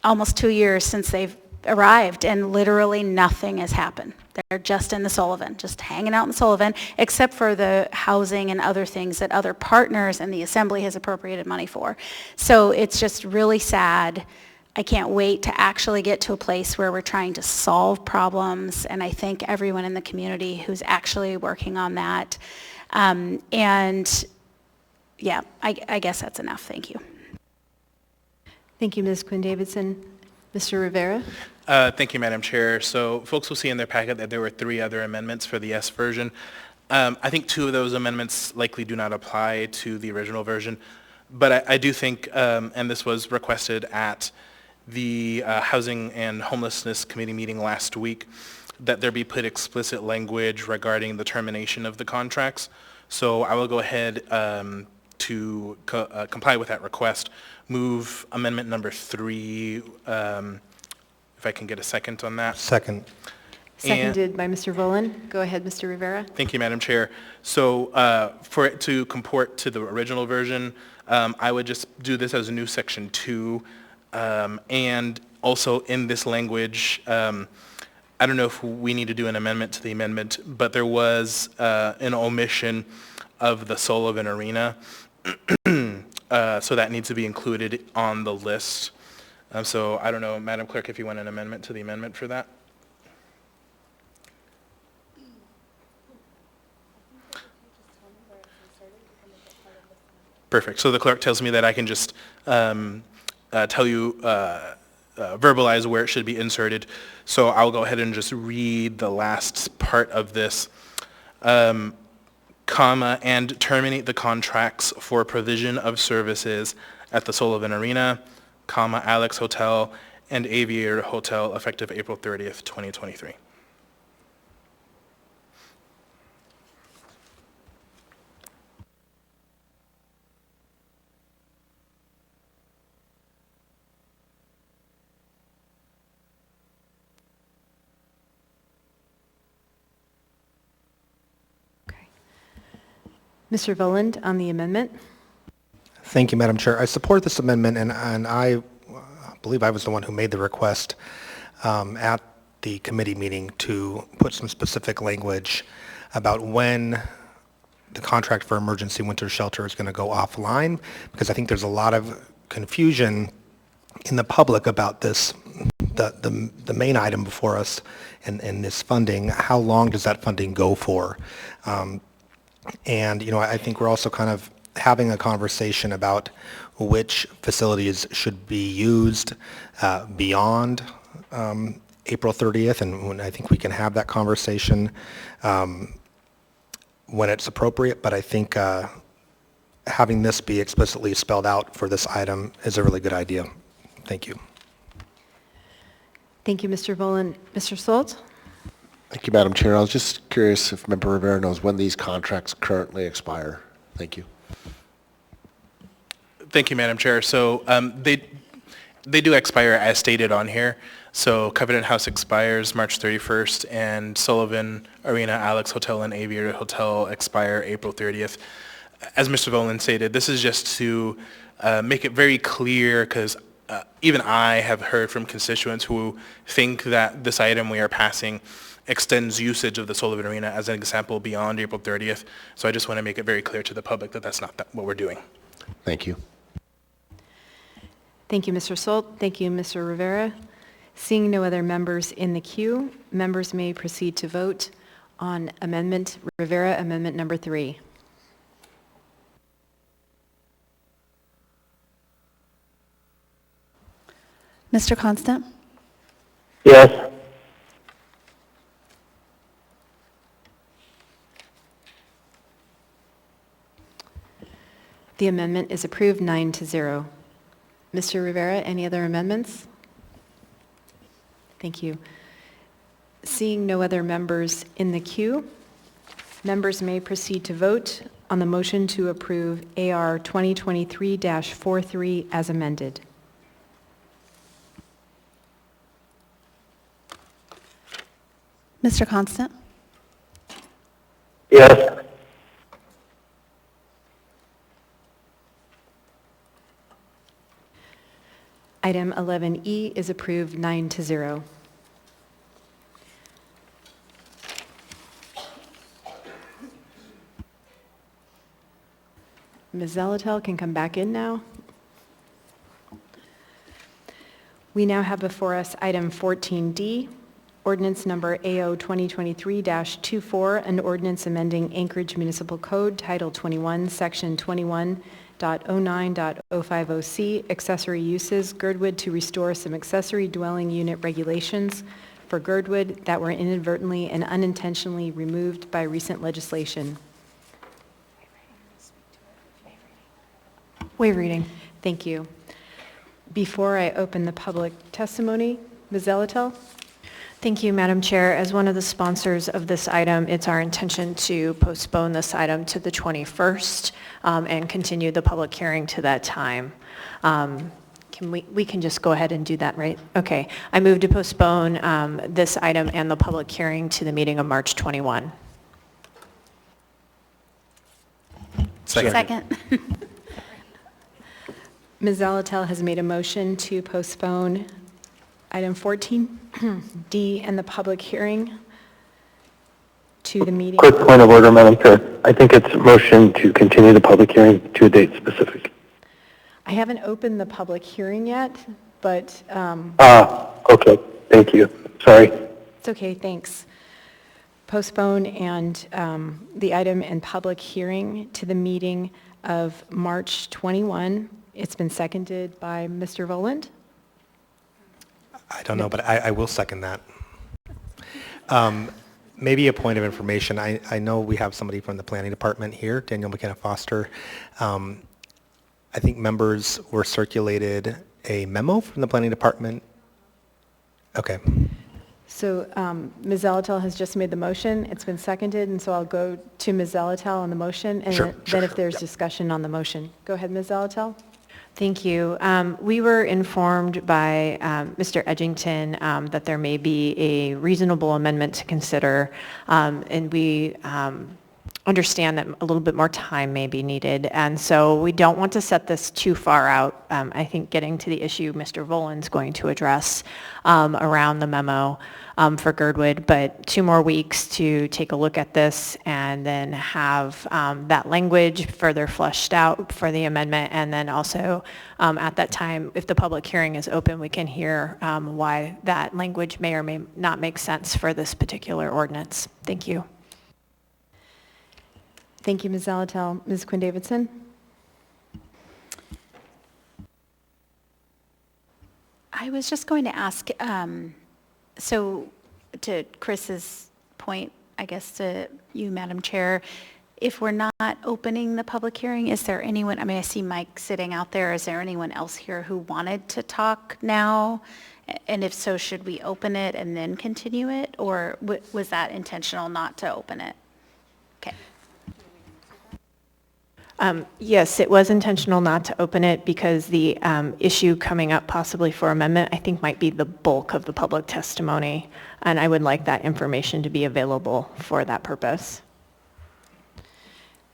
almost 2 years since they've arrived and literally nothing has happened. They're just in the Sullivan, just hanging out in the Sullivan, except for the housing and other things that other partners and the Assembly has appropriated money for. So it's just really sad. I can't wait to actually get to a place where we're trying to solve problems, and I thank everyone in the community who's actually working on that. And yeah, I guess that's enough. Thank you. Thank you, Ms. Quinn-Davidson. Mr. Rivera? Thank you, Madam Chair. So folks will see in their packet that there were 3 other amendments for the S version. I think 2 of those amendments likely do not apply to the original version, but I do think, and this was requested at the Housing and Homelessness Committee meeting last week, that there be put explicit language regarding the termination of the contracts. So I will go ahead to comply with that request, move amendment number 3 If I can get a second on that. Second. Seconded by Mr. Volin. Go ahead, Mr. Rivera. Thank you, Madam Chair. So for it to comport to the original version, I would just do this as a new section 2. And also in this language, I don't know if we need to do an amendment to the amendment, but there was an omission of the Sullivan Arena. So that needs to be included on the list. So I don't know, Madam Clerk, if you want an amendment to the amendment for that. Perfect. So the clerk tells me that I can just tell you, verbalize where it should be inserted. So I'll go ahead and just read the last part of this, comma, and terminate the contracts for provision of services at the Sullivan Arena, comma, Alex Hotel, and Aviator Hotel effective April 30th, 2023. Mr. Voland on the amendment. Thank you, Madam Chair. I support this amendment, and I believe I was the one who made the request at the committee meeting to put some specific language about when the contract for emergency winter shelter is going to go offline, because I think there's a lot of confusion in the public about this, the main item before us in this funding. How long does that funding go for? And, you know, I think we're also kind of having a conversation about which facilities should be used beyond April 30th, and when I think we can have that conversation when it's appropriate, but I think having this be explicitly spelled out for this item is a really good idea. Thank you. Thank you, Mr. Voland. Mr. Solt? Thank you, Madam Chair. I was just curious if Member Rivera knows when these contracts currently expire. Thank you. Thank you, Madam Chair. So they do expire as stated on here. So Covenant House expires March 31st, and Sullivan Arena, Alex Hotel, and Aviator Hotel expire April 30th. As Mr. Voland stated, this is just to make it very clear, because even I have heard from constituents who think that this item we are passing extends usage of the Sullivan Arena, as an example, beyond April 30th. So I just want to make it very clear to the public that that's not what we're doing. Thank you. Thank you, Mr. Solt. Thank you, Mr. Rivera. Seeing no other members in the queue, members may proceed to vote on Amendment Rivera, Amendment number 3. Mr. Constant? Yes. The amendment is approved 9-0. Mr. Rivera, any other amendments? Thank you. Seeing no other members in the queue, members may proceed to vote on the motion to approve AR 2023-43 as amended. Mr. Constant? Yes. Item 11E is approved 9-0. Ms. Zalatel can come back in now. We now have before us item 14D, ordinance number AO 2023-24, an ordinance amending Anchorage Municipal Code, Title 21, Section 21.09.050C, accessory uses, Girdwood, to restore some accessory dwelling unit regulations for Girdwood that were inadvertently and unintentionally removed by recent legislation. Waive reading. Thank you. Before I open the public testimony, Ms. Zalatel? Thank you, Madam Chair. As one of the sponsors of this item, it's our intention to postpone this item to the 21st and continue the public hearing to that time. Can we can just go ahead and do that, right? Okay. I move to postpone this item and the public hearing to the meeting of March 21. Second. Ms. Zalatel has made a motion to postpone item 14D and the public hearing to the meeting. Quick point of order, Madam Chair. I think it's motion to continue the public hearing to a date specific. I haven't opened the public hearing yet, but Okay. Thank you. Sorry. it's okay, thanks. Postpone and the item in public hearing to the meeting of March 21. It's been seconded by Mr. Voland. I don't know, but I will second that. Maybe a point of information. I know we have somebody from the planning department here, Daniel McKenna Foster. I think members were circulated a memo from the planning department. Okay. So Ms. Zalatel has just made the motion. It's been seconded, and so I'll go to Ms. Zalatel on the motion, and then if there's discussion on the motion. Go ahead, Ms. Zalatel. Thank you. We were informed by Mr. Edgington that there may be a reasonable amendment to consider, and we understand that a little bit more time may be needed. And so we don't want to set this too far out. I think getting to the issue Mr. Voland's going to address around the memo for Girdwood, but 2 more weeks to take a look at this and then have that language further fleshed out for the amendment. And then also at that time, if the public hearing is open, we can hear why that language may or may not make sense for this particular ordinance. Thank you. Thank you, Ms. Zalatel. Ms. Quinn-Davidson? I was just going to ask, so to Chris's point, I guess to you, Madam Chair, if we're not opening the public hearing, is there anyone, I mean, I see Mike sitting out there, is there anyone else here who wanted to talk now? And if so, should we open it and then continue it? Or was that intentional not to open it? Okay. Yes, it was intentional not to open it because the issue coming up possibly for amendment, I think might be the bulk of the public testimony, and I would like that information to be available for that purpose.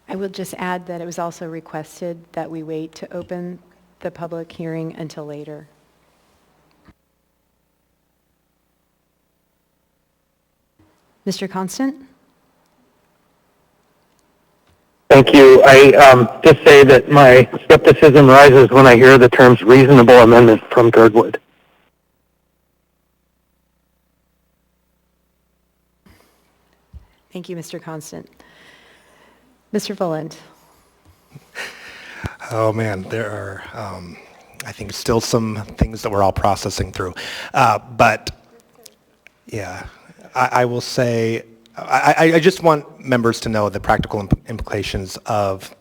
I will just add that it was also requested that we wait to open the public hearing until later. Mr. Constant? Thank you. I just say that my skepticism rises when I hear the terms reasonable amendment from Girdwood. Thank you, Mr. Constant. Mr. Voland? Oh man, there are, I think, still some things that we're all processing through. But yeah, I will say, I just want members to know the practical implications of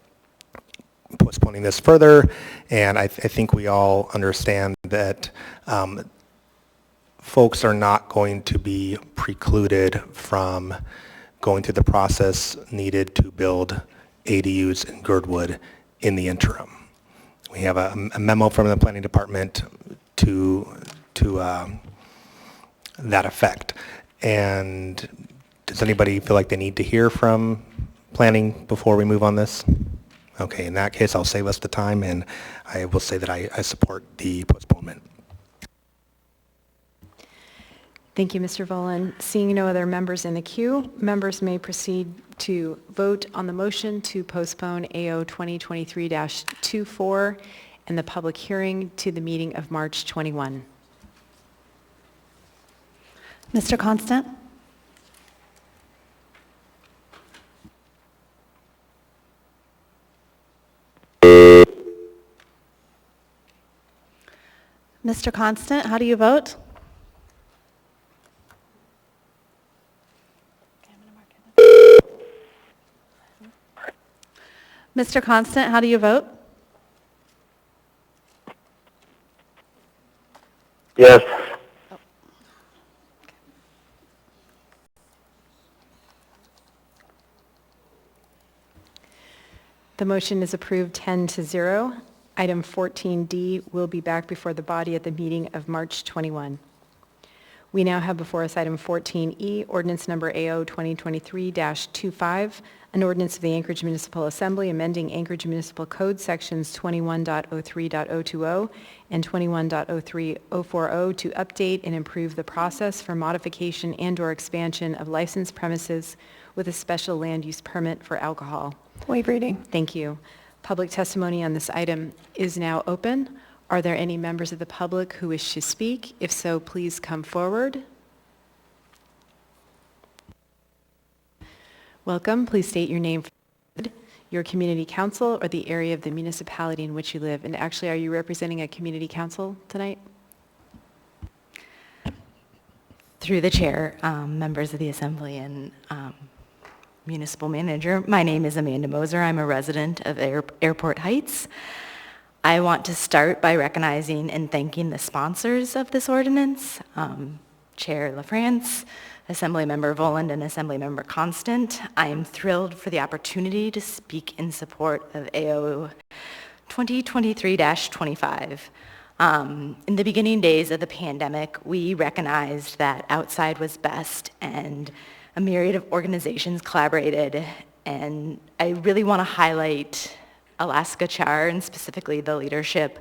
postponing this further, and I think we all understand that folks are not going to be precluded from going through the process needed to build ADUs in Girdwood in the interim. We have a memo from the planning department to that effect. And does anybody feel like they need to hear from planning before we move on this? Okay, in that case, I'll save us the time, and I will say that I support the postponement. Thank you, Mr. Voland. Seeing no other members in the queue, members may proceed to vote on the motion to postpone AO 2023-24 and the public hearing to the meeting of March 21. Mr. Constant? Mr. Constant, how do you vote? Mr. Constant, how do you vote? Yes. The motion is approved 10-0. Item 14D will be back before the body at the meeting of March 21. We now have before us item 14E, ordinance number AO 2023-25, an ordinance of the Anchorage Municipal Assembly amending Anchorage Municipal Code sections 21.03.020 and 21.03040 to update and improve the process for modification and/or expansion of licensed premises with a special land use permit for alcohol. Waive reading. Thank you. Public testimony on this item is now open. Are there any members of the public who wish to speak? If so, please come forward. Welcome. Please state your name, your community council, or the area of the municipality in which you live. And actually, are you representing a community council tonight? Through the chair, members of the assembly and municipal manager, my name is Amanda Moser. I'm a resident of Airport Heights. I want to start by recognizing and thanking the sponsors of this ordinance, Chair LaFrance, Assemblymember Voland, and Assemblymember Constant. I am thrilled for the opportunity to speak in support of AO 2023-25. In the beginning days of the pandemic, we recognized that outside was best, and a myriad of organizations collaborated, and I really want to highlight Alaska Char, and specifically the leadership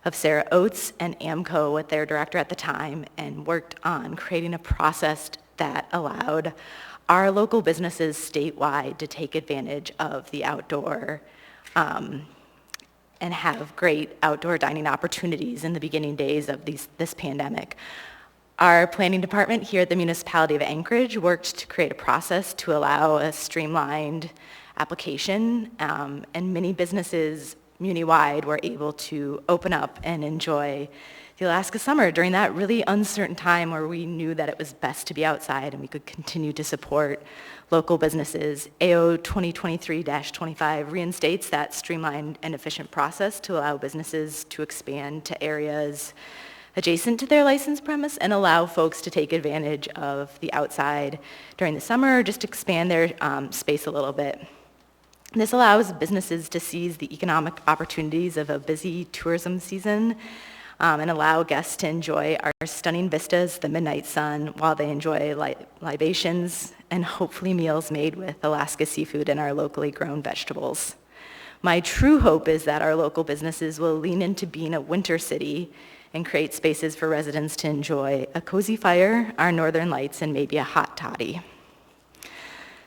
of Sarah Oates and AMCO with their director at the time, and worked on creating a process that allowed our local businesses statewide to take advantage of the outdoor and have great outdoor dining opportunities in the beginning days of this pandemic. Our planning department here at the municipality of Anchorage worked to create a process to allow a streamlined application, and many businesses muni-wide were able to open up and enjoy the Alaska summer during that really uncertain time where we knew that it was best to be outside and we could continue to support local businesses. AO 2023-25 reinstates that streamlined and efficient process to allow businesses to expand to areas adjacent to their licensed premise and allow folks to take advantage of the outside during the summer, just expand their space a little bit. This allows businesses to seize the economic opportunities of a busy tourism season and allow guests to enjoy our stunning vistas, the midnight sun, while they enjoy libations and hopefully meals made with Alaska seafood and our locally grown vegetables. My true hope is that our local businesses will lean into being a winter city and create spaces for residents to enjoy a cozy fire, our northern lights, and maybe a hot toddy.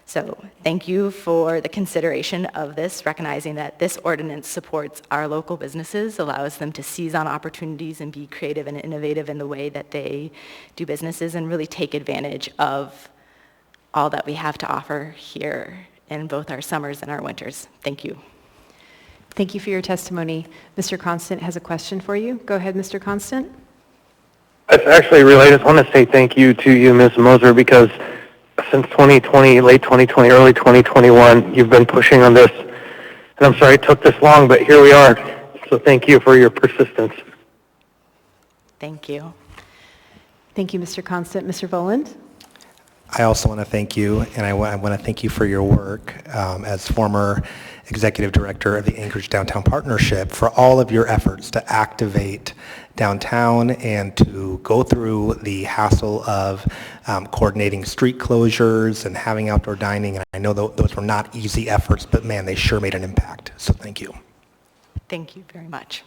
So thank you for the consideration of this, recognizing that this ordinance supports our local businesses, allows them to seize on opportunities and be creative and innovative in the way that they do businesses and really take advantage of all that we have to offer here in both our summers and our winters. Thank you. Thank you for your testimony. Mr. Constant has a question for you. Go ahead, Mr. Constant. It's actually related. I just want to say thank you to you, Ms. Moser, because since 2020, late 2020, early 2021, you've been pushing on this. And I'm sorry it took this long, but here we are. So thank you for your persistence. Thank you. Thank you, Mr. Constant. Mr. Voland? I also want to thank you, and I want to thank you for your work as former Executive Director of the Anchorage Downtown Partnership for all of your efforts to activate downtown and to go through the hassle of coordinating street closures and having outdoor dining. And I know those were not easy efforts, but man, they sure made an impact. So thank you. Thank you very much.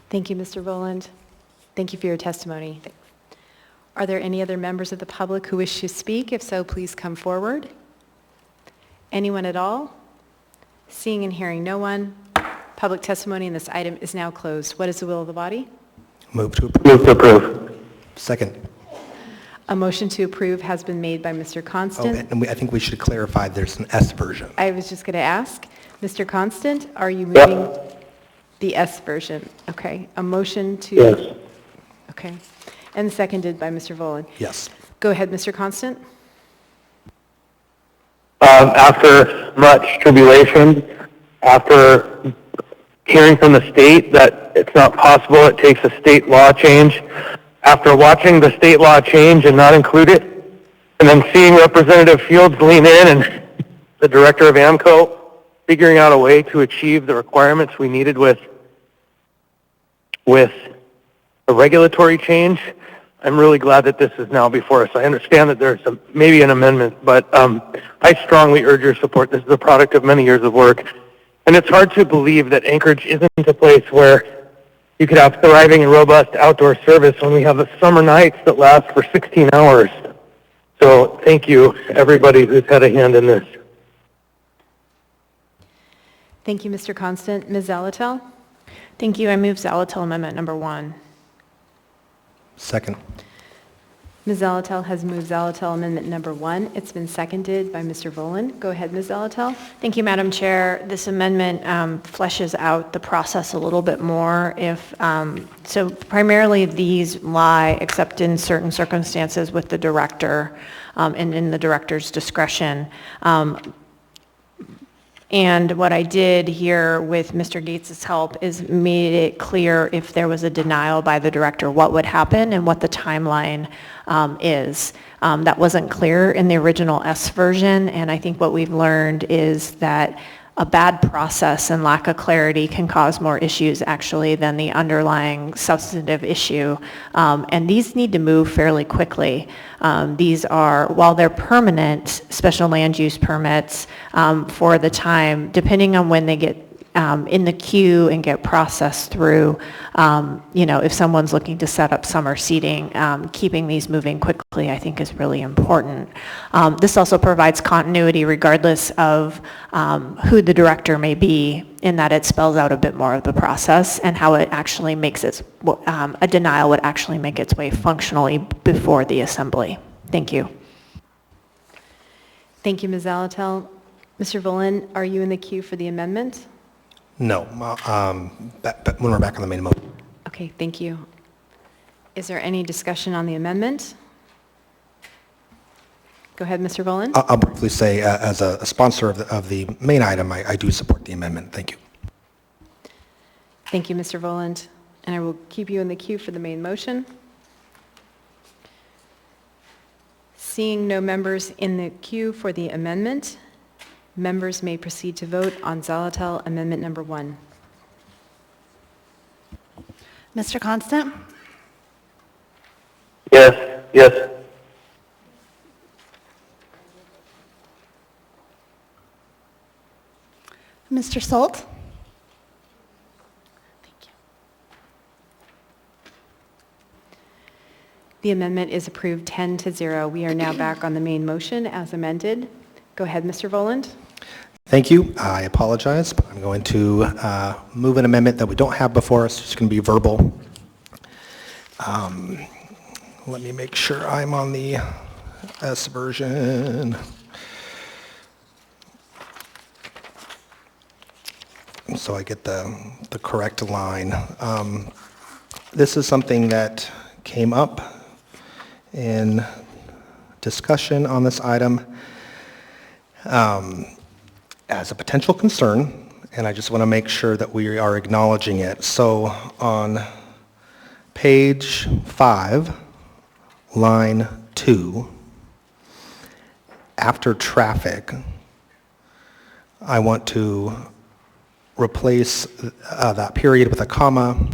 Thank you, Mr. Voland. Thank you for your testimony. Are there any other members of the public who wish to speak? If so, please come forward. Anyone at all? Seeing and hearing no one, public testimony on this item is now closed. What is the will of the body? Move to approve. Move to approve. Second. A motion to approve has been made by Mr. Constant. And I think we should clarify there's an S version. I was just going to ask, Mr. Constant, are you moving the S version? Okay. A motion to... Yes. Okay. And seconded by Mr. Voland. Yes. Go ahead, Mr. Constant. After much tribulation, after hearing from the state that it's not possible, it takes a state law change, after watching the state law change and not include it, and then seeing Representative Fields lean in and the director of AMCO figuring out a way to achieve the requirements we needed with with a regulatory change. I'm really glad that this is now before us. I understand that there's maybe an amendment, but I strongly urge your support. This is a product of many years of work. And it's hard to believe that Anchorage isn't a place where you could have thriving and robust outdoor service when we have summer nights that last for 16 hours. So thank you, everybody who's had a hand in this. Thank you, Mr. Constant. Ms. Zalatel? Thank you. I move Zalatel Amendment Number 1. Second. Ms. Zalatel has moved Zalatel Amendment Number 1. It's been seconded by Mr. Voland. Go ahead, Ms. Zalatel. Thank you, Madam Chair. This amendment fleshes out the process a little bit more. So primarily these lie, except in certain circumstances, with the director and in the director's discretion. And what I did here with Mr. Gates' help is made it clear if there was a denial by the director, what would happen and what the timeline is. That wasn't clear in the original S version, and I think what we've learned is that a bad process and lack of clarity can cause more issues actually than the underlying substantive issue. And these need to move fairly quickly. These are, while they're permanent special land use permits for the time, depending on when they get in the queue and get processed through, if someone's looking to set up summer seating, keeping these moving quickly I think is really important. This also provides continuity regardless of who the director may be, in that it spells out a bit more of the process and how it actually makes a denial would actually make its way functionally before the assembly. Thank you. Thank you, Ms. Zalatel. Mr. Voland, are you in the queue for the amendment? No, when we're back on the main motion. Okay, thank you. Is there any discussion on the amendment? Go ahead, Mr. Voland. I'll briefly say, as a sponsor of the main item, I do support the amendment. Thank you. Thank you, Mr. Voland. And I will keep you in the queue for the main motion. Seeing no members in the queue for the amendment, members may proceed to vote on Zalatel Amendment Number 1. Mr. Constant? Yes, yes. Mr. Salt? The amendment is approved 10-0. We are now back on the main motion as amended. Go ahead, Mr. Voland. Thank you. I apologize, but I'm going to move an amendment that we don't have before us. It's going to be verbal. Let me make sure I'm on the S version. So I get the correct line. This is something that came up in discussion on this item as a potential concern, and I just want to make sure that we are acknowledging it. So on page 5, line 2, after traffic, I want to replace that period with a comma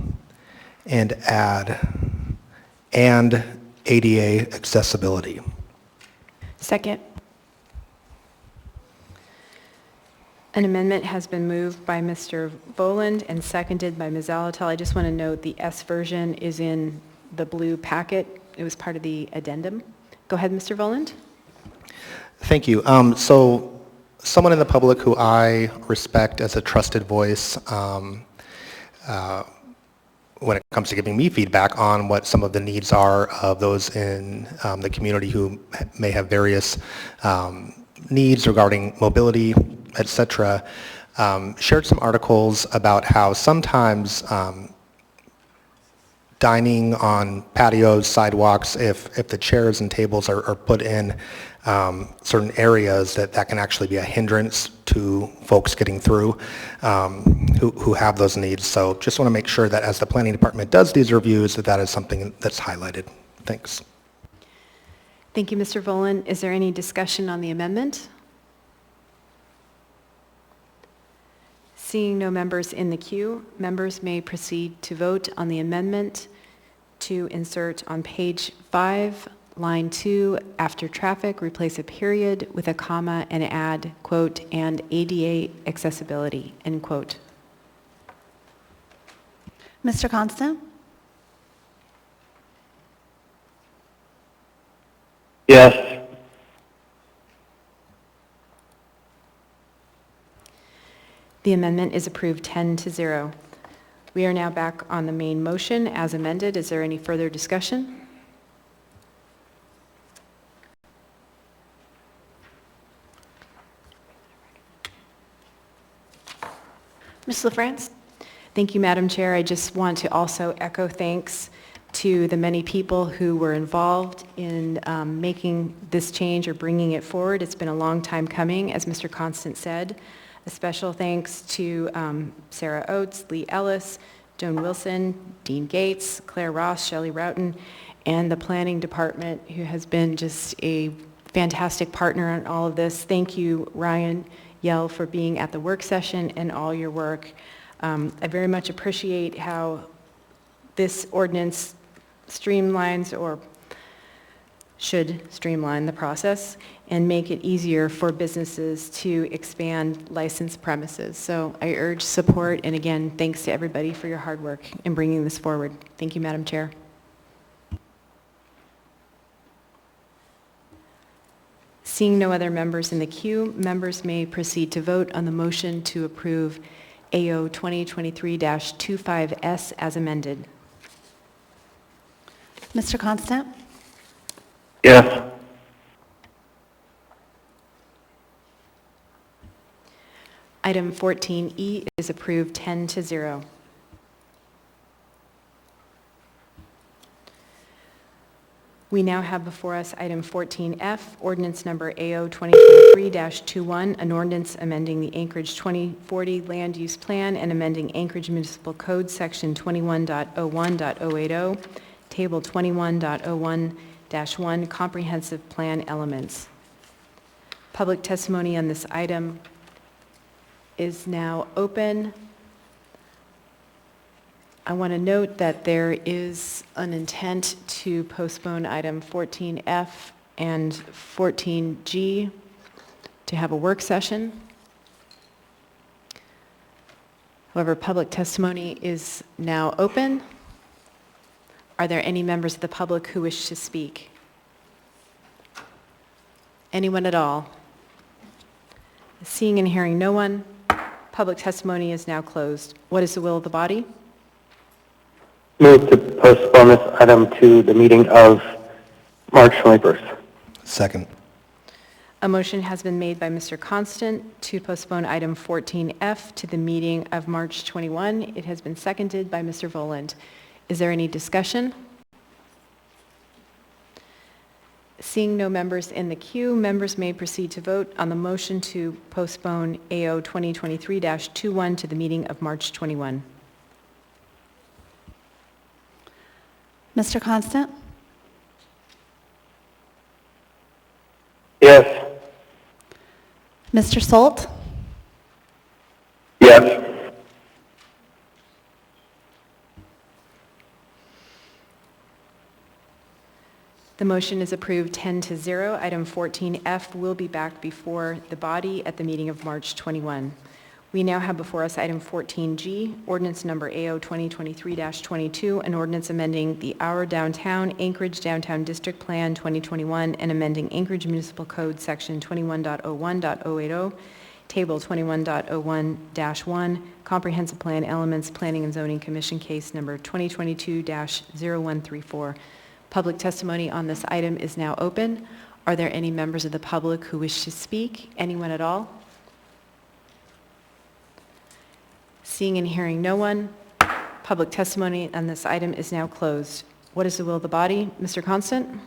and add and ADA accessibility. Second. An amendment has been moved by Mr. Voland and seconded by Ms. Zalatel. I just want to note the S version is in the blue packet. It was part of the addendum. Go ahead, Mr. Voland. Thank you. So someone in the public who I respect as a trusted voice when it comes to giving me feedback on what some of the needs are of those in the community who may have various needs regarding mobility, etc., shared some articles about how sometimes dining on patios, sidewalks, if the chairs and tables are put in certain areas, that can actually be a hindrance to folks getting through who have those needs. So just want to make sure that as the planning department does these reviews, that is something that's highlighted. Thanks. Thank you, Mr. Voland. Is there any discussion on the amendment? Seeing no members in the queue, members may proceed to vote on the amendment to insert on page 5, line 2, after traffic, replace a period with a comma and add, quote, and ADA accessibility, end quote. Mr. Constant? Yes. The amendment is approved 10-0. We are now back on the main motion as amended. Is there any further discussion? Ms. LaFrance? Thank you, Madam Chair. I just want to also echo thanks to the many people who were involved in making this change or bringing it forward. It's been a long time coming, as Mr. Constant said. A special thanks to Sarah Oates, Lee Ellis, Joan Wilson, Dean Gates, Claire Ross, Shelley Roughton, and the planning department, who has been just a fantastic partner on all of this. Thank you, Ryan Yell, for being at the work session and all your work. I very much appreciate how this ordinance streamlines or should streamline the process and make it easier for businesses to expand licensed premises. So I urge support, and again, thanks to everybody for your hard work in bringing this forward. Thank you, Madam Chair. Seeing no other members in the queue, members may proceed to vote on the motion to approve AO 2023-25S as amended. Mr. Constant? Yes. Item 14E is approved 10-0. We now have before us item 14F, ordinance number AO 2023-21, an ordinance amending the Anchorage 2040 land use plan and amending Anchorage Municipal Code section 21.01.080, table 21.01-1, comprehensive plan elements. Public testimony on this item is now open. I want to note that there is an intent to postpone item 14F and 14G to have a work session. However, public testimony is now open. Are there any members of the public who wish to speak? Anyone at all? Seeing and hearing no one, public testimony is now closed. What is the will of the body? Move to postpone this item to the meeting of March 21st. Second. A motion has been made by Mr. Constant to postpone item 14F to the meeting of March 21. It has been seconded by Mr. Voland. Is there any discussion? Seeing no members in the queue, members may proceed to vote on the motion to postpone AO 2023-21 to the meeting of March 21. Mr. Constant? Yes. Mr. Solt? Yes. The motion is approved 10-0. Item 14F will be back before the body at the meeting of March 21. We now have before us item 14G, ordinance number AO 2023-22, an ordinance amending the Our Downtown Anchorage Downtown District Plan 2021 and amending Anchorage Municipal Code section 21.01.080, table 21.01-1, comprehensive plan elements, Planning and Zoning Commission case number 2022-0134. Public testimony on this item is now open. Are there any members of the public who wish to speak? Anyone at all? Seeing and hearing no one, public testimony on this item is now closed. What is the will of the body? Mr. Constant?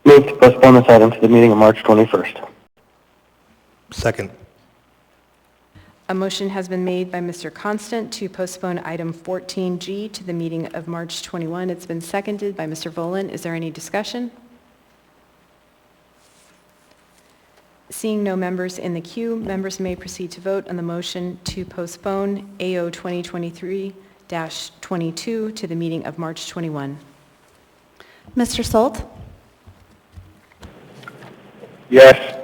Move to postpone this item to the meeting of March 21st. Second. A motion has been made by Mr. Constant to postpone item 14G to the meeting of March 21. It's been seconded by Mr. Voland. Is there any discussion? Seeing no members in the queue, members may proceed to vote on the motion to postpone AO 2023-22 to the meeting of March 21. Mr. Solt? Yes.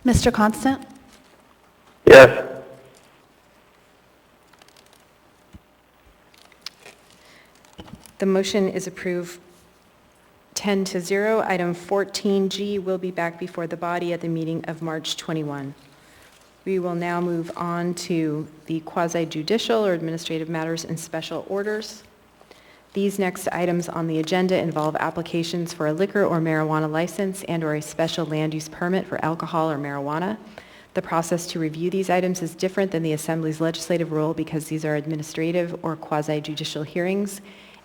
Mr. Constant? Yes. The motion is approved 10-0. Item 14G will be back before the body at the meeting of March 21. We will now move on to the quasi-judicial or administrative matters and special orders. These next items on the agenda involve applications for a liquor or marijuana license and/or a special land use permit for alcohol or marijuana. The process to review these items is different than the Assembly's legislative role because these are administrative or quasi-judicial hearings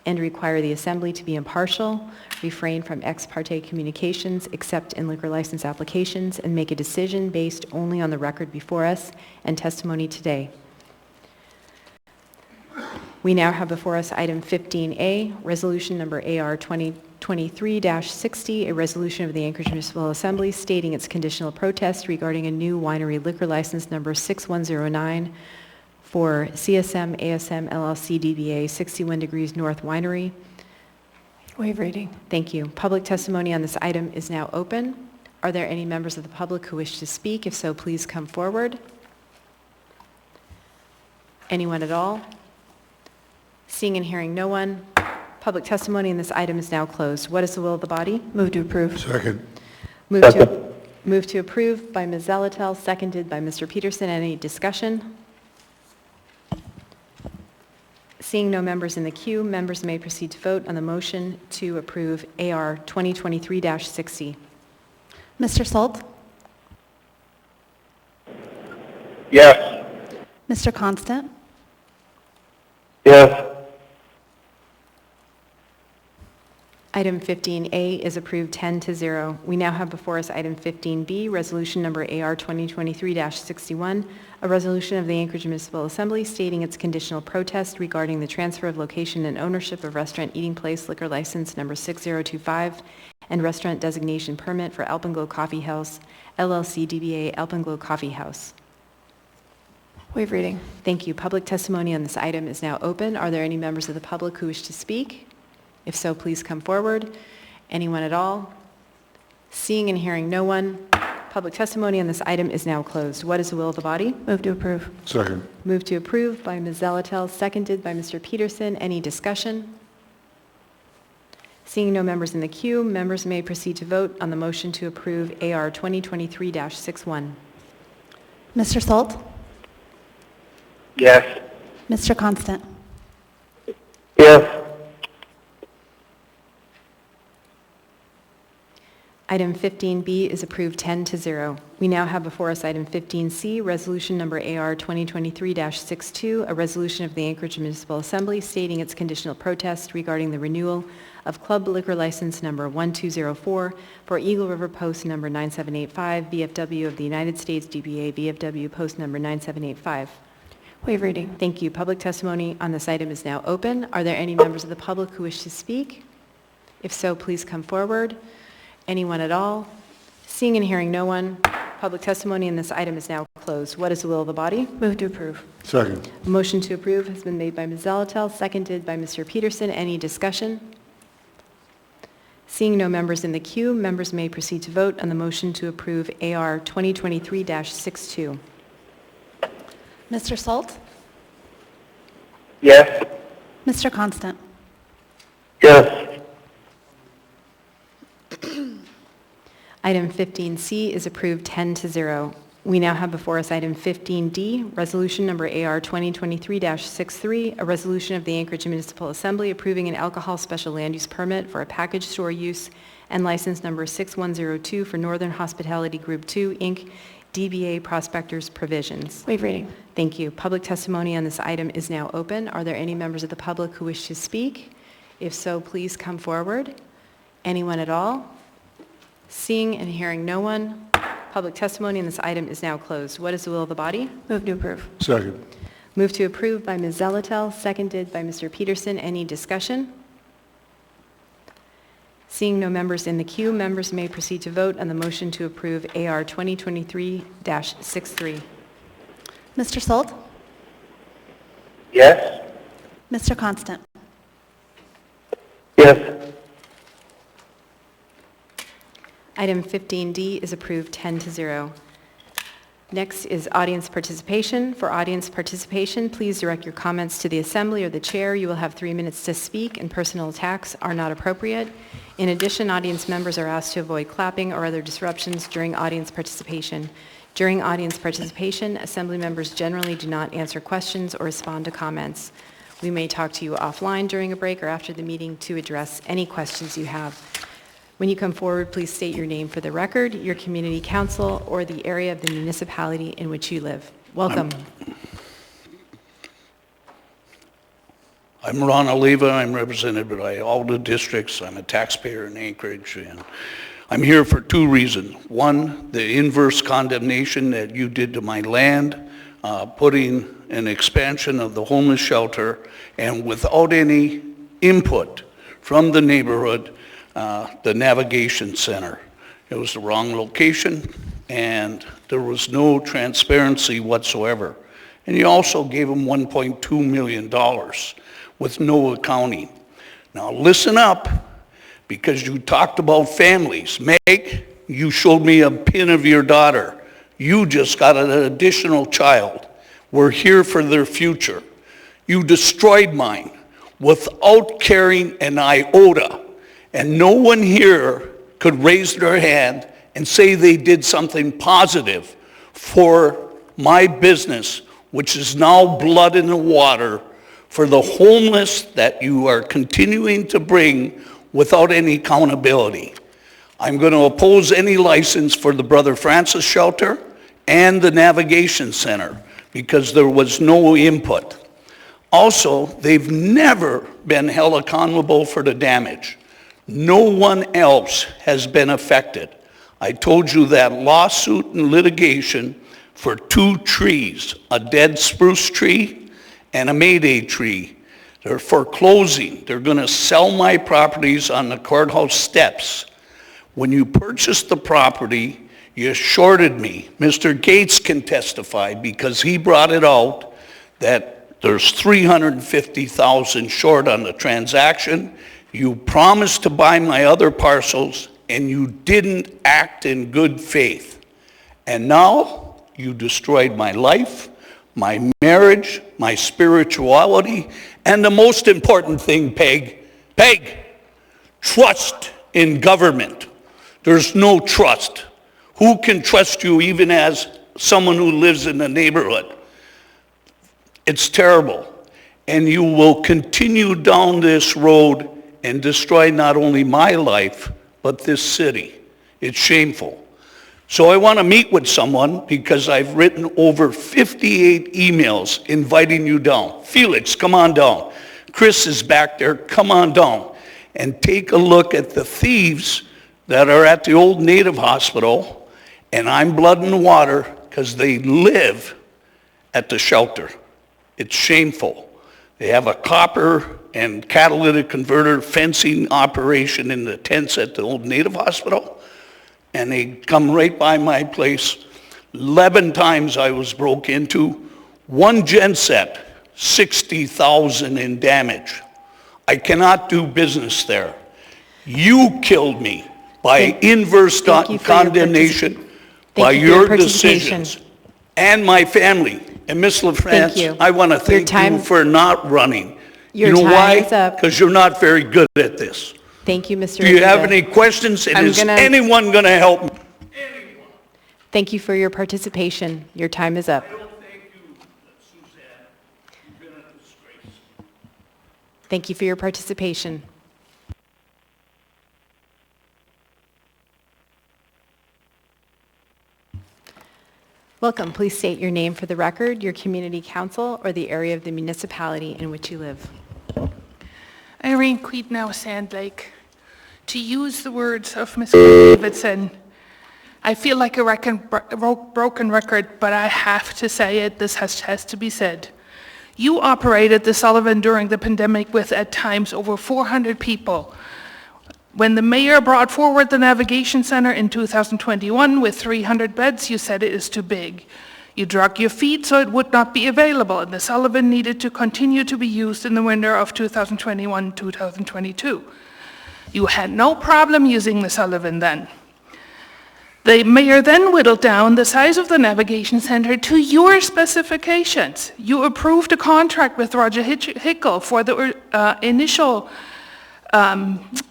and require the Assembly to be impartial, refrain from ex parte communications except in liquor license applications, and make a decision based only on the record before us and testimony today. We now have before us item 15A, resolution number AR 2023-60, a resolution of the Anchorage Municipal Assembly stating its conditional protest regarding a new winery liquor license number 6109 for CSM ASM LLC DBA 61 Degrees North Winery. Waive reading. Thank you. Public testimony on this item is now open. Are there any members of the public who wish to speak? If so, please come forward. Anyone at all? Seeing and hearing no one, public testimony on this item is now closed. What is the will of the body? Move to approve. Second. Move to approve by Ms. Zalatel, seconded by Mr. Peterson. Any discussion? Seeing no members in the queue, members may proceed to vote on the motion to approve AR 2023-60. Mr. Solt? Yes. Mr. Constant? Yes. Item 15A is approved 10-0. We now have before us item 15B, resolution number AR 2023-61, a resolution of the Anchorage Municipal Assembly stating its conditional protest regarding the transfer of location and ownership of restaurant eating place liquor license number 6025 and restaurant designation permit for Alpenglow Coffee House, LLC DBA Alpenglow Coffee House. Waive reading. Thank you. Public testimony on this item is now open. Are there any members of the public who wish to speak? If so, please come forward. Anyone at all? Seeing and hearing no one, public testimony on this item is now closed. What is the will of the body? Move to approve. Second. Move to approve by Ms. Zalatel, seconded by Mr. Peterson. Any discussion? Seeing no members in the queue, members may proceed to vote on the motion to approve AR 2023-61. Mr. Solt? Yes. Mr. Constant? Yes. Item 15B is approved 10-0. We now have before us item 15C, resolution number AR 2023-62, a resolution of the Anchorage Municipal Assembly stating its conditional protest regarding the renewal of club liquor license number 1204 for Eagle River Post number 9785, VFW of the United States, DBA VFW Post number 9785. Waive reading. Thank you. Public testimony on this item is now open. Are there any members of the public who wish to speak? If so, please come forward. Anyone at all? Seeing and hearing no one, public testimony on this item is now closed. What is the will of the body? Move to approve. Second. A motion to approve has been made by Ms. Zalatel, seconded by Mr. Peterson. Any discussion? Seeing no members in the queue, members may proceed to vote on the motion to approve AR 2023-62. Mr. Solt? Yes. Mr. Constant? Yes. Item 15C is approved 10-0. We now have before us item 15D, resolution number AR 2023-63, a resolution of the Anchorage Municipal Assembly approving an alcohol special land use permit for a package store use and license number 6102 for Northern Hospitality Group 2, Inc., DBA Prospectors Provisions. Waive reading. Thank you. Public testimony on this item is now open. Are there any members of the public who wish to speak? If so, please come forward. Anyone at all? Seeing and hearing no one, public testimony on this item is now closed. What is the will of the body? Move to approve. Second. Move to approve by Ms. Zalatel, seconded by Mr. Peterson. Any discussion? Seeing no members in the queue, members may proceed to vote on the motion to approve AR 2023-63. Mr. Salt? Yes. Mr. Constant? Yes. Item 15D is approved 10-0. Next is audience participation. For audience participation, please direct your comments to the Assembly or the Chair. You will have 3 minutes to speak, and personal attacks are not appropriate. In addition, audience members are asked to avoid clapping or other disruptions during audience participation. During audience participation, Assembly members generally do not answer questions or respond to comments. We may talk to you offline during a break or after the meeting to address any questions you have. When you come forward, please state your name for the record, your community council, or the area of the municipality in which you live. Welcome. I'm Ron Oliva. I'm represented by all the districts. I'm a taxpayer in Anchorage, and I'm here for 2 reasons. One, the inverse condemnation that you did to my land, putting an expansion of the homeless shelter, and without any input from the neighborhood, the navigation center. It was the wrong location, and there was no transparency whatsoever. And you also gave them $1.2 million with no accounting. Now listen up, because you talked about families. Meg, you showed me a pin of your daughter. You just got an additional child. We're here for their future. You destroyed mine without caring an iota. And no one here could raise their hand and say they did something positive for my business, which is now blood in the water, for the homeless that you are continuing to bring without any accountability. I'm going to oppose any license for the Brother Francis Shelter and the Navigation Center because there was no input. Also, they've never been held accountable for the damage. No one else has been affected. I told you that lawsuit and litigation for 2 trees, a dead spruce tree and a Mayday tree. They're foreclosing. They're going to sell my properties on the courthouse steps. When you purchased the property, you shorted me. Mr. Gates can testify because he brought it out that there's $350,000 short on the transaction. You promised to buy my other parcels, and you didn't act in good faith. And now you destroyed my life, my marriage, my spirituality, and the most important thing, Peg, trust in government. There's no trust. Who can trust you even as someone who lives in the neighborhood? It's terrible. And you will continue down this road and destroy not only my life, but this city. It's shameful. So I want to meet with someone because I've written over 58 emails inviting you down. Felix, come on down. Chris is back there, come on down. And take a look at the thieves that are at the old Native Hospital, and I'm blood in the water because they live at the shelter. It's shameful. They have a copper and catalytic converter fencing operation in the tents at the old Native Hospital, and they come right by my place. 11 times I was broke into. 1 genset, $60,000 in damage. I cannot do business there. You killed me by inverse condemnation by your decisions and my family. And Ms. LaFrance, I want to thank you for not running. You know why? Because you're not very good at this. Thank you, Mr. Do you have any questions? And is anyone going to help me? Thank you for your participation. Your time is up. Thank you for your participation. Welcome. Please state your name for the record, your community council, or the area of the municipality in which you live. Irene Queednow Sandlake. To use the words of Mr. Davidson, I feel like a broken record, but I have to say it. This has to be said. You operated the Sullivan during the pandemic with, at times, over 400 people. When the mayor brought forward the navigation center in 2021 with 300 beds, you said it is too big. You drug your feet so it would not be available, and the Sullivan needed to continue to be used in the winter of 2021-2022. You had no problem using the Sullivan then. The mayor then whittled down the size of the navigation center to your specifications. You approved a contract with Roger Hickel for the initial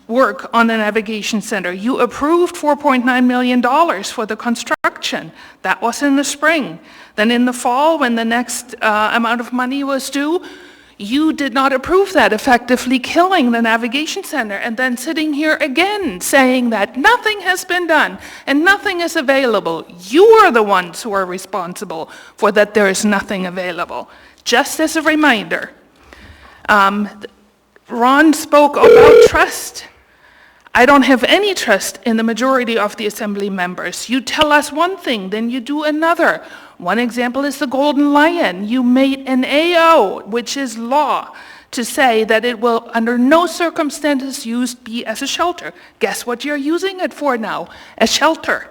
work on the navigation center. You approved $4.9 million for the construction. That was in the spring. Then in the fall, when the next amount of money was due, you did not approve that, effectively killing the navigation center, and then sitting here again saying that nothing has been done and nothing is available. You are the ones who are responsible for that there is nothing available. Just as a reminder, Ron spoke about trust. I don't have any trust in the majority of the assembly members. You tell us one thing, then you do another. One example is the Golden Lion. You made an AO, which is law, to say that it will under no circumstances be as a shelter. Guess what you're using it for now? A shelter.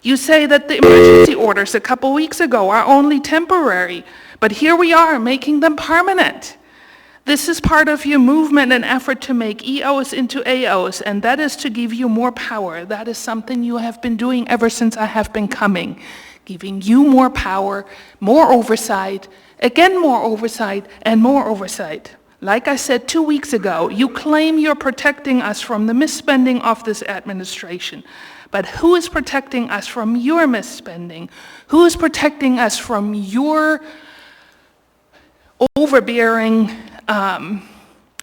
You say that the emergency orders a couple weeks ago are only temporary, but here we are making them permanent. This is part of your movement and effort to make EOs into AOs, and that is to give you more power. That is something you have been doing ever since I have been coming. Giving you more power, more oversight, again more oversight, and more oversight. Like I said 2 weeks ago, you claim you're protecting us from the misspending of this administration. But who is protecting us from your misspending? Who is protecting us from your overbearing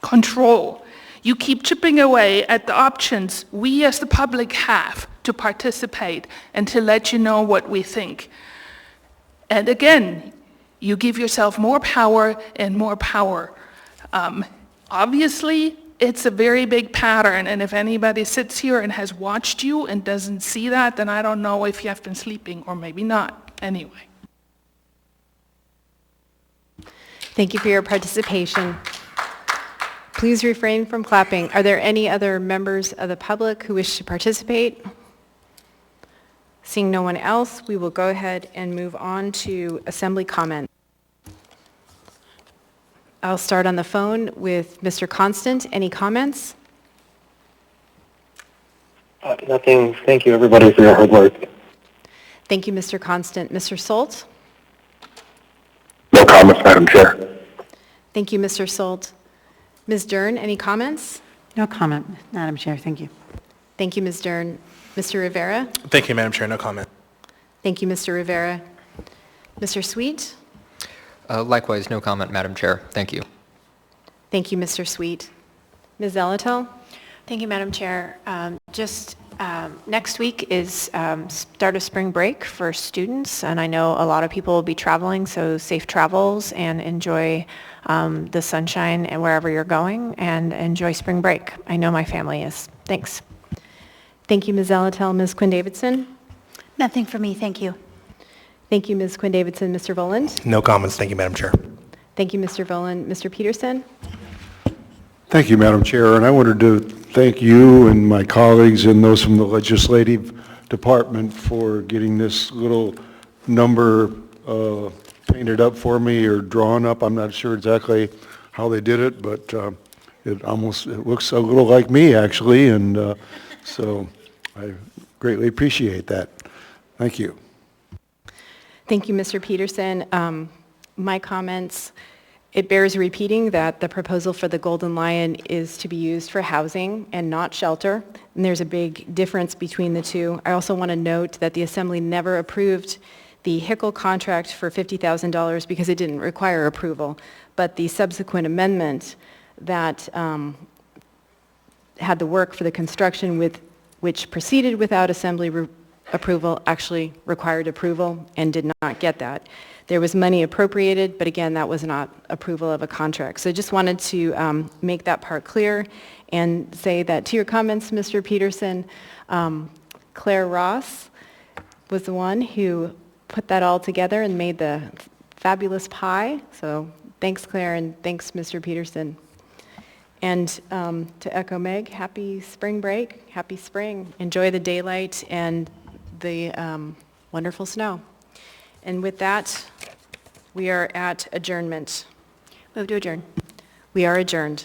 control? You keep chipping away at the options we as the public have to participate and to let you know what we think. And again, you give yourself more power and more power. Obviously, it's a very big pattern, and if anybody sits here and has watched you and doesn't see that, then I don't know if you have been sleeping or maybe not. Anyway. Thank you for your participation. Please refrain from clapping. Are there any other members of the public who wish to participate? Seeing no one else, we will go ahead and move on to assembly comment. I'll start on the phone with Mr. Constant. Any comments? Nothing. Thank you, everybody, for your hard work. Thank you, Mr. Constant. Mr. Solt? No comments, Madam Chair. Thank you, Mr. Solt. Ms. Dern, any comments? No comment, Madam Chair. Thank you. Thank you, Ms. Dern. Mr. Rivera? Thank you, Madam Chair. No comment. Thank you, Mr. Rivera. Mr. Sweet? Likewise, no comment, Madam Chair. Thank you. Thank you, Mr. Sweet. Ms. Zalatel? Thank you, Madam Chair. Next week is start of spring break for students, and I know a lot of people will be traveling, so safe travels and enjoy the sunshine and wherever you're going, and enjoy spring break. I know my family is. Thanks. Thank you, Ms. Zalatel. Ms. Quinn-Davidson? Nothing for me, thank you. Thank you, Ms. Quinn-Davidson. Mr. Voland? No comments. Thank you, Madam Chair. Thank you, Mr. Voland. Mr. Peterson? Thank you, Madam Chair, and I wanted to thank you and my colleagues and those from the Legislative Department for getting this little number painted up for me or drawn up. I'm not sure exactly how they did it, but it looks a little like me, actually, and so I greatly appreciate that. Thank you. Thank you, Mr. Peterson. My comments, it bears repeating that the proposal for the Golden Lion is to be used for housing and not shelter, and there's a big difference between the two. I also want to note that the Assembly never approved the Hickel contract for $50,000 because it didn't require approval, but the subsequent amendment that had the work for the construction which proceeded without Assembly approval actually required approval and did not get that. There was money appropriated, but again, that was not approval of a contract. So I just wanted to make that part clear and say that to your comments, Mr. Peterson, Claire Ross was the one who put that all together and made the fabulous pie. So thanks, Claire, and thanks, Mr. Peterson. And to echo Meg, happy spring break, happy spring. Enjoy the daylight and the wonderful snow. And with that, we are at adjournment. Move to adjourn. We are adjourned.